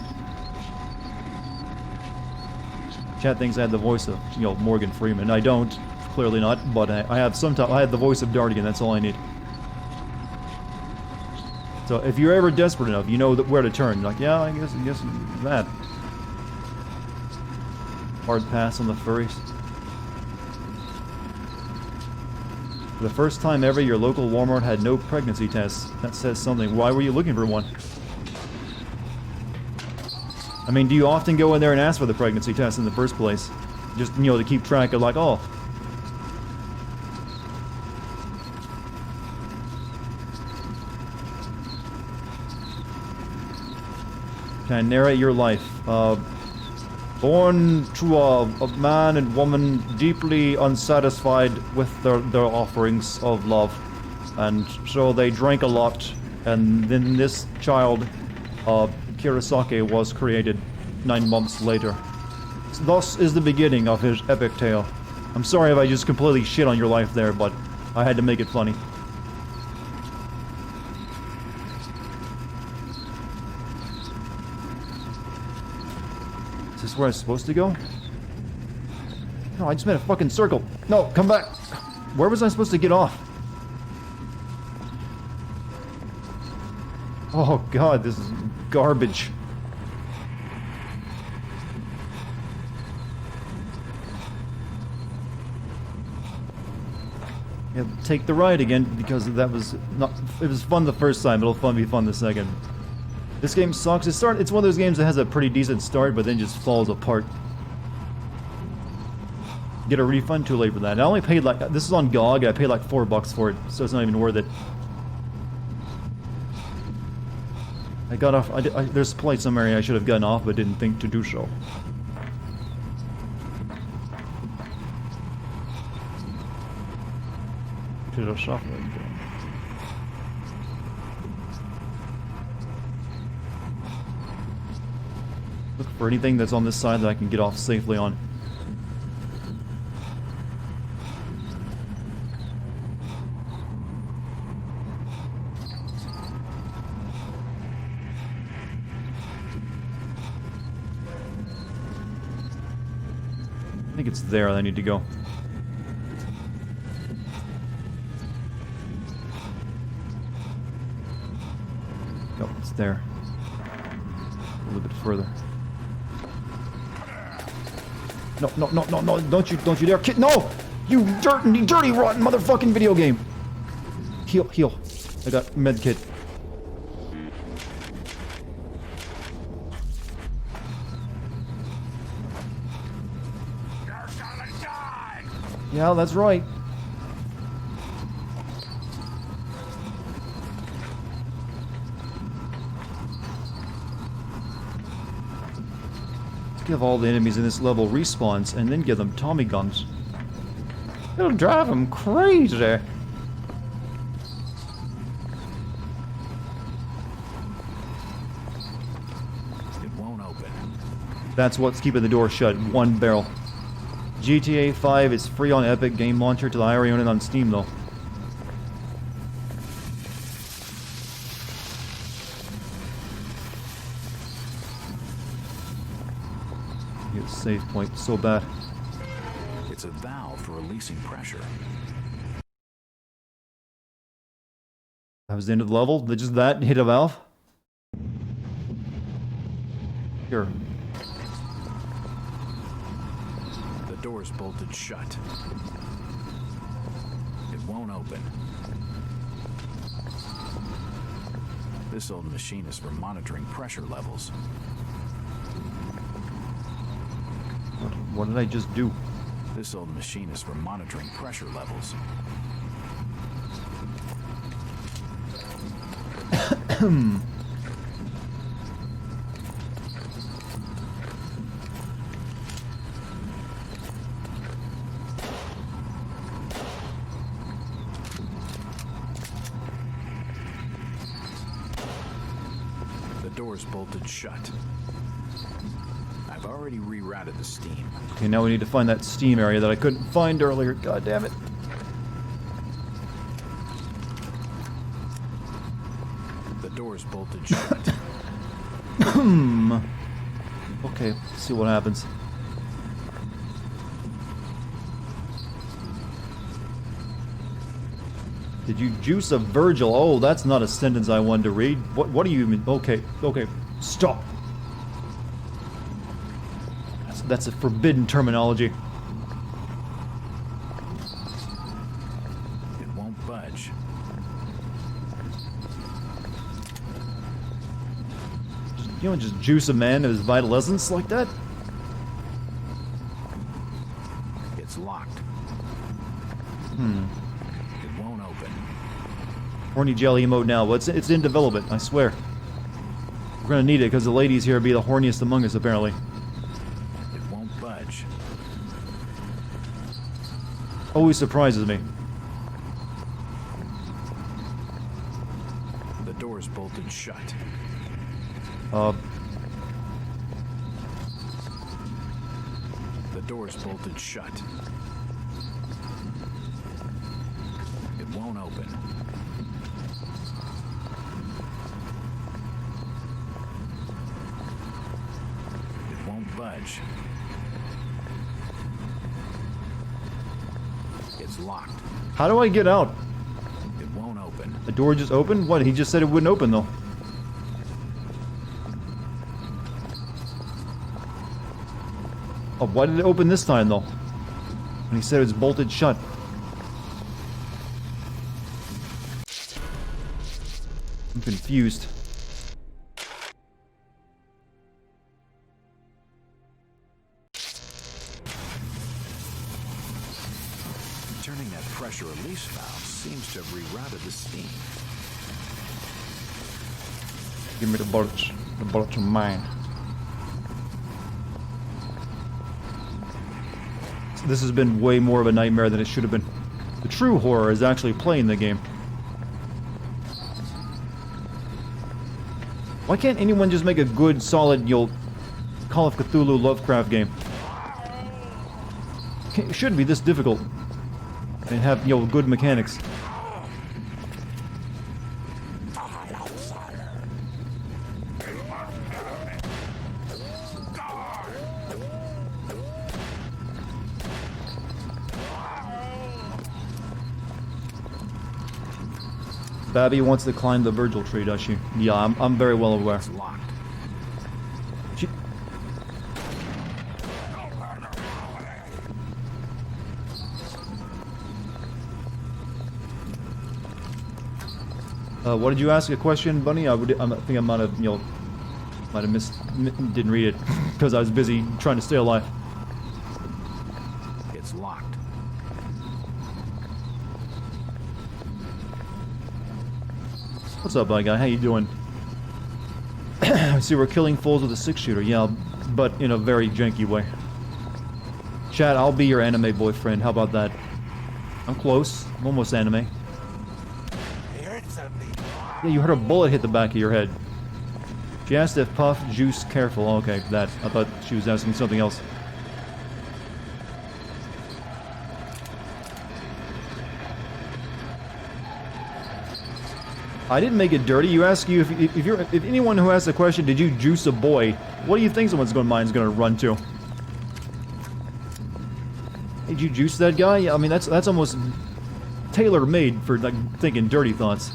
Chat thinks I had the voice of, you know, Morgan Freeman. I don't, clearly not, but I have the voice of Dartigan. That's all I need. So if you're ever desperate enough, you know where to turn. Like, yeah, I guess that. Hard pass on the furries. For the first time ever, your local Walmart had no pregnancy tests. That says something. Why were you looking for one? I mean, do you often go in there and ask for the pregnancy test in the first place? Just, you know, to keep track of, like, oh. Can I narrate your life? Born to a man and woman deeply unsatisfied with their offerings of love. And so they drank a lot, and then this child, Kurosake, was created 9 months later. Thus is the beginning of his epic tale. I'm sorry if I just completely shit on your life there, but I had to make it funny. Is this where I'm supposed to go? No, I just made a fucking circle. No, come back. Where was I supposed to get off? Oh god, this is garbage. Yeah, take the ride again because that was not. It was fun the first time. It'll be fun the second. This game sucks. It's one of those games that has a pretty decent start, but then just falls apart. Get a refund? Too late for that. I only paid like, this is on GOG. I paid like $4 for it, so it's not even worth it. I got off. There's a place somewhere I should have gotten off, but didn't think to do so. To the software. Look for anything that's on this side that I can get off safely on. I think it's there I need to go. Oh, it's there. A little bit further. No, no, no, no, no, don't you dare, kid, no! You dirty, rotten motherfucking video game! Heal. I got med kit. Yeah, that's right. give all the enemies in this level respawns and then give them Tommy guns. It'll drive them crazy. It won't open. That's what's keeping the door shut. One barrel. GTA 5 is free on Epic Game Launcher till I already own it on Steam though. Get a save point so bad. It's a valve for releasing pressure. That was the end of the level? Just that? Hit a valve? Here. The door's bolted shut. It won't open. This old machine is for monitoring pressure levels. What did I just do? This old machine is for monitoring pressure levels. The door's bolted shut. I've already rerouted the steam. Okay, now we need to find that steam area that I couldn't find earlier. God damn it. The door's bolted shut. Okay, let's see what happens. Did you juice a Virgil? Oh, that's not a sentence I wanted to read. What do you mean? Okay, stop. That's a forbidden terminology. It won't budge. You don't just juice a man of his vital essence like that. It's locked. It won't open. Horny jelly emote now. Well, it's in development, I swear. We're gonna need it because the ladies here be the horniest among us, apparently. It won't budge. Always surprises me. The door's bolted shut. The door's bolted shut. It won't open. It won't budge. It's locked. How do I get out? It won't open. The door just opened? What? He just said it wouldn't open, though. Oh, why did it open this time, though? When he said it was bolted shut. I'm confused. Turning that pressure release valve seems to have rerouted the steam. Give me the bullets. The bullets are mine. This has been way more of a nightmare than it should have been. The true horror is actually playing the game. Why can't anyone just make a good, solid, Call of Cthulhu Lovecraft game? It shouldn't be this difficult. And have, good mechanics. Babby wants to climb the Virgil tree, does she? Yeah, I'm very well aware. It's locked. She... what did you ask a question, Bunny? I think I might have, missed, didn't read it because I was busy trying to stay alive. It's locked. What's up, bud guy? How you doing? I see we're killing fools with a 6-shooter. Yeah, but in a very janky way. Chat, I'll be your anime boyfriend. How about that? I'm close. I'm almost anime. Yeah, you heard a bullet hit the back of your head. She asked if Puff juice careful. Okay, that. I thought she was asking something else. I didn't make it dirty. You ask you if anyone who asks the question, did you juice a boy? What do you think someone's mind's gonna run to? Did you juice that guy? I mean, that's almost tailor-made for like thinking dirty thoughts.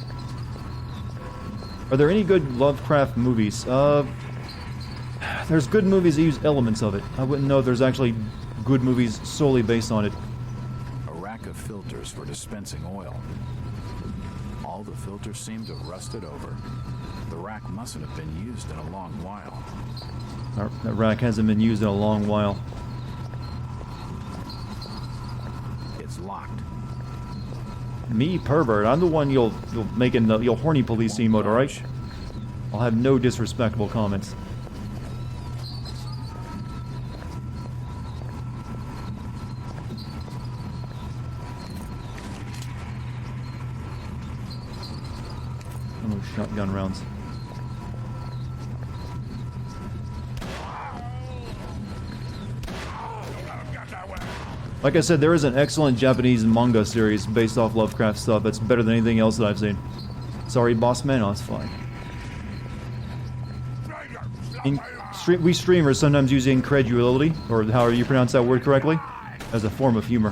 Are there any good Lovecraft movies? There's good movies that use elements of it. I wouldn't know if there's actually good movies solely based on it. A rack of filters for dispensing oil. All the filters seem to have rusted over. The rack mustn't have been used in a long while. That rack hasn't been used in a long while. It's locked. Me, pervert. I'm the one you'll make in the horny police emote, alright? I'll have no disrespectful comments. Oh, shotgun rounds. Like I said, there is an excellent Japanese manga series based off Lovecraft stuff that's better than anything else that I've seen. Sorry, boss man, oh, it's fine. We streamers sometimes use incredulity, or however you pronounce that word correctly, as a form of humor.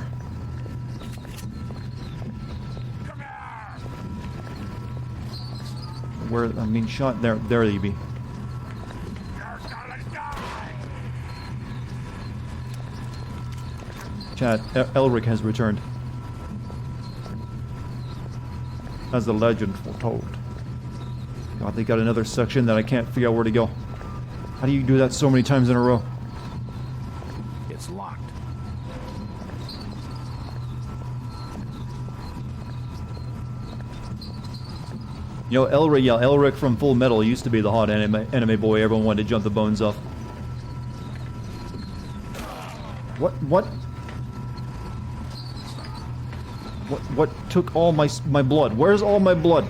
Where, I mean, shot there you be. Chat, Elric has returned. As the legend foretold. God, they got another section that I can't figure out where to go. How do you do that so many times in a row? It's locked. You know, Elric from Full Metal used to be the hot anime boy everyone wanted to jump the bones off. What took all my blood? Where's all my blood?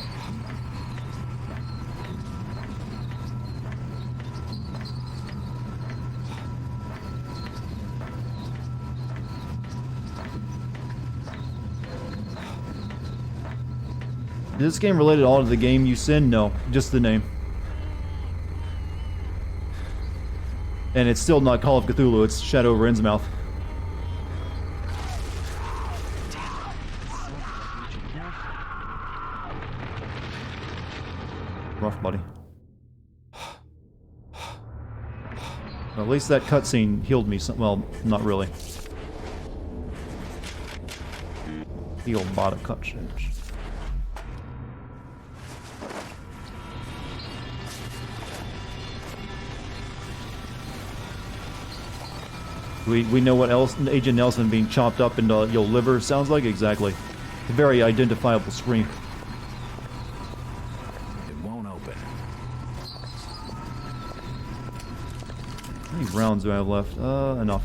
Is this game related at all to the game you send? No, just the name. And it's still not Call of Cthulhu, it's Shadow over Innsmouth. Rough, buddy. Well, at least that cutscene healed me some. Well, not really. The old bot of cutscenes. We know what else Agent Nelson being chopped up into your liver sounds like? Exactly. It's a very identifiable scream. How many rounds do I have left? Enough.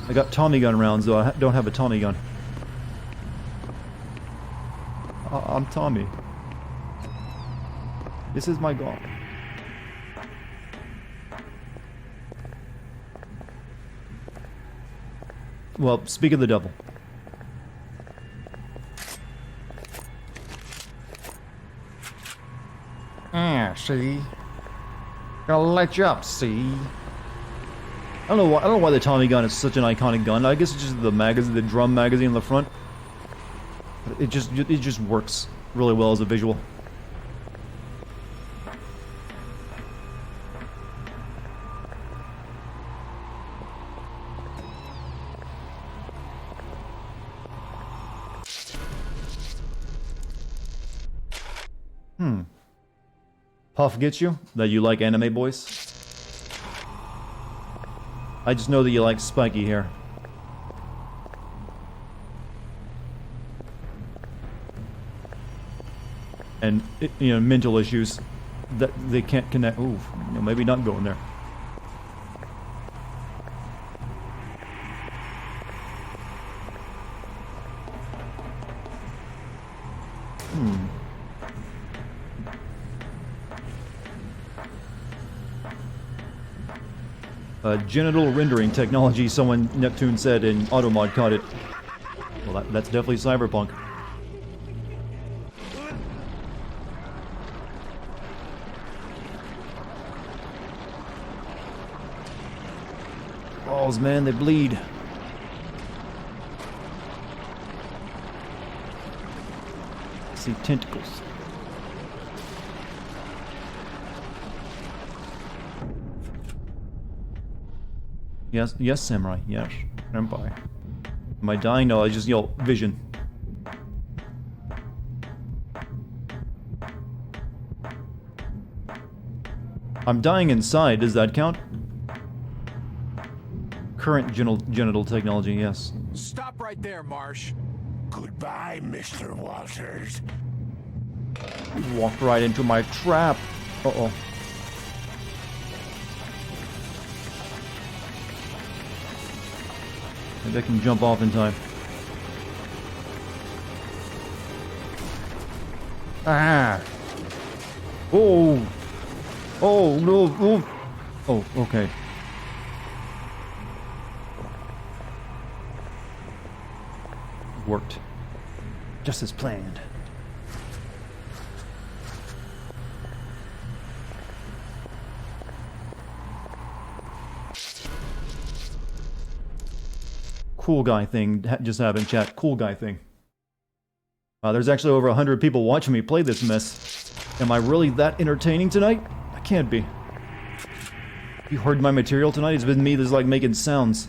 I got Tommy gun rounds, though I don't have a Tommy gun. I'm Tommy. This is my gun. Well, speak of the devil. See? Gonna light you up, see? I don't know why the Tommy gun is such an iconic gun. I guess it's just the magazine, the drum magazine on the front. It just works really well as a visual. Puff gets you? That you like anime boys? I just know that you like spiky hair. And, you know, mental issues that they can't connect. Ooh, you know, maybe not going there. Genital rendering technology, someone Neptune said in Automod caught it. Well, that's definitely cyberpunk. Balls, man, they bleed. I see tentacles. Yes, Samurai, yes. Empire. Am I dying? No, I just yell, vision. I'm dying inside, does that count? Current genital technology, yes. Stop right there, Marsh. Goodbye, Mr. Walters. You walked right into my trap. Uh-oh. Maybe I can jump off in time. Ah! Oh! Oh, no! Oh, oh, okay. Worked. Just as planned. Cool guy thing just happened, chat. Cool guy thing. There's actually over 100 people watching me play this mess. Am I really that entertaining tonight? I can't be. You heard my material tonight? It's been me that's like making sounds.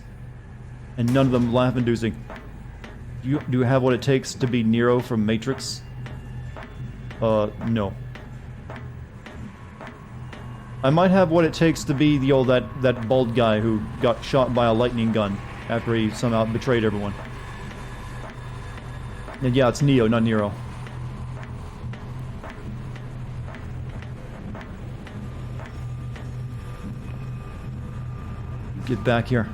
And none of them laugh-inducing. Do you have what it takes to be Neo from Matrix? No. I might have what it takes to be the old that bald guy who got shot by a lightning gun after he somehow betrayed everyone. And yeah, it's Neo, not Nero. Get back here.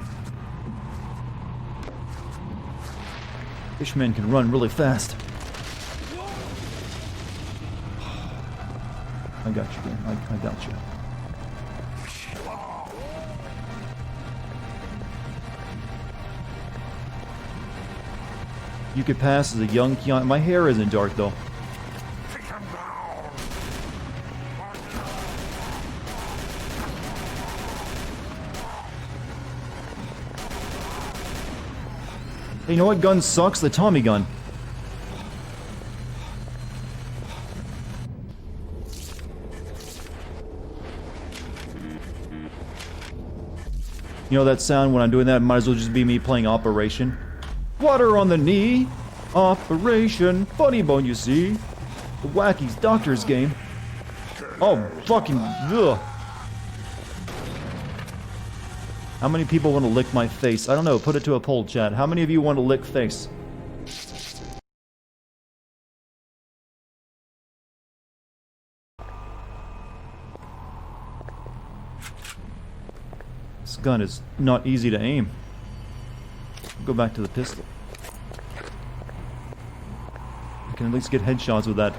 Fishmen can run really fast. I got you, man. I got you. You could pass as a young Keanu. My hair isn't dark, though. Hey, you know what gun sucks? The Tommy gun. You know that sound when I'm doing that? It might as well just be me playing Operation. Water on the knee. Operation Funny Bone, you see. The Wacky's Doctor's game. Oh, fucking ugh. How many people want to lick my face? I don't know, put it to a poll, chat. How many of you want to lick face? This gun is not easy to aim. Go back to the pistol. I can at least get headshots with that.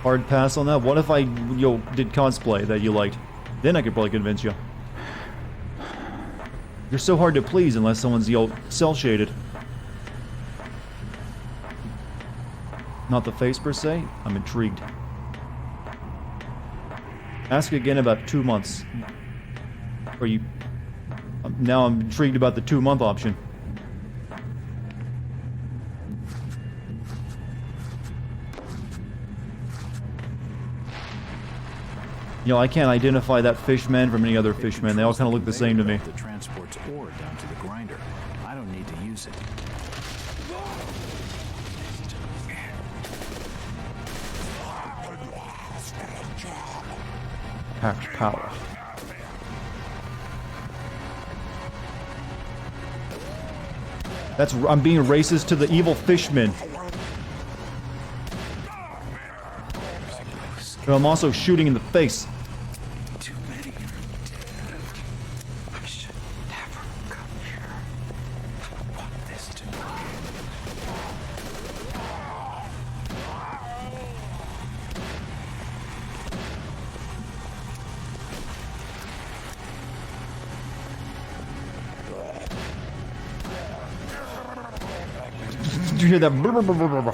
Hard pass on that? What if I, did cosplay that you liked? Then I could probably convince you. You're so hard to please unless someone's, cel-shaded. Not the face per se? I'm intrigued. Ask again about 2 months. Or you... Now I'm intrigued about the 2-month option. I can't identify that fishman from any other fishman. They all kind of look the same to me. That transports ore down to the grinder. I don't need to use it. Packed power. I'm being racist to the evil fishmen. But I'm also shooting in the face. Too many are dead. I should never come here. I want this to you hear that? Brr, brr, brr, brr, brr.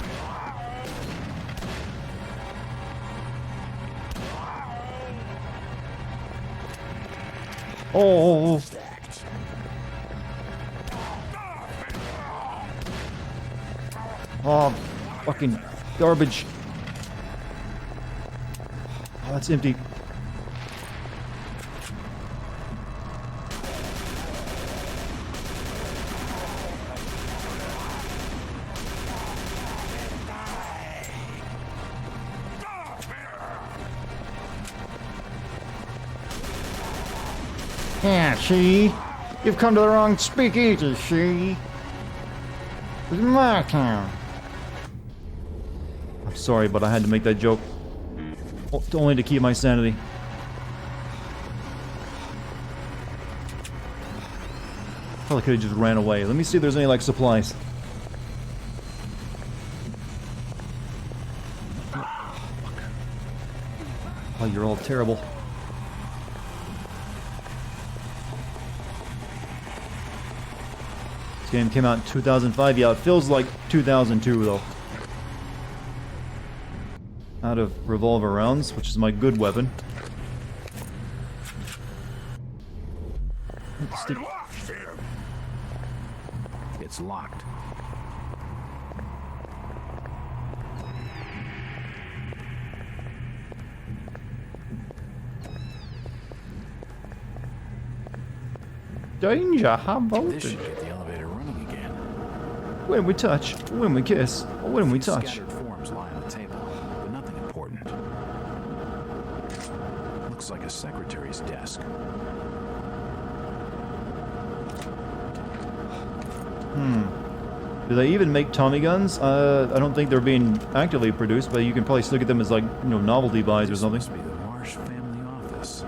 Oh. Oh, fucking garbage. Oh, that's empty. Yeah, see? You've come to the wrong speakeasy, see? It's my town. I'm sorry, but I had to make that joke. Only to keep my sanity. Probably could have just ran away. Let me see if there's any, like, supplies. Oh, you're all terrible. This game came out in 2005. Yeah, it feels like 2002, though. Out of revolver rounds, which is my good weapon. It's locked. Danger, how about This should get the elevator running again. When we touch, when we kiss, or when we touch. Scattered forms lie on the table, but nothing important. Looks like a secretary's desk. Do they even make Tommy guns? I don't think they're being actively produced, but you can probably still get them as, like, you know, novelty buys or something. This must be the Marsh family office.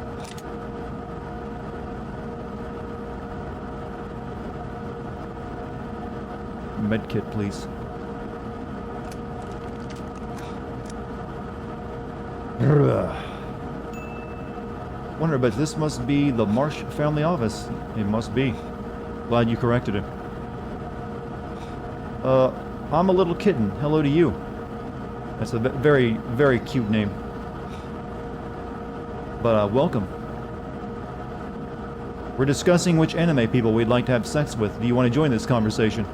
Medkit, please. Wonder, but this must be the Marsh family office. It must be. Glad you corrected it. I'm a little kitten. Hello to you. That's a very, very cute name. But, welcome. We're discussing which anime people we'd like to have sex with. Do you want to join this conversation?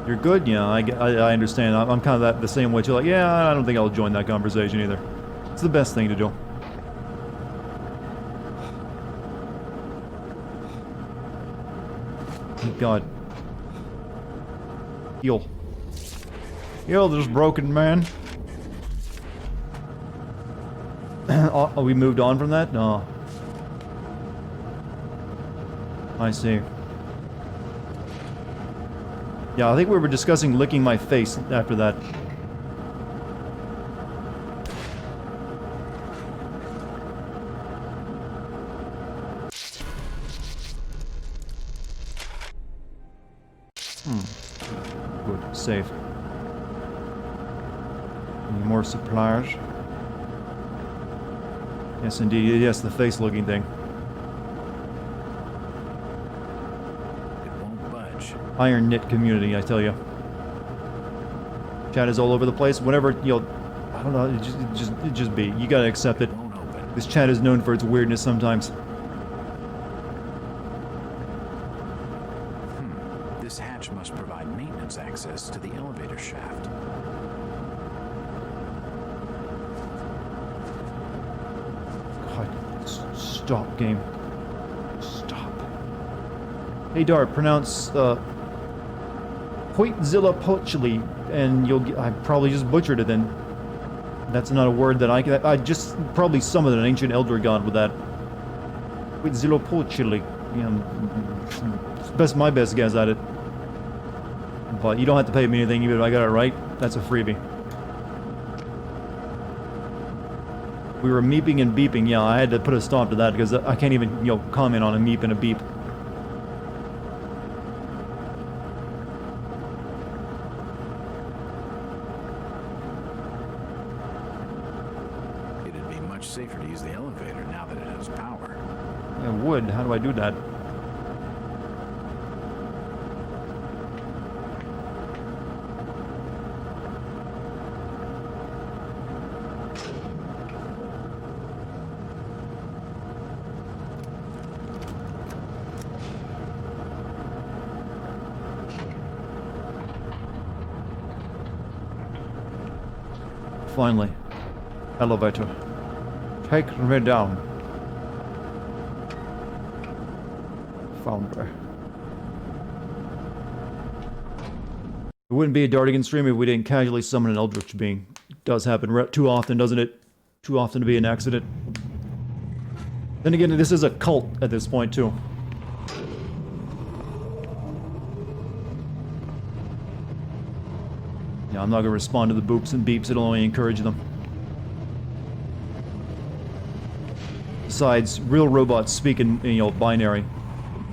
You're good? Yeah, I understand. I'm kind of the same way too. Like, yeah, I don't think I'll join that conversation either. It's the best thing to do. Thank God. Heal. Heal this broken man. Oh, we moved on from that? No. I see. Yeah, I think we were discussing licking my face after that. Good. Save. Any more supplies? Yes, indeed. Yes, the face-looking thing. It won't budge. Iron knit community, I tell you. Chat is all over the place. Whenever, you know, I don't know, it just be. You gotta accept it. Won't open. This chat is known for its weirdness sometimes. This hatch must provide maintenance access to the elevator shaft. God, stop, game. Stop. Hey, Dart, pronounce, Poitzilla, and you'll get, I probably just butchered it then. That's not a word that I just probably summoned an ancient elder god with that. Poitzilla. Yeah, my best guess at it. But you don't have to pay me anything even if I got it right. That's a freebie. We were meeping and beeping. Yeah, I had to put a stop to that because I can't even, you know, comment on a meep and a beep. It'd be much safer I would. How do I do that? Finally. Elevator. Take me down. Found her. It wouldn't be a Dartigan stream if we didn't casually summon an Eldritch being. It does happen too often, doesn't it? Too often to be an accident. Then again, this is a cult at this point, too. Yeah, I'm not gonna respond to the boops and beeps, it'll only encourage them. Besides, real robots speak in, you know, binary.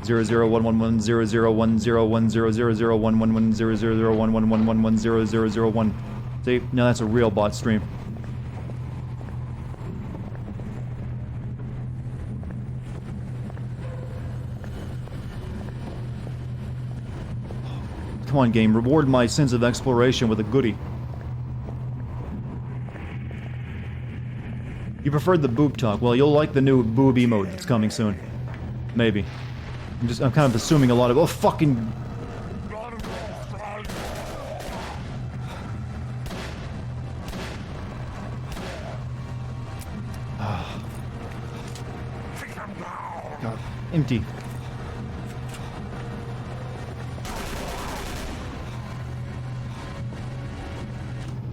00110010001110001111100001. See, now that's a real bot stream. Come on, game, reward my sense of exploration with a goodie. You preferred the boob talk. Well, you'll like the new boob emote that's coming soon. Maybe. I'm kind of assuming a lot of... Oh, fucking... God, empty.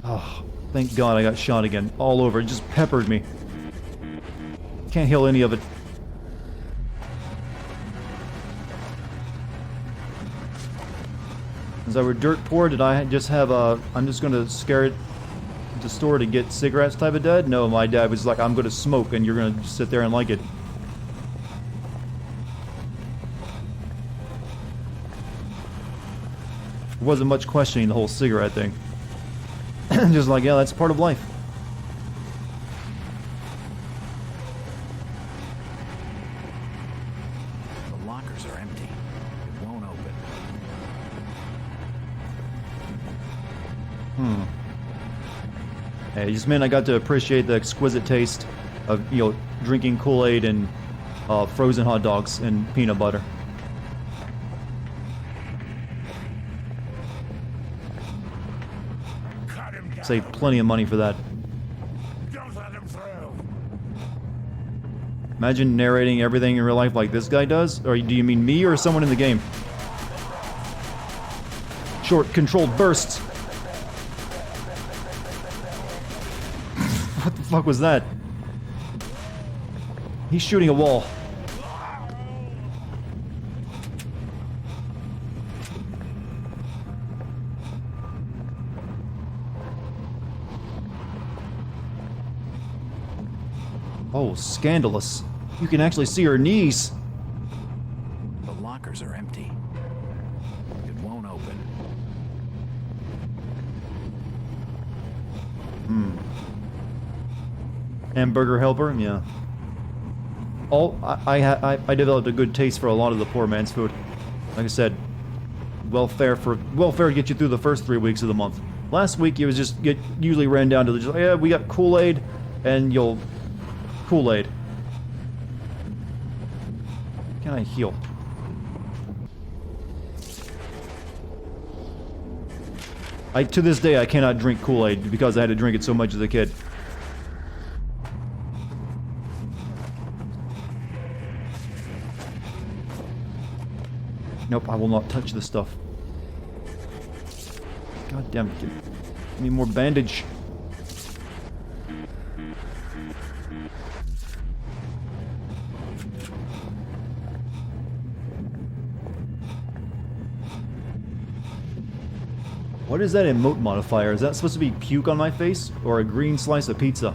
Oh, thank God I got shot again. All over. It just peppered me. Can't heal any of it. As I were dirt poor, did I just have a... I'm just gonna scare it to the store to get cigarettes type of dad? No, my dad was like, I'm gonna smoke and you're gonna just sit there and like it. There wasn't much questioning the whole cigarette thing. Just like, yeah, that's part of life. The lockers are empty. It won't open. Hey, it just meant I got to appreciate the exquisite taste of, you know, drinking Kool-Aid and frozen hot dogs and peanut butter. Save plenty of money for that. Don't let him through. Imagine narrating everything in real life like this guy does? Or do you mean me or someone in the game? Short, controlled bursts. What the fuck was that? He's shooting a wall. Oh, scandalous. You can actually see her knees. The lockers are empty. It won't open. Hamburger helper? Yeah. I developed a good taste for a lot of the poor man's food. Like I said, welfare to get you through the first 3 weeks of the month. Last week it was just usually ran down to the just, yeah, we got Kool-Aid and you'll Kool-Aid. Can I heal? To this day I cannot drink Kool-Aid because I had to drink it so much as a kid. Nope, I will not touch this stuff. God damn it, give me more bandage. What is that emote modifier? Is that supposed to be puke on my face? Or a green slice of pizza?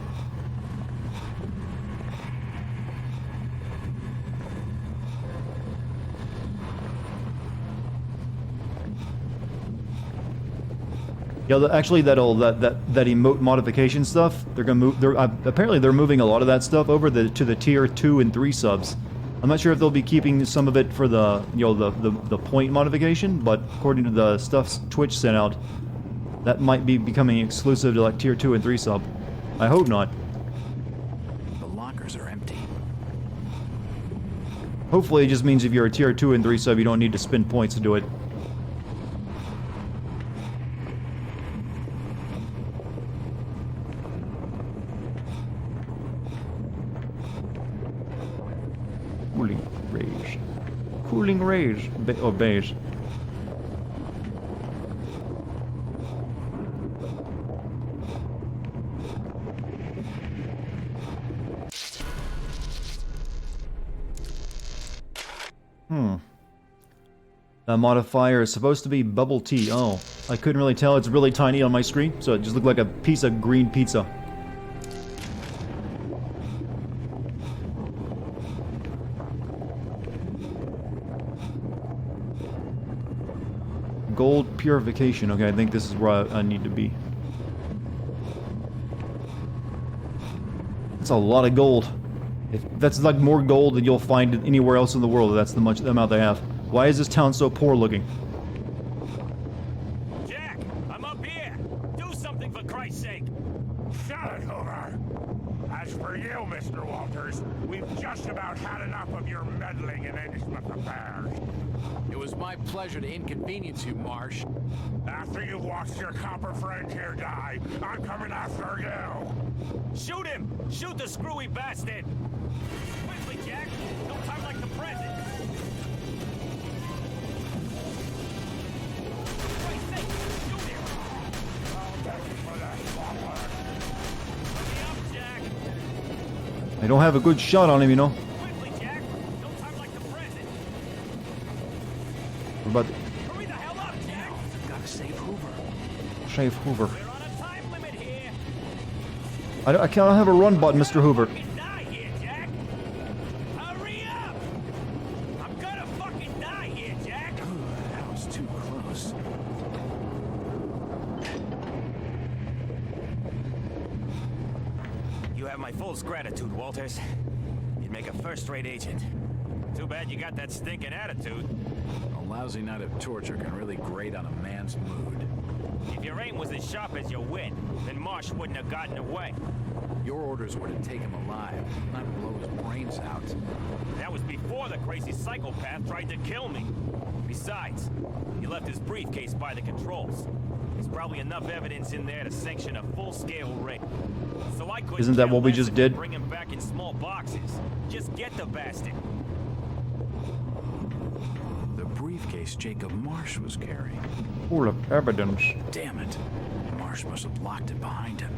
Yeah, actually, that emote modification stuff, they're gonna move. Apparently they're moving a lot of that stuff over to the tier 2 and 3 subs. I'm not sure if they'll be keeping some of it for the, you know, the point modification, but according to the stuff Twitch sent out, that might be becoming exclusive to like tier 2 and 3 sub. I hope not. The lockers are empty. Hopefully it just means if you're a tier 2 and 3 sub, you don't need to spend points to do it. Cooling rays. Cooling rays. Or beige. That modifier is supposed to be bubble tea. Oh, I couldn't really tell. It's really tiny on my screen, so it just looked like a piece of green pizza. Gold purification. Okay, I think this is where I need to be. That's a lot of gold. That's like more gold than you'll find anywhere else in the world. That's the amount they have. Why is this town so poor looking? Jack, I'm up here. Do something for Christ's sake. Shut it, Hoover. As for you, Mr. Walters, we've just about had enough of your meddling in Innsmouth affairs. It was my pleasure to inconvenience you, Marsh. After you've watched your copper friend here die, I'm coming after you. Shoot him! Shoot the screwy bastard! Quickly, Jack! No time like the present! For Christ's sake, shoot him! I'll take you for that, Walter. Hurry up, Jack! I don't have a good shot on him, you know. Quickly, Jack! No time like the present! What about Hurry the hell up, Jack! Gotta save Hoover. Shave Hoover? We're on a time limit here! I can't have a run button, Mr. Hoover. Fucking die here, Jack! Hurry up! I'm gonna fucking die here, Jack! That was too close. You have my full gratitude, Walters. You'd make a first-rate agent. Too bad you got that stinking attitude. A lousy night of torture can really grate on a man's mood. If your aim was as sharp as your wit, then Marsh wouldn't have gotten away. Your orders were to take him alive, not blow his brains out. That was before the crazy psychopath tried to kill me. Besides, he left his briefcase by the controls. There's probably enough evidence in there to sanction a full-scale raid. So I couldn't Isn't that care what we less just if you did? Bring him back in small boxes. Just get the bastard. The briefcase Jacob Marsh was carrying. Full of evidence. Damn it. Marsh must have locked it behind him.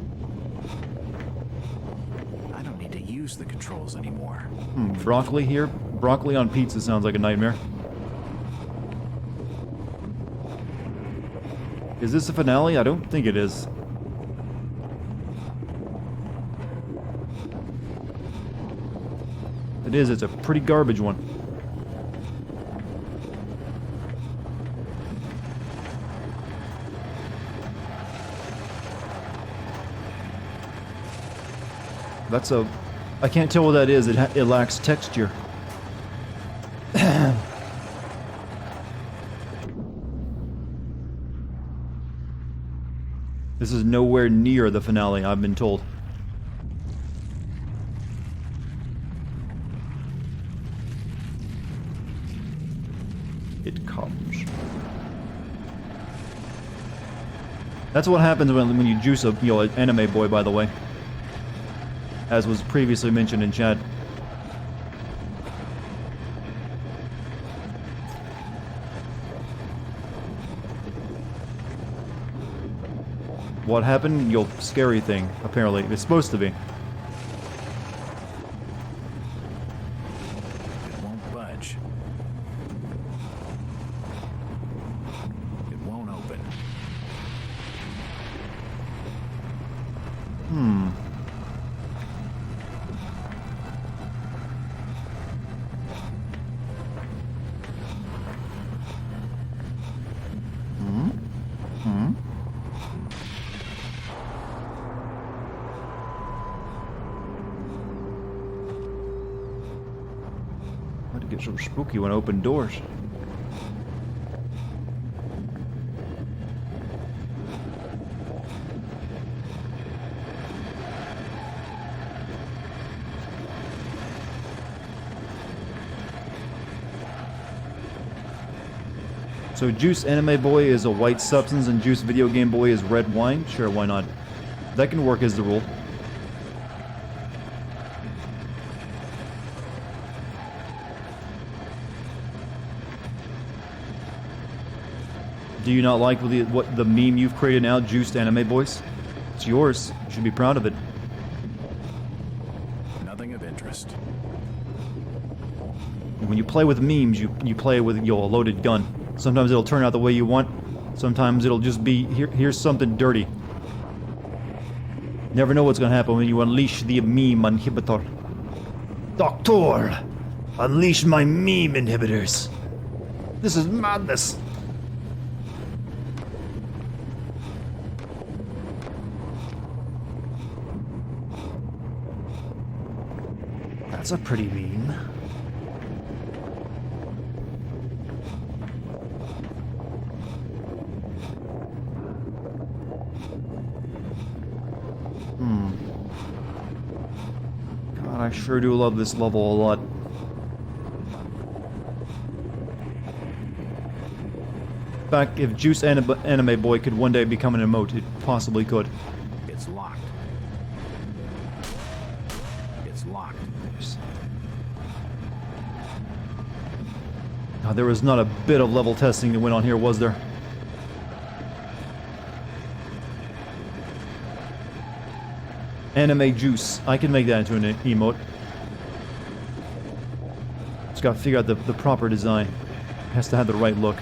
I don't need to use the controls anymore. Broccoli here? Broccoli on pizza sounds like a nightmare. Is this the finale? I don't think it is. It is. It's a pretty garbage one. That's a... I can't tell what that is. It lacks texture. This is nowhere near the finale, I've been told. It comes. That's what happens when you juice an anime boy, by the way. As was previously mentioned in chat. What happened? Scary thing, apparently. It's supposed to be. It won't budge. It won't open. It gets so spooky when I open doors. So Juice Anime Boy is a white substance and Juice Video Game Boy is red wine? Sure, why not? That can work as the rule. Do you not like what the meme you've created now, Juiced Anime Boys? It's yours. You should be proud of it. Nothing of interest. When you play with memes, you play with a loaded gun. Sometimes it'll turn out the way you want. Sometimes it'll just be, here's something dirty. Never know what's gonna happen when you unleash the meme inhibitor. Doctor! Unleash my meme inhibitors! This is madness! That's a pretty meme. God, I sure do love this level a lot. In fact, if Juice Anime Boy could one day become an emote, it possibly could. It's locked. It's locked. God, there was not a bit of level testing that went on here, was there? Anime Juice. I can make that into an emote. Just gotta figure out the proper design. It has to have the right look.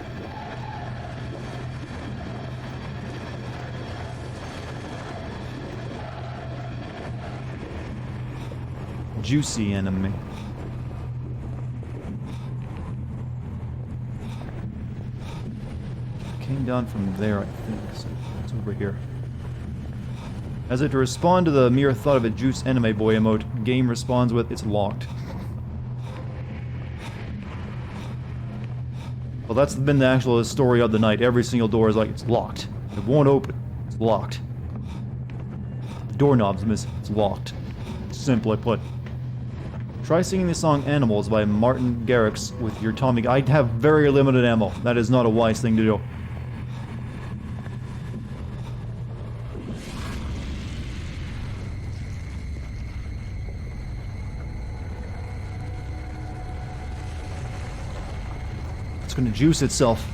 Juicy anime. Came down from there, I think. So it's over here. As it to respond to the mere thought of a Juice Anime Boy emote, game responds with, it's locked. Well, that's been the actual story of the night. Every single door is like, it's locked. It won't open. It's locked. The doorknob's missing. It's locked. Simply put. Try singing the song Animals by Martin Garrix with your Tommy gun. I have very limited ammo. That is not a wise thing to do. It's gonna juice itself.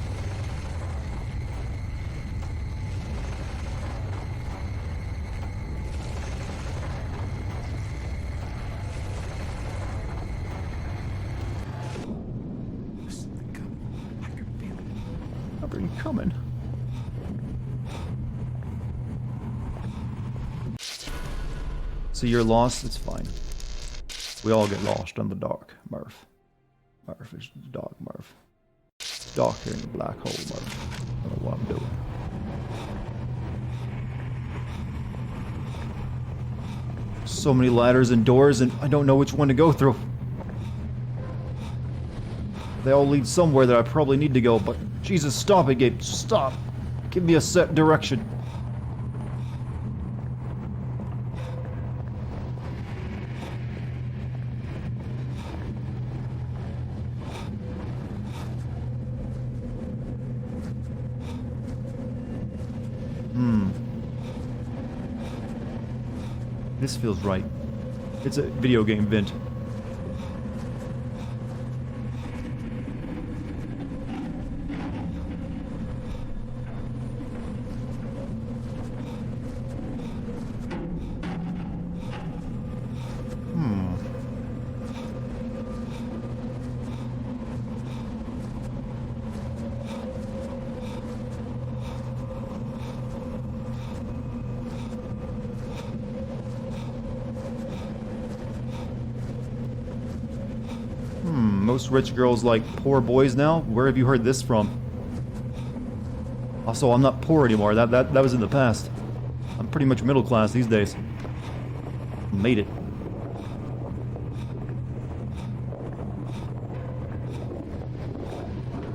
Are you coming? So you're lost? It's fine. We all get lost in the dark, Murph. Murph is the dark, Murph. It's dark here in the black hole, Murph. I don't know what I'm doing. So many ladders and doors, and I don't know which one to go through. They all lead somewhere that I probably need to go, but Jesus, stop it, Gabe. Stop. Give me a set direction. This feels right. It's a video game vent. Most rich girls like poor boys now? Where have you heard this from? Also, I'm not poor anymore. That was in the past. I'm pretty much middle class these days. Made it.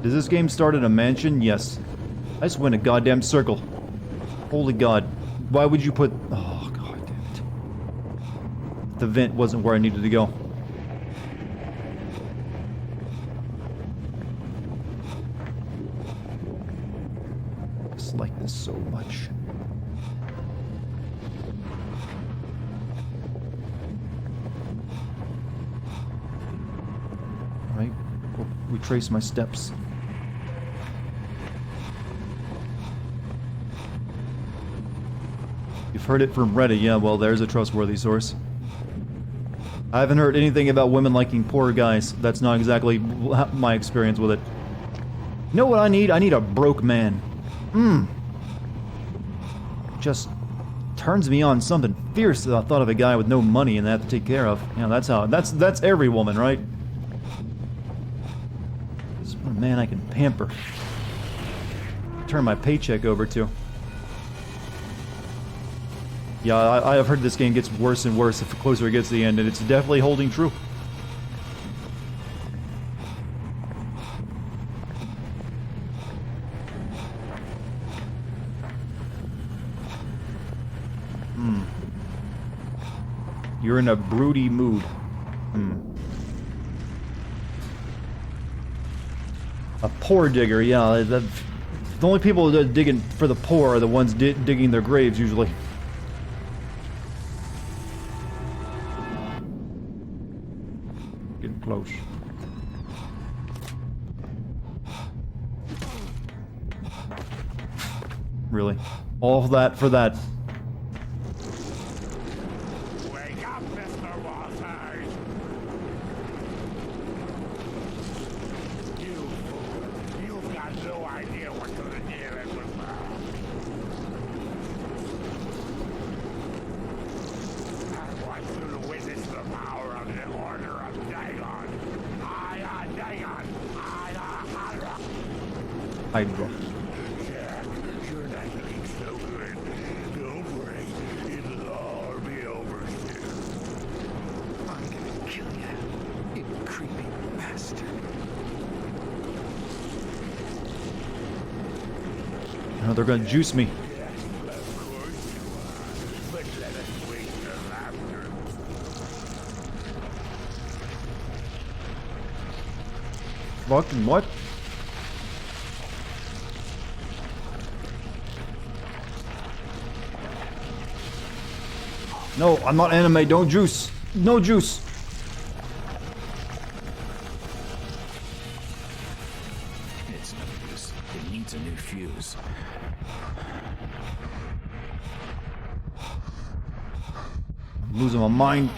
Does this game start in a mansion? Yes. I just went a goddamn circle. Holy God. Why would you put... Oh, God damn it. The vent wasn't where I needed to go. I just like this so much. Alright. We'll retrace my steps. You've heard it from Reddit. Yeah, well, there's a trustworthy source. I haven't heard anything about women liking poor guys. That's not exactly my experience with it. You know what I need? I need a broke man. Just turns me on something fierce that I thought of a guy with no money and they have to take care of. You know, that's how... That's every woman, right? Just a man I can pamper. Turn my paycheck over to. Yeah, I have heard this game gets worse and worse the closer it gets to the end, and it's definitely holding true. You're in a broody mood. A poor digger, yeah. The only people that are digging for the poor are the ones digging their graves, usually. Getting close. Really? All of that for that? Wake up, Mr. Walters! You fool. You've got no idea what you're dealing with now. I want you to witness the power of the Order of Dagon. Dagon! Hydra. Jack, you're not looking so good. Don't worry, it'll all be over soon. I'm gonna kill you, you creepy bastard. Oh, they're gonna juice me. Yes, of course you are. But let us wait till after. Fucking what? No, I'm not anime. Don't juice. No juice. It's no use. It needs a new fuse. I'm losing my mind.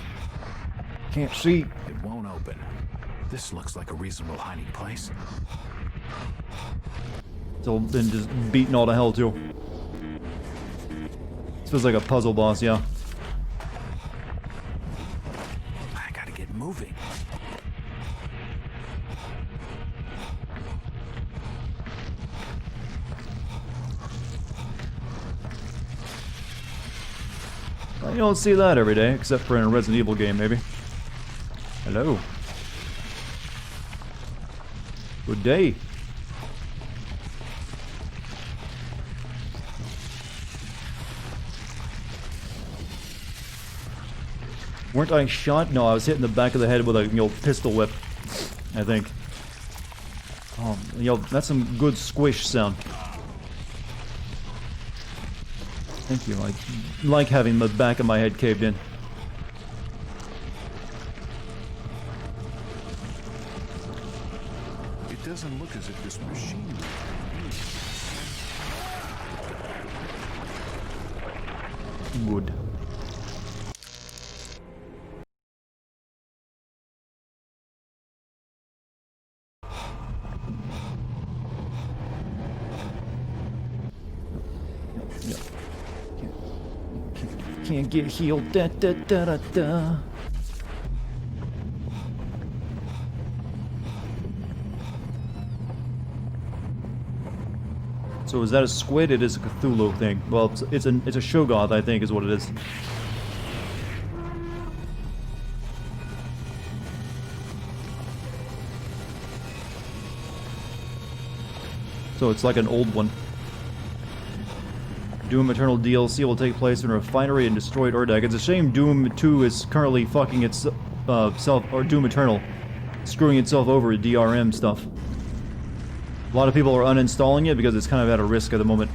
Can't see. It won't open. This looks like a reasonable hiding place. Still been just beaten all to hell too. This feels like a puzzle boss, yeah. I gotta get moving. Well, you don't see that every day, except for in a Resident Evil game, maybe. Hello. Good day. Weren't I shot? No, I was hit in the back of the head with a, pistol whip, I think. Oh, that's some good squish sound. Thank you. I like having the back of my head caved in. It doesn't look as if this machine... Good. Can't get healed. Da da da da da. So is that a squid? It is a Cthulhu thing. Well, it's a Shoggoth, I think, is what it is. So it's like an old one. Doom Eternal DLC will take place in a refinery in destroyed Urdak. It's a shame Doom 2 is currently fucking its self, or Doom Eternal, screwing itself over with DRM stuff. A lot of people are uninstalling it because it's kind of at a risk at the moment.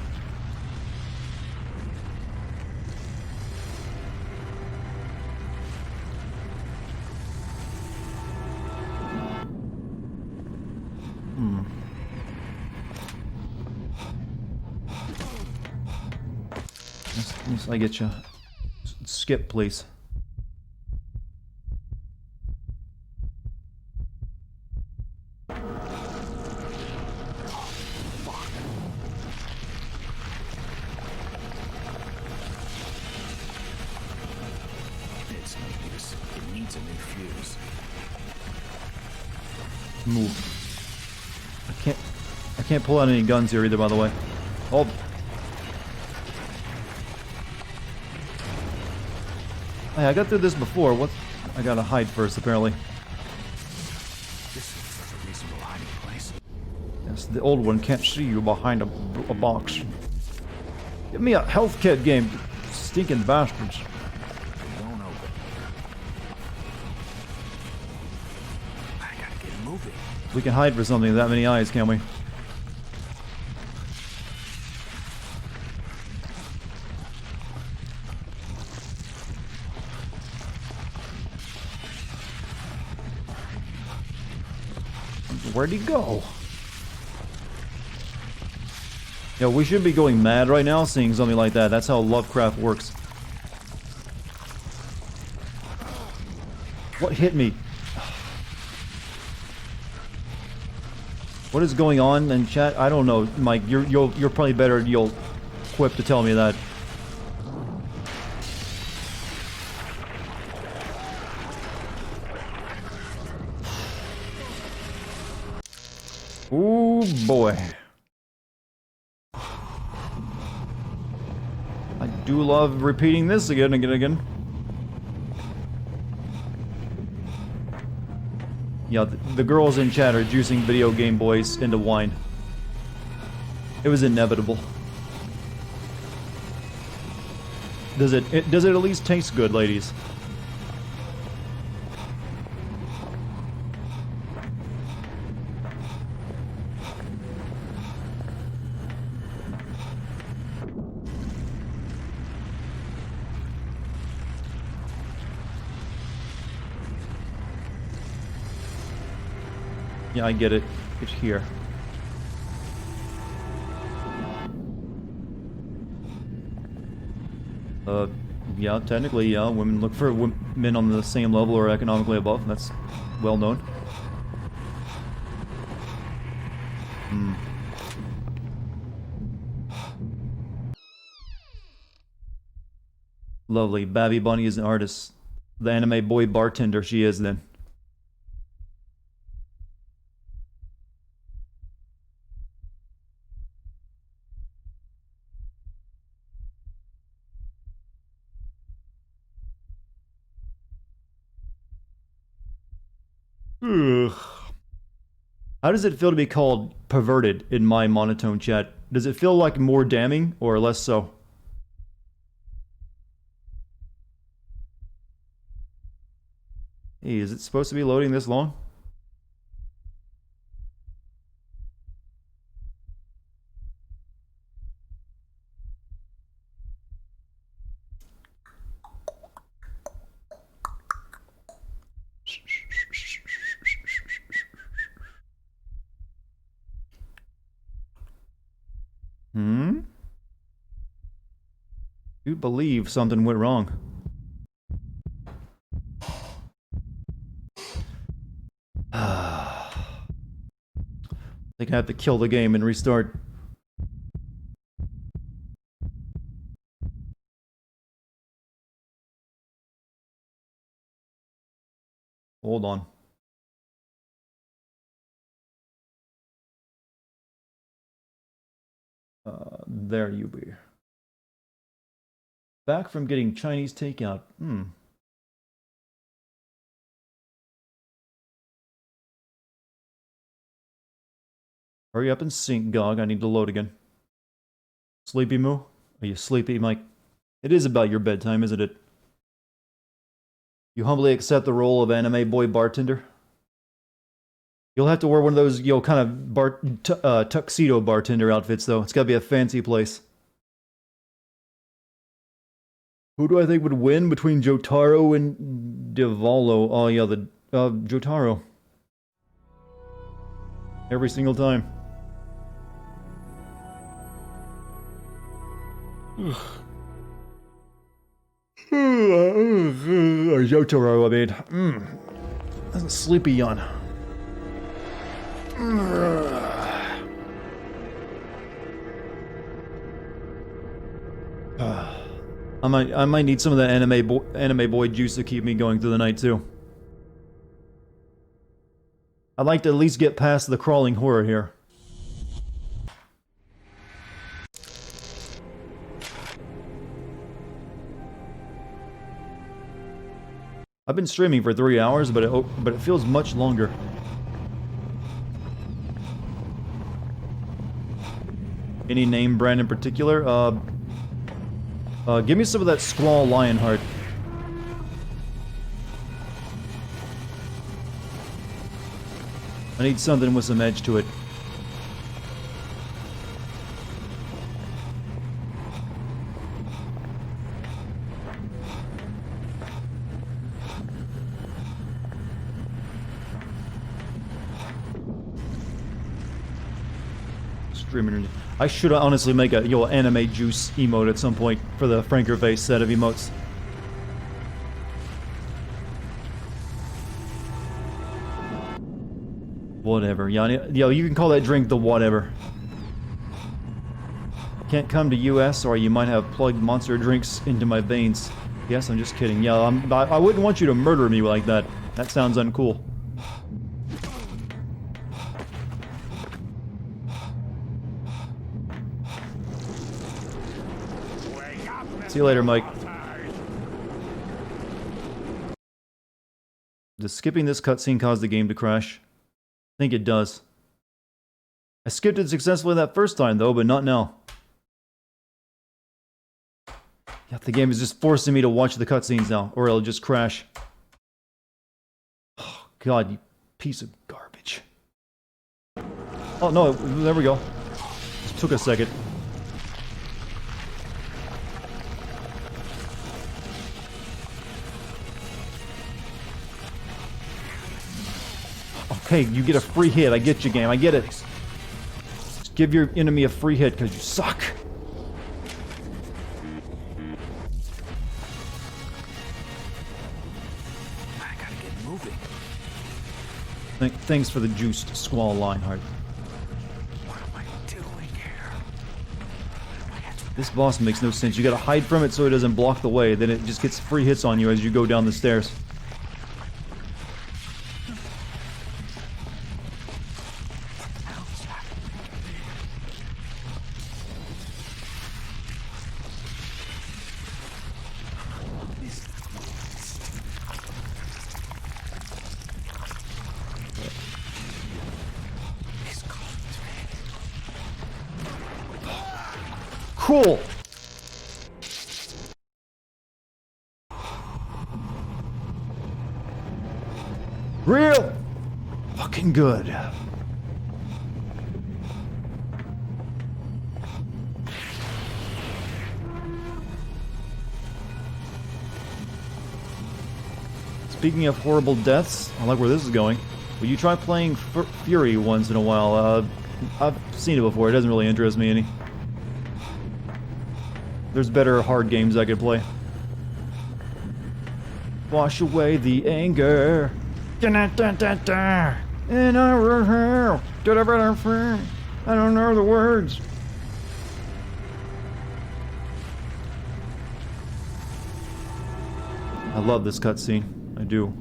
Yes, I get you. Skip, please. It's no use. It needs a new fuse. Move. I can't pull out any guns here either, by the way. Oh. Hey, I got through this before. What? I gotta hide first, apparently. This is such a reasonable hiding place. Yes, the old one can't see you behind a box. Give me a health kit game, stinking bastards. It won't open. I gotta get moving. We can hide for something with that many eyes, can't we? Where'd he go? Yeah, we should be going mad right now seeing something like that. That's how Lovecraft works. What hit me? What is going on in chat? I don't know, Mike. You're probably better. You'll equipped to tell me that. Ooh boy. I do love repeating this again and again. Yeah, the girls in chat are juicing video game boys into wine. It was inevitable. Does it at least taste good, ladies? Yeah, I get it. It's here. Yeah, technically, yeah, women look for men on the same level or economically above. That's well known. Lovely. Babby Bunny is an artist. The anime boy bartender she is then. Ugh. How does it feel to be called perverted in my monotone chat? Does it feel like more damning or less so? Hey, is it supposed to be loading this long? You believe something went wrong. I think I have to kill the game and restart. Hold on. There you be. Back from getting Chinese takeout. Hurry up and sync, Gog. I need to load again. Sleepy Moo? Are you sleepy, Mike? It is about your bedtime, isn't it? You humbly accept the role of anime boy bartender? You'll have to wear one of those, kind of tuxedo bartender outfits, though. It's gotta be a fancy place. Who do I think would win between Jotaro and Divallo? Oh, yeah, Jotaro. Every single time. Jotaro, I mean. That's a sleepy yawn. I might need some of that anime boy juice to keep me going through the night too. I'd like to at least get past the crawling horror here. I've been streaming for 3 hours, but it feels much longer. Any name brand in particular? Give me some of that Squall Lionheart. I need something with some edge to it. Streaming. I should honestly make a anime juice emote at some point for the Franker Face set of emotes. Whatever. Yo, you can call that drink the whatever. Can't come to US or you might have plugged monster drinks into my veins. Yes, I'm just kidding. Yeah, I wouldn't want you to murder me like that. That sounds uncool. See you later, Mike. Does skipping this cutscene cause the game to crash? I think it does. I skipped it successfully that first time, though, but not now. Yeah, the game is just forcing me to watch the cutscenes now, or it'll just crash. Oh, God, you piece of garbage. Oh, no, there we go. Just took a second. Okay, you get a free hit. I get you, game. I get it. Just give your enemy a free hit because you suck. I gotta get moving. Thanks for the juiced Squall Lionheart. What am I doing here? This boss makes no sense. You gotta hide from it so it doesn't block the way. Then it just gets free hits on you as you go down the stairs. Cool. Real fucking good. Speaking of horrible deaths, I like where this is going. Will you try playing Fury once in a while? I've seen it before. It doesn't really interest me any. There's better hard games I could play. Wash away the anger. And I don't know the words. I love this cutscene. I do.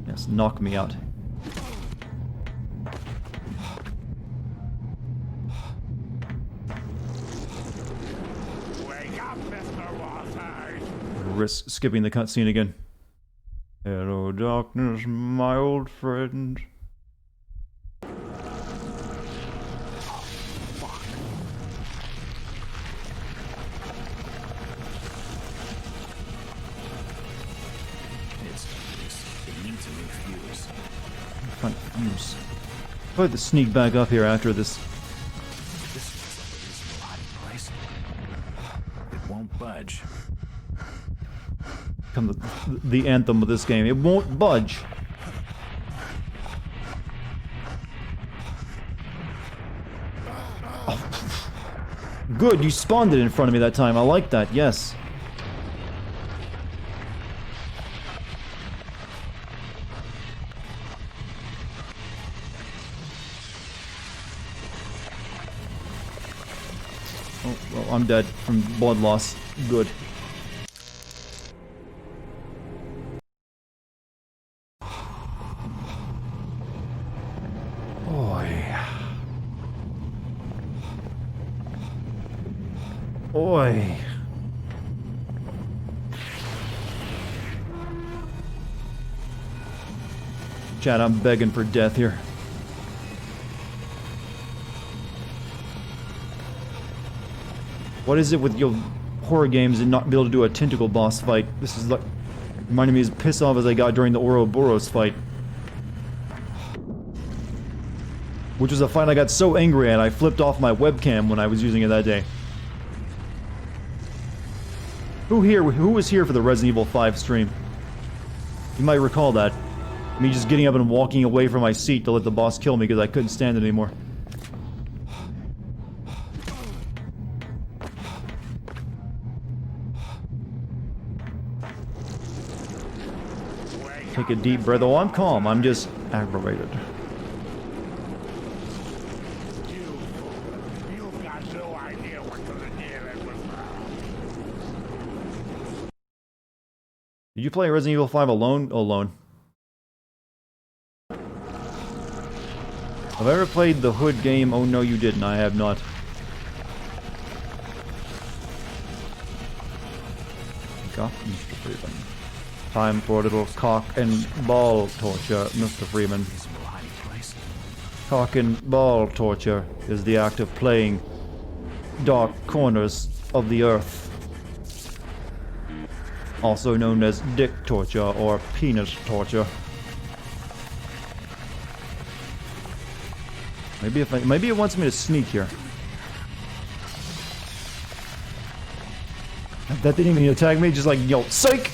Yes, knock me out. Risk skipping the cutscene again. Hello, darkness, my old friend. confused. I'll have to sneak back up here after this. This is a hiding place. It won't budge. Come the anthem of this game. It won't budge. Oh. Good, you spawned it in front of me that time. I like that, yes. Oh, well, I'm dead from blood loss. Good. Oi. Chad, I'm begging for death here. What is it with your horror games and not be able to do a tentacle boss fight? This is like reminding me as piss off as I got during the Ouroboros fight. Which was a fight I got so angry at I flipped off my webcam when I was using it that day. Who was here for the Resident Evil 5 stream? You might recall that. Me just getting up and walking away from my seat to let the boss kill me because I couldn't stand it anymore. Take a deep breath. Oh, I'm calm. I'm just aggravated. You've got no idea what to do with. Did you play Resident Evil 5 alone? Alone. Have I ever played the Hood game? Oh no, you didn't. I have not. Cock, Mr. Freeman. Time for a little cock and ball torture, Mr. Freeman. Cock and ball torture is the act of playing dark corners of the earth. Also known as dick torture or penis torture. Maybe it wants me to sneak here. That didn't even attack me, just like, yo, psych!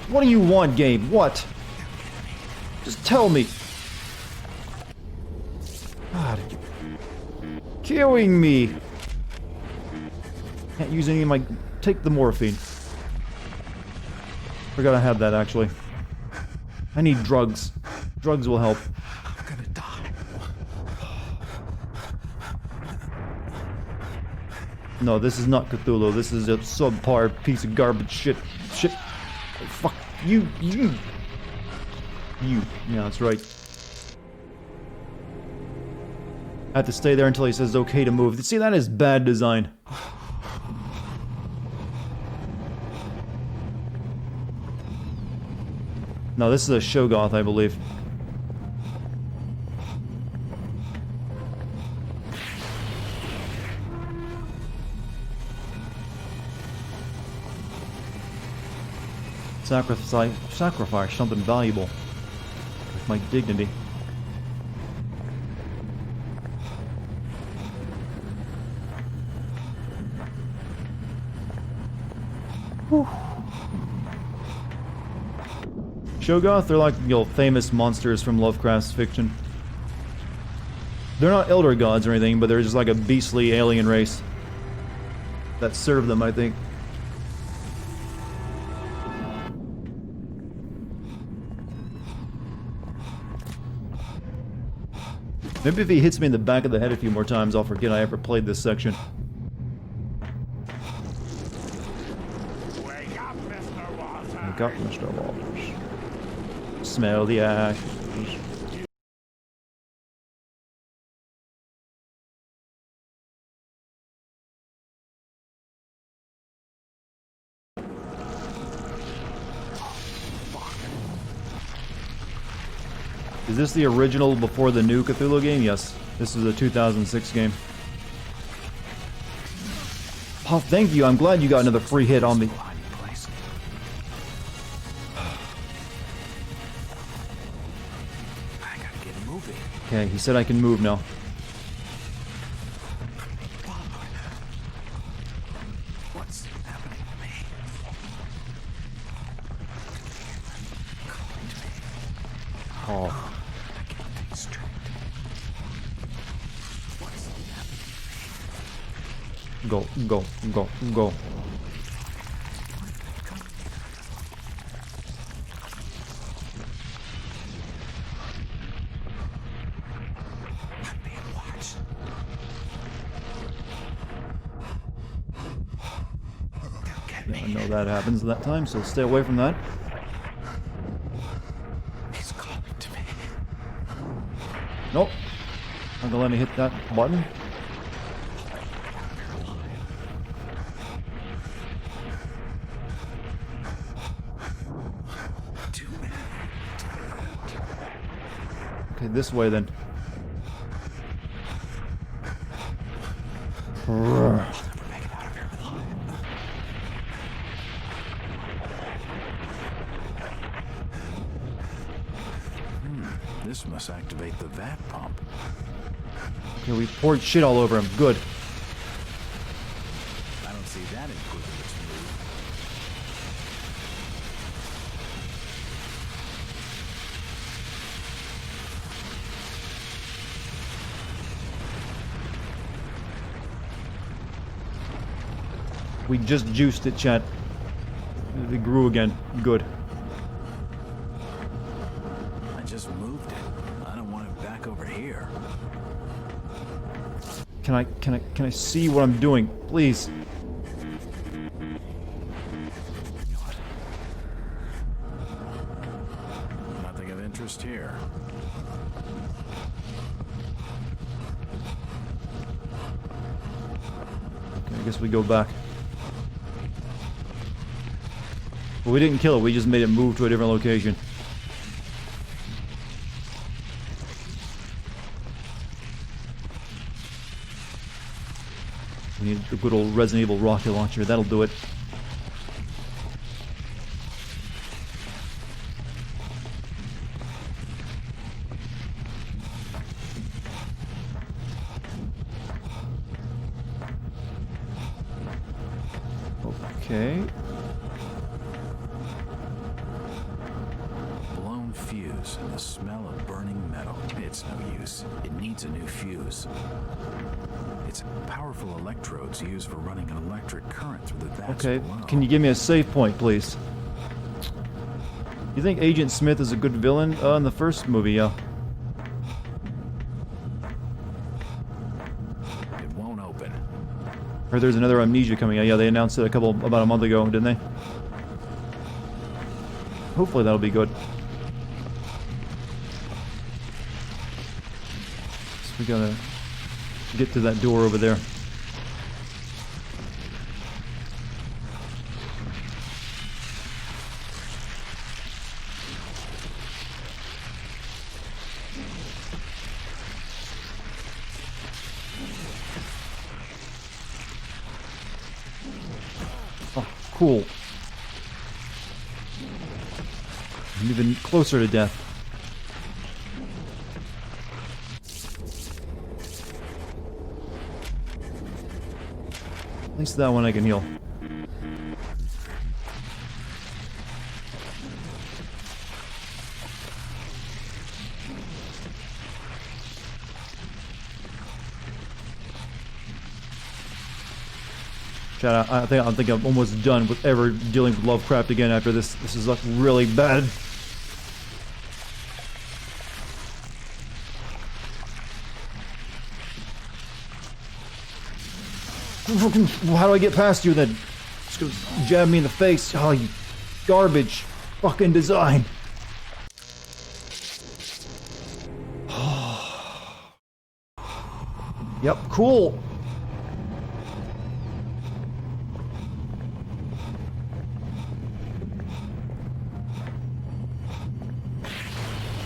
What do you want, Gabe? What? Just tell me. God, killing me. Can't use any of my... Take the morphine. Forgot I had that, actually. I need drugs. Drugs will help. I'm gonna die. No, this is not Cthulhu. This is a subpar piece of garbage shit. Shit. Oh, fuck. You. Yeah, that's right. I have to stay there until he says okay to move. See, that is bad design. No, this is a Shogoth, I believe. Sacrifice something valuable with my dignity. Whew. Shogoth, they're like, you know, famous monsters from Lovecraft's fiction. They're not elder gods or anything, but they're just like a beastly alien race that serve them, I think. Maybe if he hits me in the back of the head a few more times, I'll forget I ever played this section. Wake up, Mr. Walters. Wake up, Mr. Walters. Smell the ashes. Is this the original before the new Cthulhu game? Yes. This is a 2006 game. Oh, thank you. I'm glad you got another free hit on me. moving. Okay, he said I can move now. What's happening to me? Oh. Go, go, go, go. Yeah, I know that happens that time, so stay away from that. He's calling to me. Nope. Not gonna let me hit that button. Okay, this way then. This must activate the vat pump. Okay, we poured shit all over him. Good. I don't see that improving its mood. We just juiced it, chat. It grew again. Good. I just moved it. I don't want it back over here. Can I see what I'm doing, please? Nothing of interest here. Okay, I guess we go back. Well, we didn't kill it, we just made it move to a different location. We need the good old Resident Evil rocket launcher, that'll do it. Okay. Blown fuse and the smell of burning metal. It's no use. It needs a new fuse. It's powerful electrodes used for running an electric current through the vats Okay, below. can you give me a save point, please? You think Agent Smith is a good villain? In the first movie, yeah. It won't open. Heard there's another Amnesia coming out. Yeah, they announced it about a month ago, didn't they? Hopefully that'll be good. So we gotta get to that door over there. Oh, cool. I'm even closer to death. At least that one I can heal. Chat, I think I'm almost done with ever dealing with Lovecraft again after this. This is like really bad. How do I get past you then? Just gonna jab me in the face. Oh, you garbage fucking design. Yep, cool.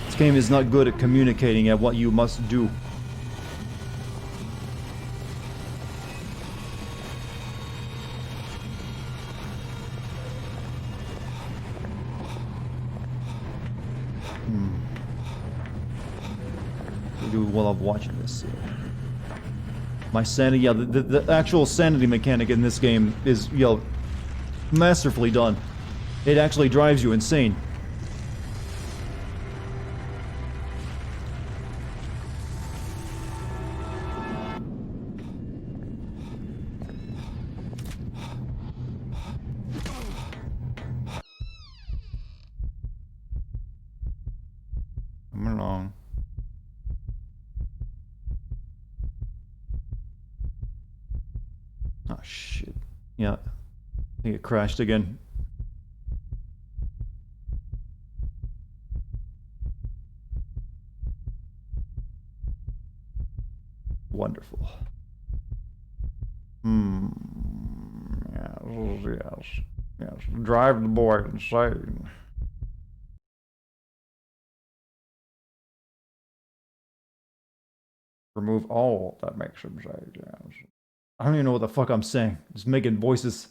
This game is not good at communicating at what you must do. do while I'm watching this? My sanity, yeah, the actual sanity mechanic in this game is, you know, masterfully done. It actually drives you insane. Come along. Oh shit. Yeah. I think it crashed again. Wonderful. Yes. Drive the boy insane. Remove all that makes him say, yes. I don't even know what the fuck I'm saying. Just making voices.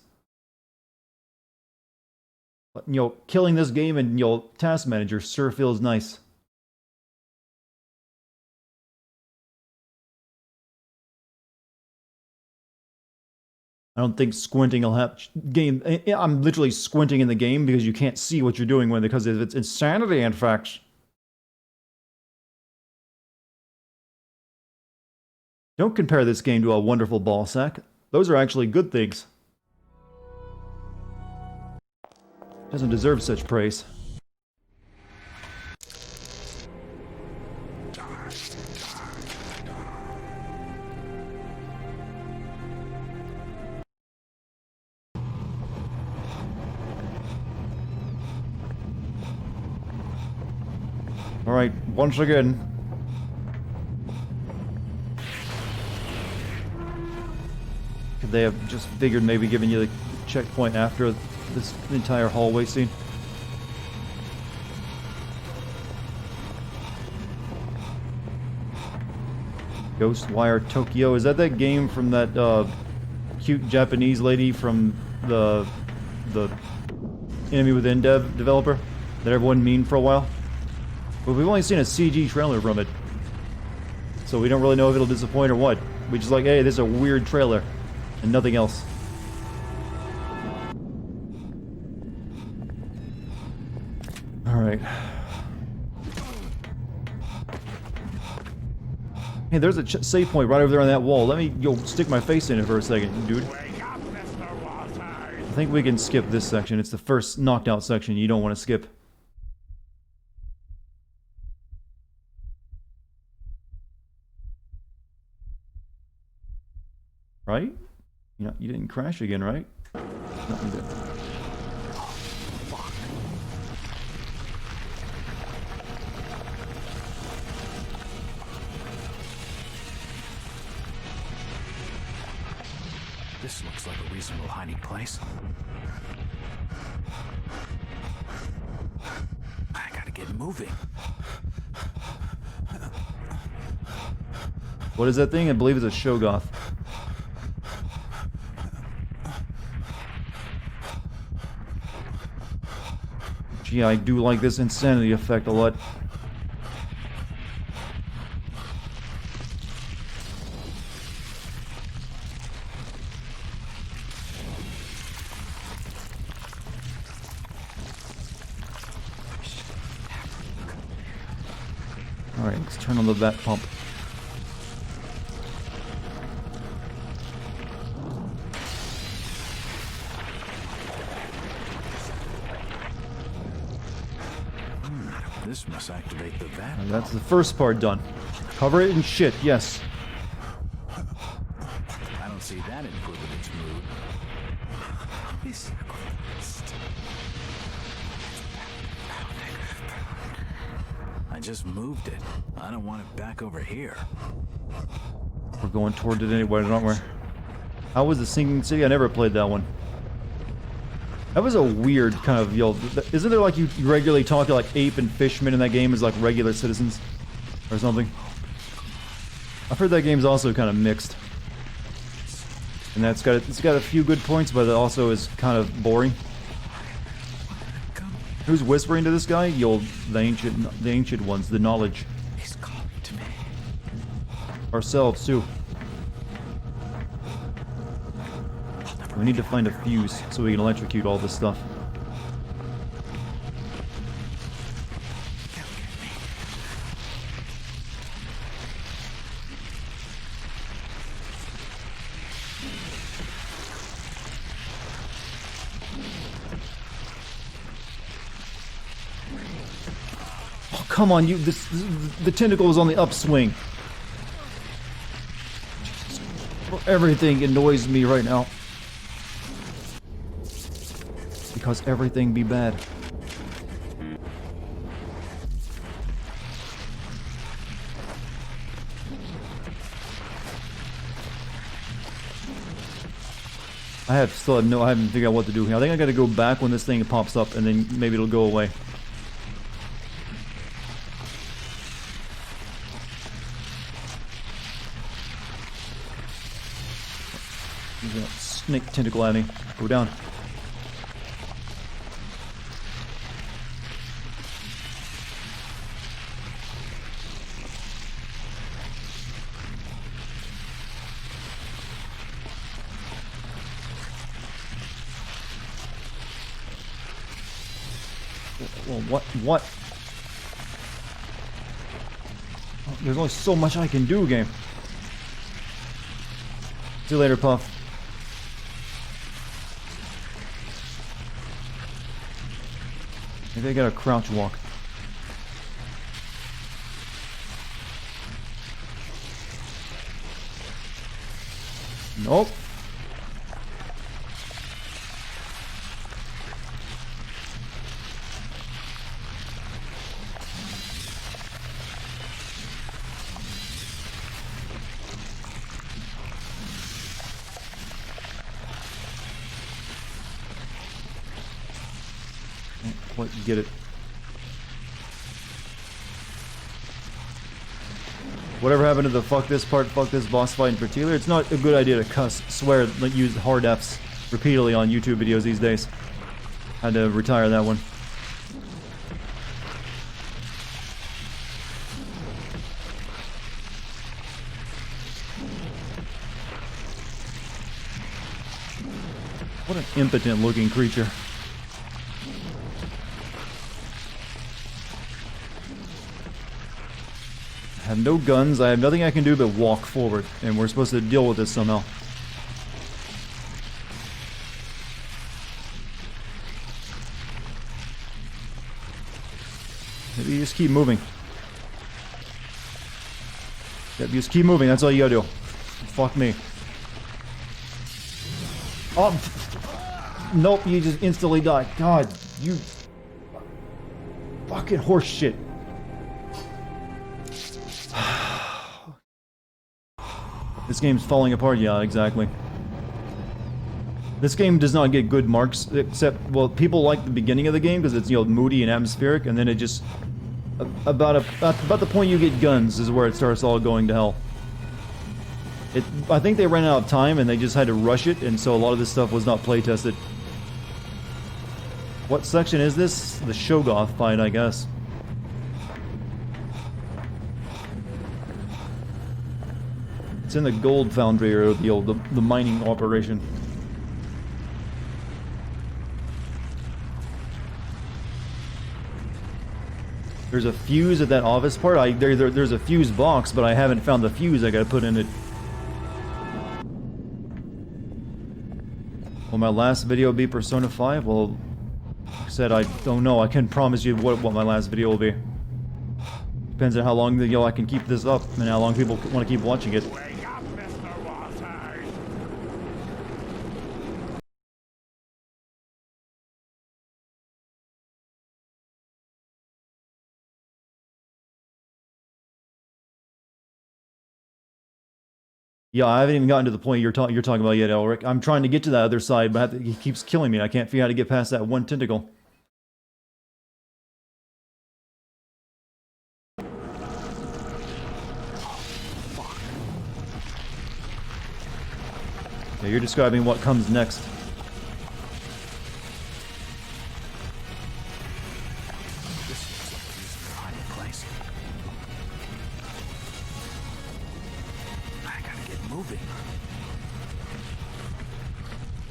But, you know, killing this game and, you know, Task Manager sure feels nice. I don't think squinting will have game. I'm literally squinting in the game because you can't see what you're doing because it's insanity, in fact. Don't compare this game to a wonderful ball sack. Those are actually good things. Doesn't deserve such praise. Alright, once again. Could they have just figured maybe giving you the checkpoint after this entire hallway scene? Ghostwire Tokyo. Is that game from that cute Japanese lady from the Enemy Within developer that everyone memed for a while? But we've only seen a CG trailer from it, so we don't really know if it'll disappoint or what. We just like, hey, this is a weird trailer, and nothing else. Alright. Hey, there's a save point right over there on that wall. Let me go stick my face in it for a second, dude. I think we can skip this section. It's the first knocked out section you don't want to skip. Right? You know, you didn't crash again, right? No, you didn't. This looks like a reasonable hiding place. I gotta get moving. What is that thing? I believe it's a Shogoth. Gee, I do like this insanity effect a lot. Alright, let's turn on the vat pump. This must activate the vat. And that's the first part done. Cover it in shit, yes. I don't see that improving its mood. I just moved it. I don't want it back over here. We're going toward it anyway, aren't we? How was the Sinking City? I never played that one. That was a weird kind of, yo, isn't there like you regularly talk to like ape and fishmen in that game as like regular citizens? Or something? I've heard that game's also kind of mixed. And it's got a few good points, but it also is kind of boring. Who's whispering to this guy? The ancient ones, the knowledge. He's calling to me. ourselves too. We need to find a fuse so we can electrocute all this stuff. Oh, come on, the tentacle is on the upswing. Everything annoys me right now. Because everything be bad. I haven't figured out what to do here. I think I gotta go back when this thing pops up and then maybe it'll go away. He's gonna snake tentacle at me. Go down. Well, what? Oh, there's only so much I can do, game. See you later, Puff. Maybe I gotta crouch walk. Nope. What, get it? Whatever happened to the fuck this boss fight in particular? It's not a good idea to swear, use hard Fs repeatedly on YouTube videos these days. Had to retire that one. What an impotent looking creature. I have no guns, I have nothing I can do but walk forward, and we're supposed to deal with this somehow. Maybe you just keep moving. Yep, you just keep moving, that's all you gotta do. Fuck me. Oh! Nope, you just instantly died. God, you... fucking horse shit. This game's falling apart, yeah, exactly. This game does not get good marks, except, well, people like the beginning of the game because it's, you know, moody and atmospheric, and then it just... About the point you get guns is where it starts all going to hell. I think they ran out of time and they just had to rush it, and so a lot of this stuff was not play tested. What section is this? The Shoggoth fight, I guess. It's in the gold foundry or the mining operation. There's a fuse at that office part. There's a fuse box, but I haven't found the fuse I gotta put in it. Will my last video be Persona 5? Well, like I said, I don't know. I can't promise you what my last video will be. Depends on how long I can keep this up and how long people want to keep watching it. Yeah, I haven't even gotten to the point you're talking about yet, Elric. I'm trying to get to that other side, but he keeps killing me. I can't figure out how to get past that one tentacle. Yeah, you're describing what comes next.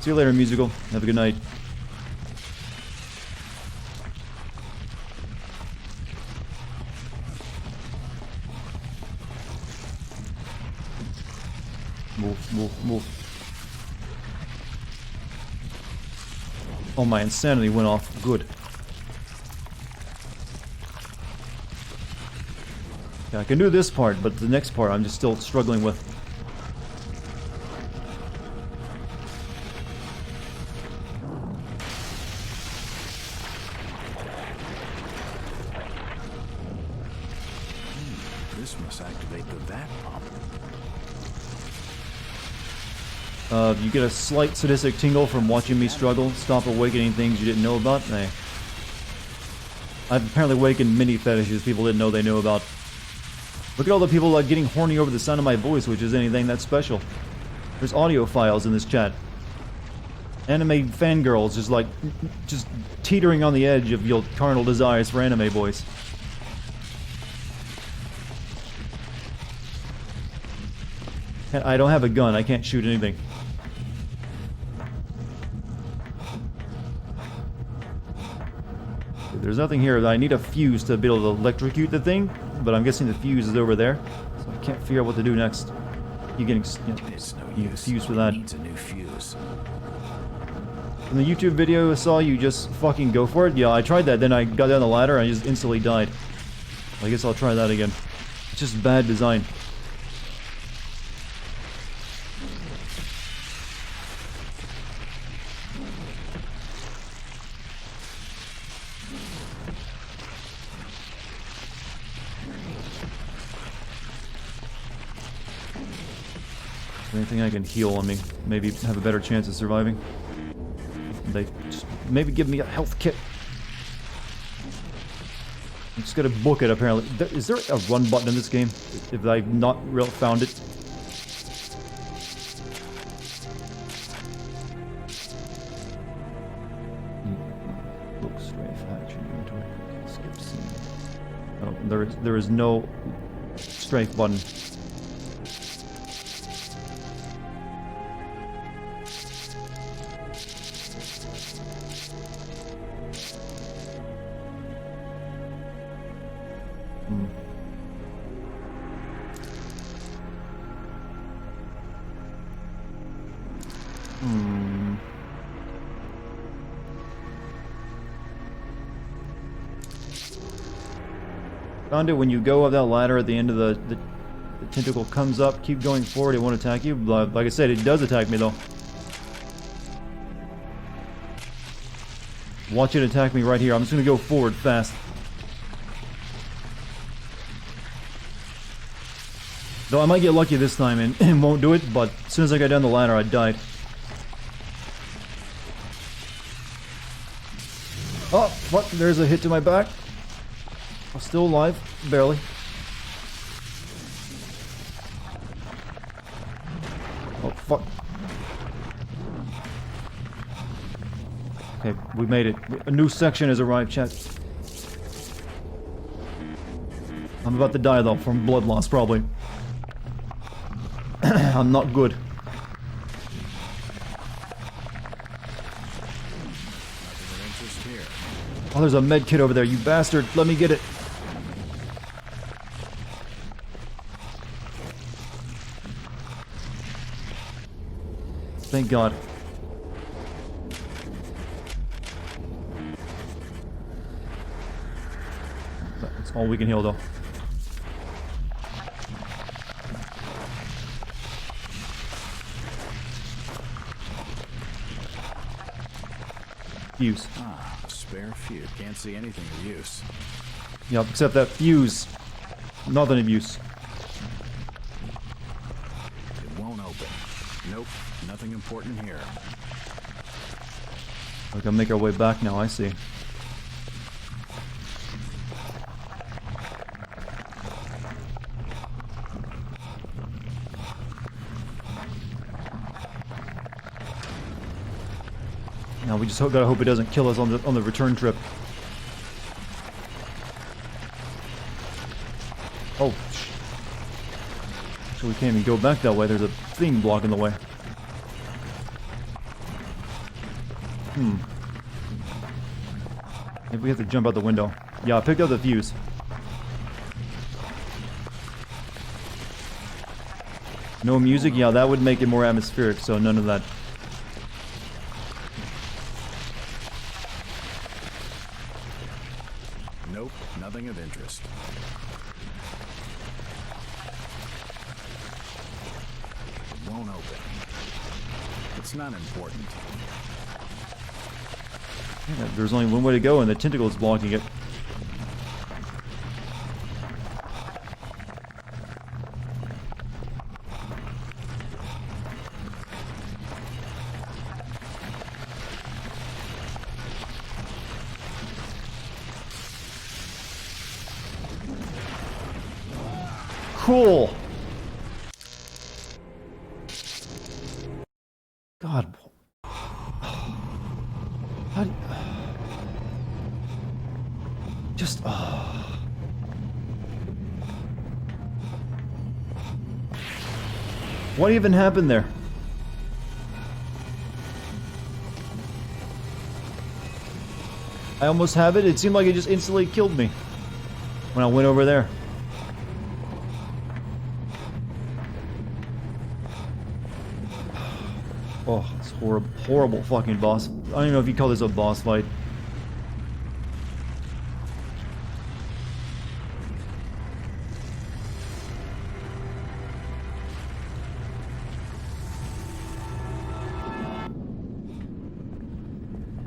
See you later, musical. Have a good night. Move, move, move. Oh, my insanity went off. Good. Yeah, I can do this part, but the next part I'm just still struggling with. This must activate the VAT pump. You get a slight sadistic tingle from watching me struggle. Stop awakening things you didn't know about. Nah. I've apparently awakened many fetishes people didn't know they knew about. Look at all the people getting horny over the sound of my voice, which is anything that special. There's audio files in this chat. Anime fangirls just teetering on the edge of your carnal desires for anime boys. I don't have a gun, I can't shoot anything. There's nothing here. I need a fuse to be able to electrocute the thing, but I'm guessing the fuse is over there, so I can't figure out what to do next. You getting It's no you use. fuse for that? It needs a new fuse. In the YouTube video I saw, you just fucking go for it. Yeah, I tried that. Then I got down the ladder and I just instantly died. I guess I'll try that again. It's just bad design. Anything I can heal on me, maybe have a better chance of surviving. They just maybe give me a health kit. I'm just gonna book it apparently. Is there a run button in this game? If I've not found it. Look, strafe, action, inventory, skip scene. Oh, there is no strafe button. Found it when you go up that ladder at the end of the tentacle comes up, keep going forward, it won't attack you. Like I said, it does attack me though. Watch it attack me right here. I'm just gonna go forward fast. Though I might get lucky this time and won't do it, but as soon as I got down the ladder, I died. Oh, fuck, there's a hit to my back. I'm still alive, barely. Oh, fuck. Okay, we made it. A new section has arrived, chat. I'm about to die, though, from blood loss, probably. I'm not good. Oh, there's a med kit over there, you bastard. Let me get it. Thank God. That's all we can heal, though. Fuse. Ah, spare fuse. Can't see anything of use. Yep, except that fuse. Nothing of use. It won't open. Nope, nothing important here. We can make our way back now, I see. Now we just gotta hope it doesn't kill us on the return trip. Oh, so we can't even go back that way. There's a thing blocking the way. Maybe we have to jump out the window. Yeah, I picked up the fuse. No music? Yeah, that would make it more atmospheric, so none of that. Nope, nothing of interest. It won't open. It's not important. Yeah, there's only one way to go, and the tentacle is blocking it. Cool. God. How do you... Just... What even happened there? I almost have it. It seemed like it just instantly killed me when I went over there. Oh, it's horrible, horrible fucking boss. I don't even know if you call this a boss fight.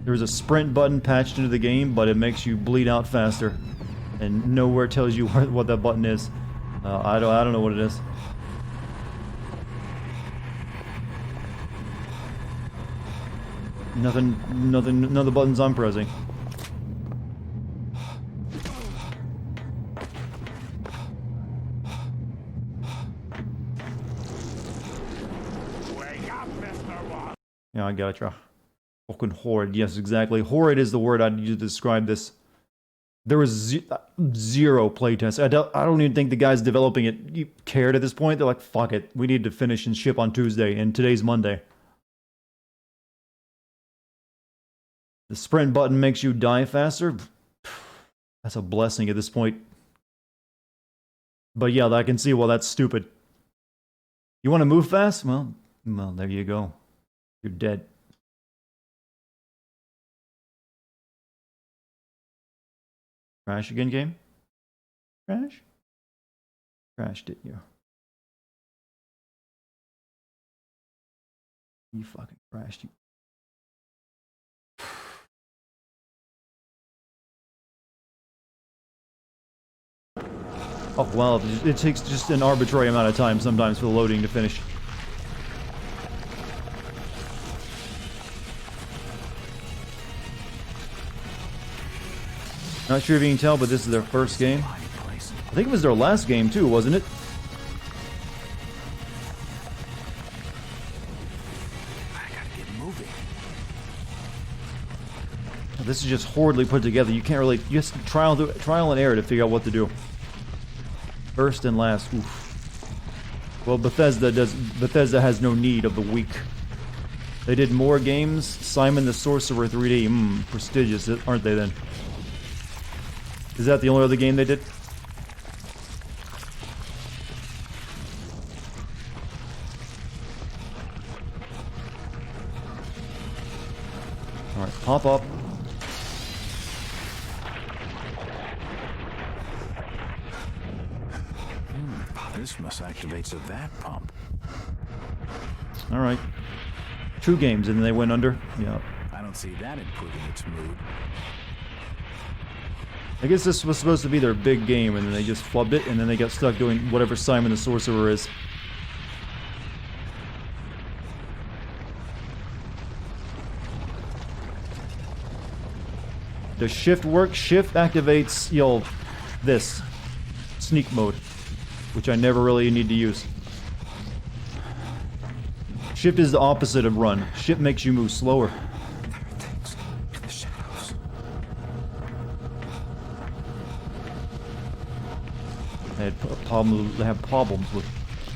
There's a sprint button patched into the game, but it makes you bleed out faster, and nowhere tells you what that button is. I don't know what it is. None of the buttons I'm pressing. Yeah, I gotcha. Fucking horrid. Yes, exactly. Horrid is the word I'd use to describe this. There was zero playtest. I don't even think the guys developing it cared at this point. They're like, fuck it. We need to finish and ship on Tuesday, and today's Monday. The sprint button makes you die faster. That's a blessing at this point. But yeah, I can see why that's stupid. You want to move fast? Well, there you go. You're dead. Crash again, game? Crash? Crashed, didn't you? You fucking crashed, you. Oh, well, it takes just an arbitrary amount of time sometimes for the loading to finish. Not sure if you can tell, but this is their first game. I think it was their last game too, wasn't it? I gotta get moving. This is just horridly put together. You can't really... You just trial and error to figure out what to do. First and last. Oof. Well, Bethesda has no need of the weak. They did more games. Simon the Sorcerer 3D. Prestigious, aren't they then? Is that the only other game they did? Alright, pop up. This must activate the VAT pump. Alright. 2 games and then they went under. Yeah. I don't see that improving its mood. I guess this was supposed to be their big game, and then they just flubbed it, and then they got stuck doing whatever Simon the Sorcerer is. Does shift work? Shift activates, this. Sneak mode. Which I never really need to use. Shift is the opposite of run. Shift makes you move slower. They have problems with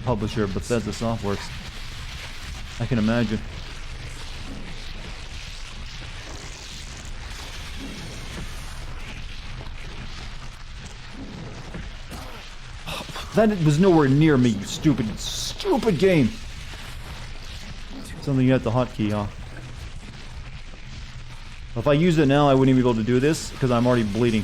publisher Bethesda Softworks. I can imagine. That was nowhere near me, you stupid, stupid game. Something you have the hotkey, huh? If I used it now, I wouldn't even be able to do this, because I'm already bleeding.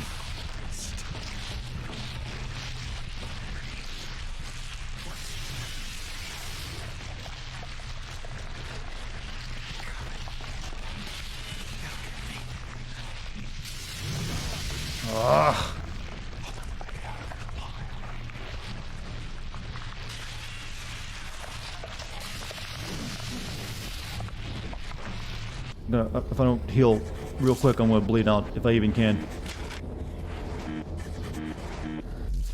Ugh. If I don't heal real quick, I'm gonna bleed out, if I even can.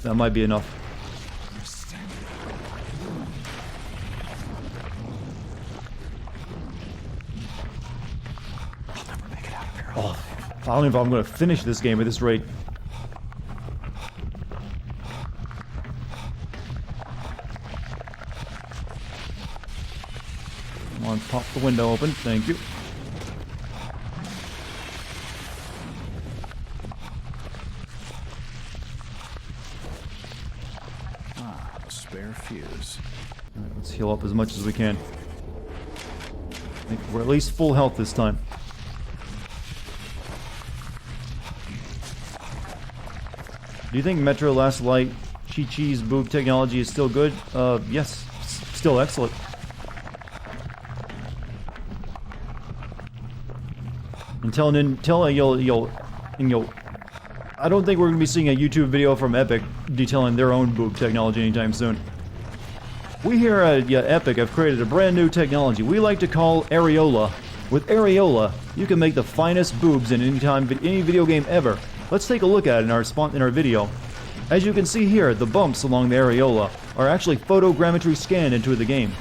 That might be enough. Oh, I don't know if I'm gonna finish this game at this rate. Come on, pop the window open, thank you. Spare fuse. Alright, let's heal up as much as we can. I think we're at least full health this time. Do you think Metro Last Light Chi-Chi's boob technology is still good? Yes. Still excellent. Until you'll I don't think we're going to be seeing a YouTube video from Epic detailing their own boob technology anytime soon. We here at Epic have created a brand new technology we like to call areola. With areola, you can make the finest boobs in any video game ever. Let's take a look at it in our video. As you can see here, the bumps along the areola are actually photogrammetry scanned into the game,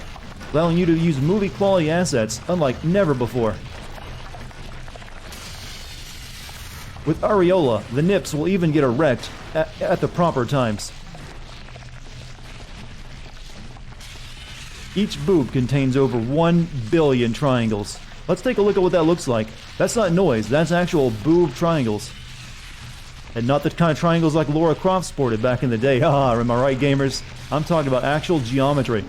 allowing you to use movie quality assets unlike never before. With areola, the nips will even get erect at the proper times. Each boob contains over 1 billion triangles. Let's take a look at what that looks like. That's not noise, that's actual boob triangles. And not the kind of triangles like Lara Croft sported back in the day. Haha, am I right, gamers? I'm talking about actual geometry.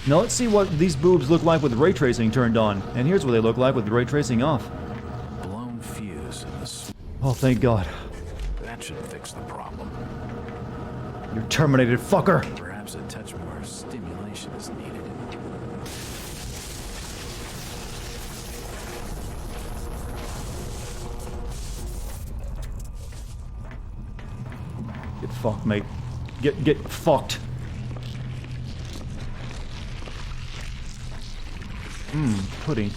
Now let's see what these boobs look like with ray tracing turned on. And here's what they look like with ray tracing off. Blown fuse in the Oh, thank God. That should fix the problem. You're terminated, fucker! Perhaps a touch more stimulation is needed. Get fucked, mate. Get fucked. Pudding.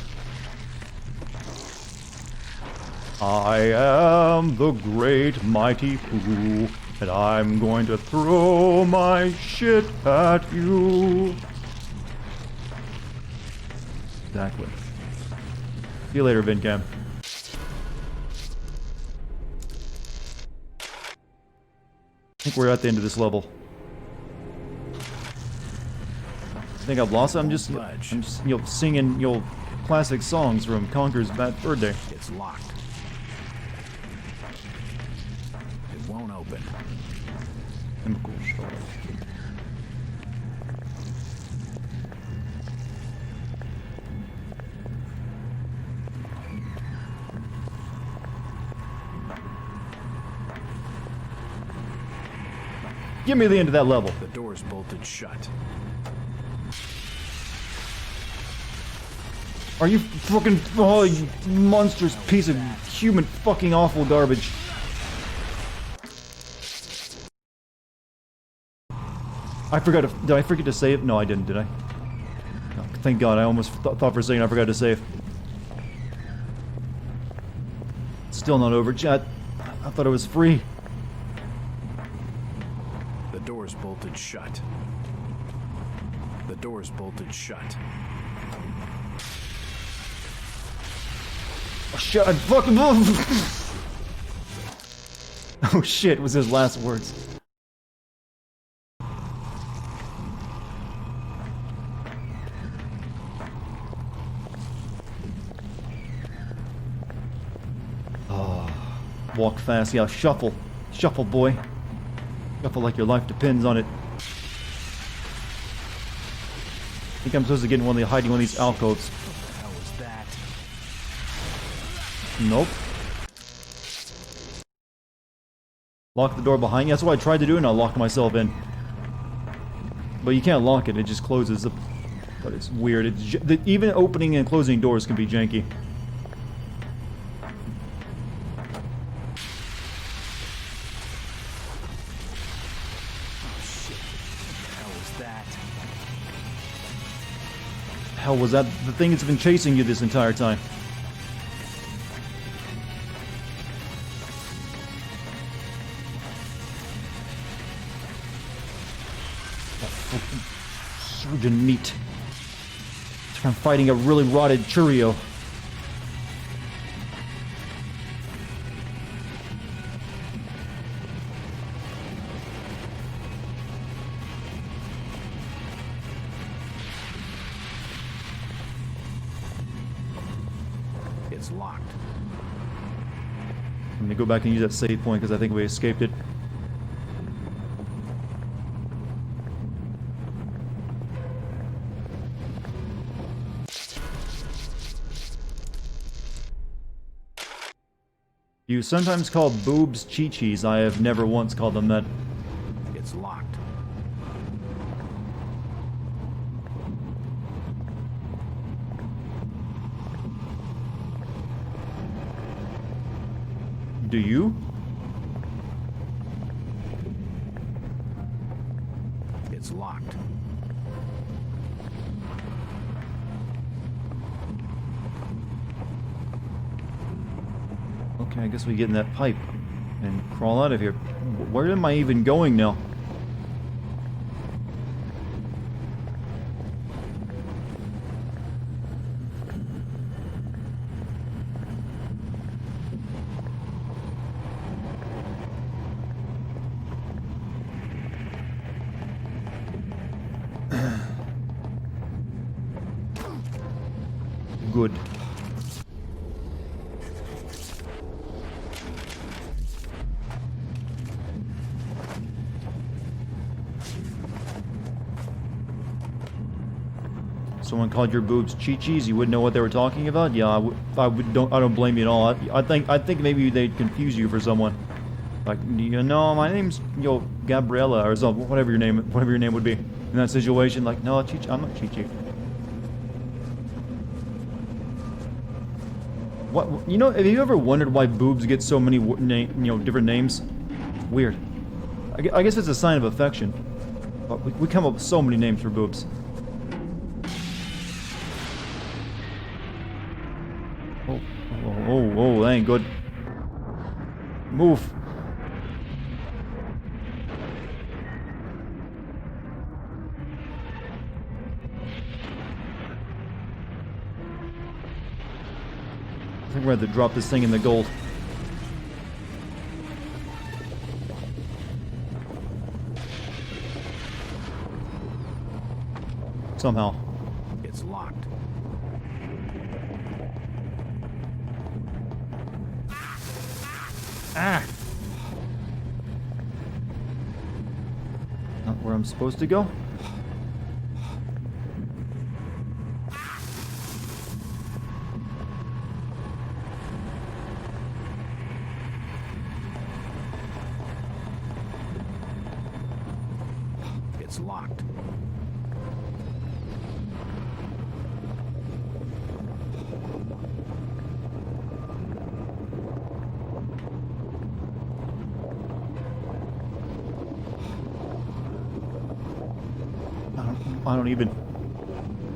I am the great mighty Pooh, and I'm going to throw my shit at you. Exactly. See you later, VinCam. I think we're at the end of this level. I think I've lost it. I'm just singing classic songs from Conker's Bad Fur Day. It's locked. It won't open. Chemical shock. Give me the end of that level. The door's bolted shut. Are you fucking... Oh, you monstrous piece of human fucking awful garbage. I forgot to... Did I forget to save? No, I didn't, did I? Oh, thank God, I almost thought for a second I forgot to save. Still not over, chat. I thought it was free. The door's bolted shut. The door's bolted shut. Oh, shit, I fucking... Oh shit, was his last words. Walk fast. Yeah, shuffle. Shuffle, boy. Shuffle like your life depends on it. I think I'm supposed to get in hiding one of these alcoves. What the hell was that? Nope. Lock the door behind you. That's what I tried to do and I locked myself in. But you can't lock it. It just closes. But it's weird. Even opening and closing doors can be janky. Hell was that the thing that's been chasing you this entire time? Surgeon meat. It's like I'm fighting a really rotted Churio. It's locked. I'm gonna go back and use that save point because I think we escaped it. You sometimes call boobs chi-chis. I have never once called them that. It's locked. Do you? It's locked. Okay, I guess we get in that pipe and crawl out of here. Where am I even going now? Good. Someone called your boobs chi-chis, you wouldn't know what they were talking about? Yeah, I don't blame you at all. I think maybe they'd confuse you for someone. Like, you know, my name's, Gabriella, or something, whatever your name would be. In that situation, like, no, chi-chi, I'm not chi-chi. What, have you ever wondered why boobs get so many different names? Weird. I guess it's a sign of affection. But we come up with so many names for boobs. Oh, that ain't good. Move. I think we're going to have to drop this thing in the gold. Somehow. It's locked. Ah! Not where I'm supposed to go. It's locked. I don't even...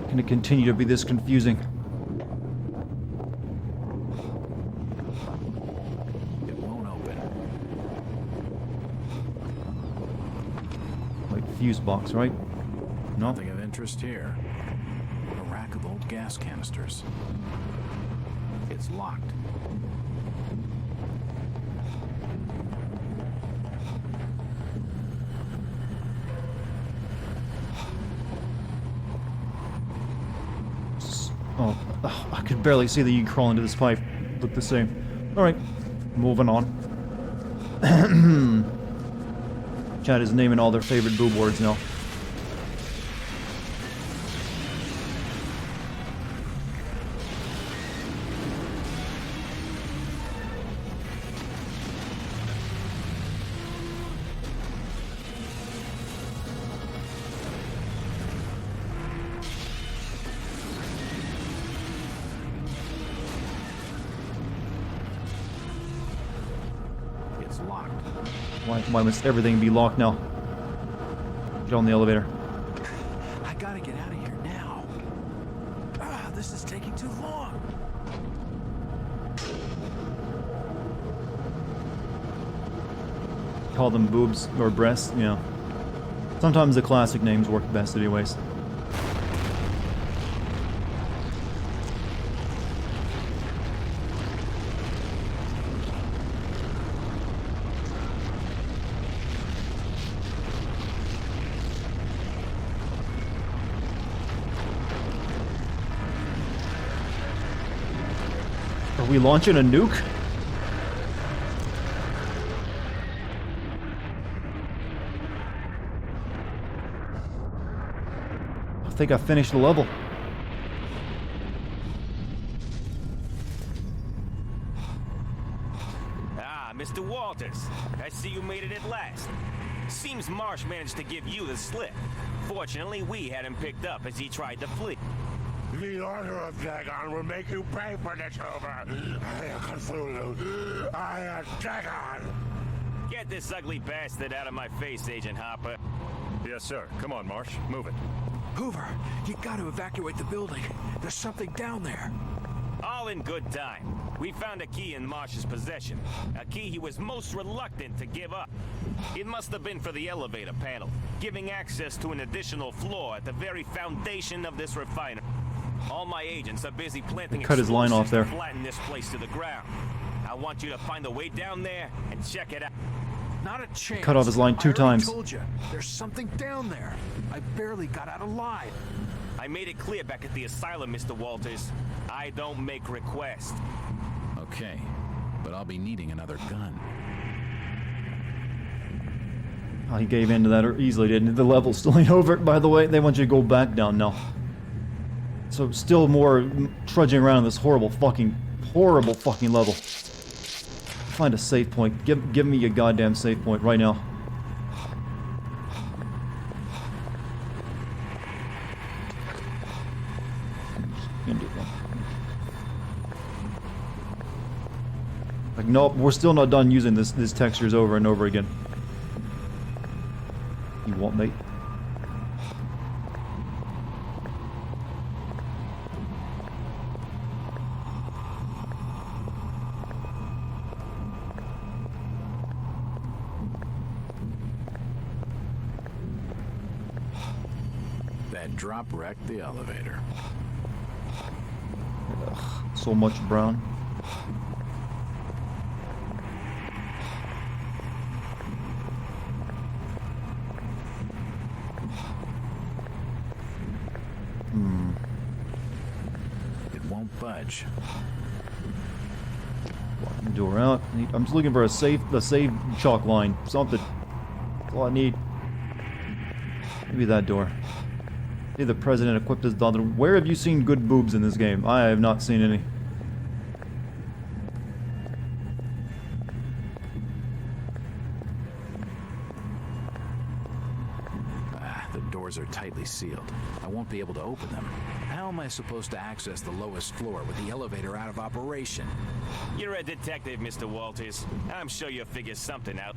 Gonna continue to be this confusing. It won't open. Like fuse box, right? No. Nothing of interest here. A rack of old gas canisters. It's locked. Oh, I could barely see that you crawl into this pipe. Look the same. Alright, moving on. Chat is naming all their favorite boob words now. It's locked. Why must everything be locked now? Get on the elevator. I gotta get out of here now. This is taking too long. Call them boobs or breasts, you know. Sometimes the classic names work best anyways. Are we launching a nuke? I think I finished the level. Ah, Mr. Walters. I see you made it at last. Seems Marsh managed to give you the slip. Fortunately, we had him picked up as he tried to flee. The Order of Dagon will make you pay for this, Hoover. I am Cthulhu. I am Dagon. Get this ugly bastard out of my face, Agent Hopper. Yes, sir. Come on, Marsh. Move it. Hoover, you gotta evacuate the building. There's something down there. All in good time. We found a key in Marsh's possession. A key he was most reluctant to give up. It must have been for the elevator panel, giving access to an additional floor at the very foundation of this refinery. All my agents are busy planting Cut his line off there. to flatten this place to the ground. I want you to find a way down there and check it out. Not a chance. Cut off his line 2 I already times. told you, there's something down there. I barely got out alive. I made it clear back at the asylum, Mr. Walters. I don't make requests. Okay, but I'll be needing another gun. Oh, he gave in to that easily, didn't he? The level's still ain't over, by the way. They want you to go back down now. So still more trudging around this horrible fucking level. Find a safe point. Give me a goddamn safe point right now. Like, nope, we're still not done using these textures over and over again. You want, mate? That drop wrecked the elevator. Ugh, so much brown. It won't budge. Door out. I'm just looking for a save chalk line. Something. That's all I need. Maybe that door. See, the president equipped his daughter. Where have you seen good boobs in this game? I have not seen any. The doors are tightly sealed. I won't be able to open them. How am I supposed to access the lowest floor with the elevator out of operation? You're a detective, Mr. Walters. I'm sure you'll figure something out.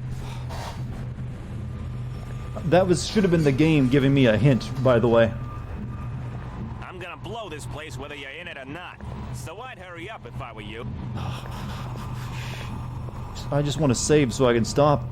That should have been the game giving me a hint, by the way. I'm gonna blow this place whether you're in it or not. So I'd hurry up if I were you. I just want to save so I can stop.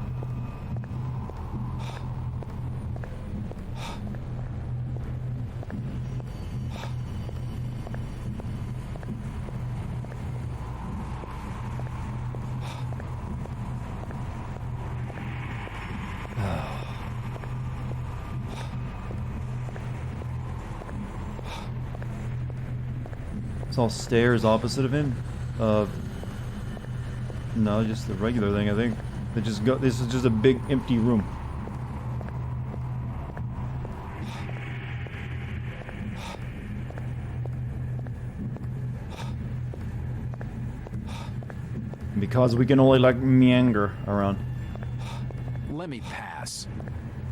It's all stairs opposite of him. No, just the regular thing, I think. This is just a big empty room. Because we can only like meander around. Let me pass.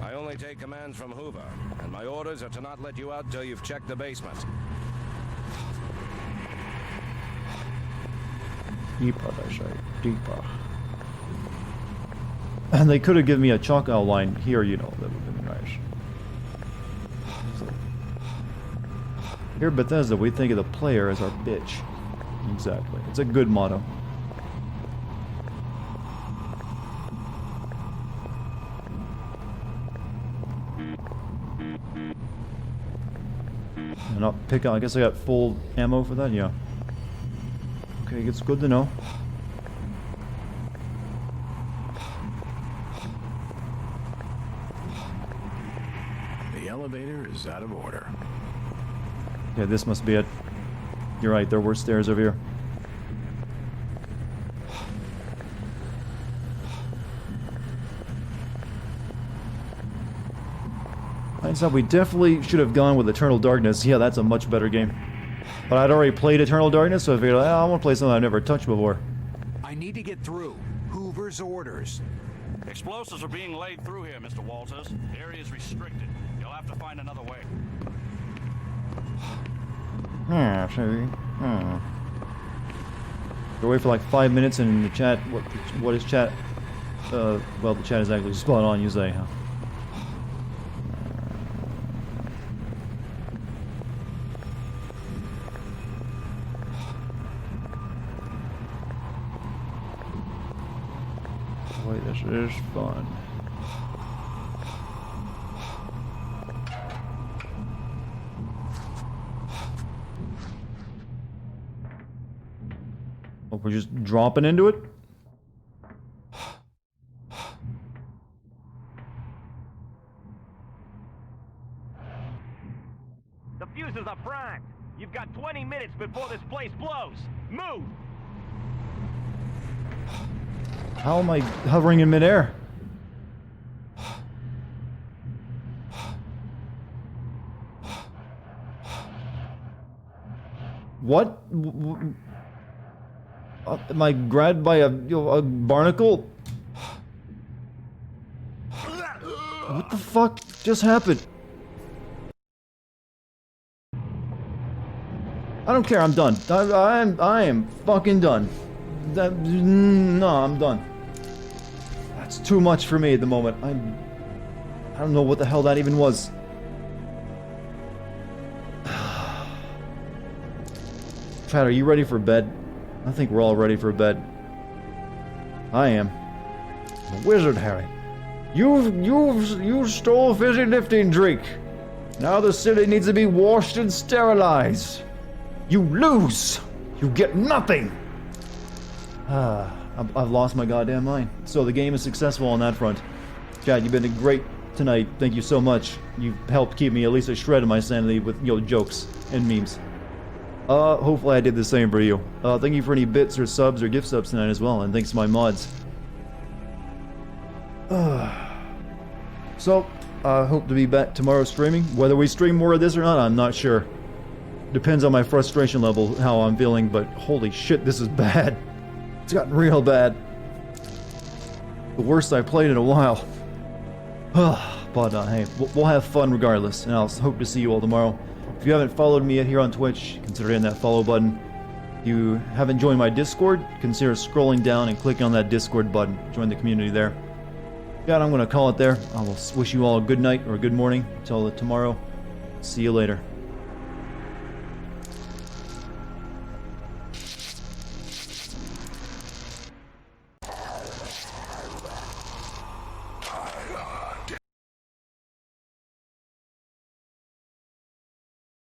I only take commands from Hoover, and my orders are to not let you out till you've checked the basement. Deeper, they say. Deeper. And they could have given me a chalk outline here, you know. That would have been nice. Here at Bethesda, we think of the player as our bitch. Exactly. It's a good motto. And I'll pick out, I guess I got full ammo for that, yeah. Okay, it's good to know. The elevator is out of order. Yeah, this must be it. You're right, there were stairs over here. So we definitely should have gone with Eternal Darkness. Yeah, that's a much better game. But I'd already played Eternal Darkness, so I figured, I want to play something I've never touched before. I need to get through. Hoover's orders. Explosives are being laid through here, Mr. Walters. The area is restricted. You'll have to find another way. Yeah, sorry. Go away for like 5 minutes and in the chat, what is chat? Well, the chat is actually spot on, you say, huh? Boy, this is fun. Oh, we're just dropping into it? The fuses are primed. You've got 20 minutes before this place blows. Move! How am I hovering in midair? What? Am I grabbed by a barnacle? What the fuck just happened? I don't care, I'm done. I am fucking done. No, I'm done. That's too much for me at the moment. I don't know what the hell that even was. Chad, are you ready for bed? I think we're all ready for bed. I am. Wizard Harry, you stole a fizzy lifting drink. Now the city needs to be washed and sterilized. You lose. You get nothing. I've lost my goddamn mind. So the game is successful on that front. Chad, you've been great tonight. Thank you so much. You've helped keep me at least a shred of my sanity with, jokes and memes. Hopefully I did the same for you. Thank you for any bits or subs or gift subs tonight as well, and thanks to my mods. So, I hope to be back tomorrow streaming. Whether we stream more of this or not, I'm not sure. Depends on my frustration level, how I'm feeling, but holy shit, this is bad. It's gotten real bad. The worst I've played in a while. But hey, we'll have fun regardless, and I'll hope to see you all tomorrow. If you haven't followed me yet here on Twitch, consider hitting that follow button. If you haven't joined my Discord, consider scrolling down and clicking on that Discord button. Join the community there. Yeah, I'm going to call it there. I will wish you all a good night or a good morning until tomorrow. See you later.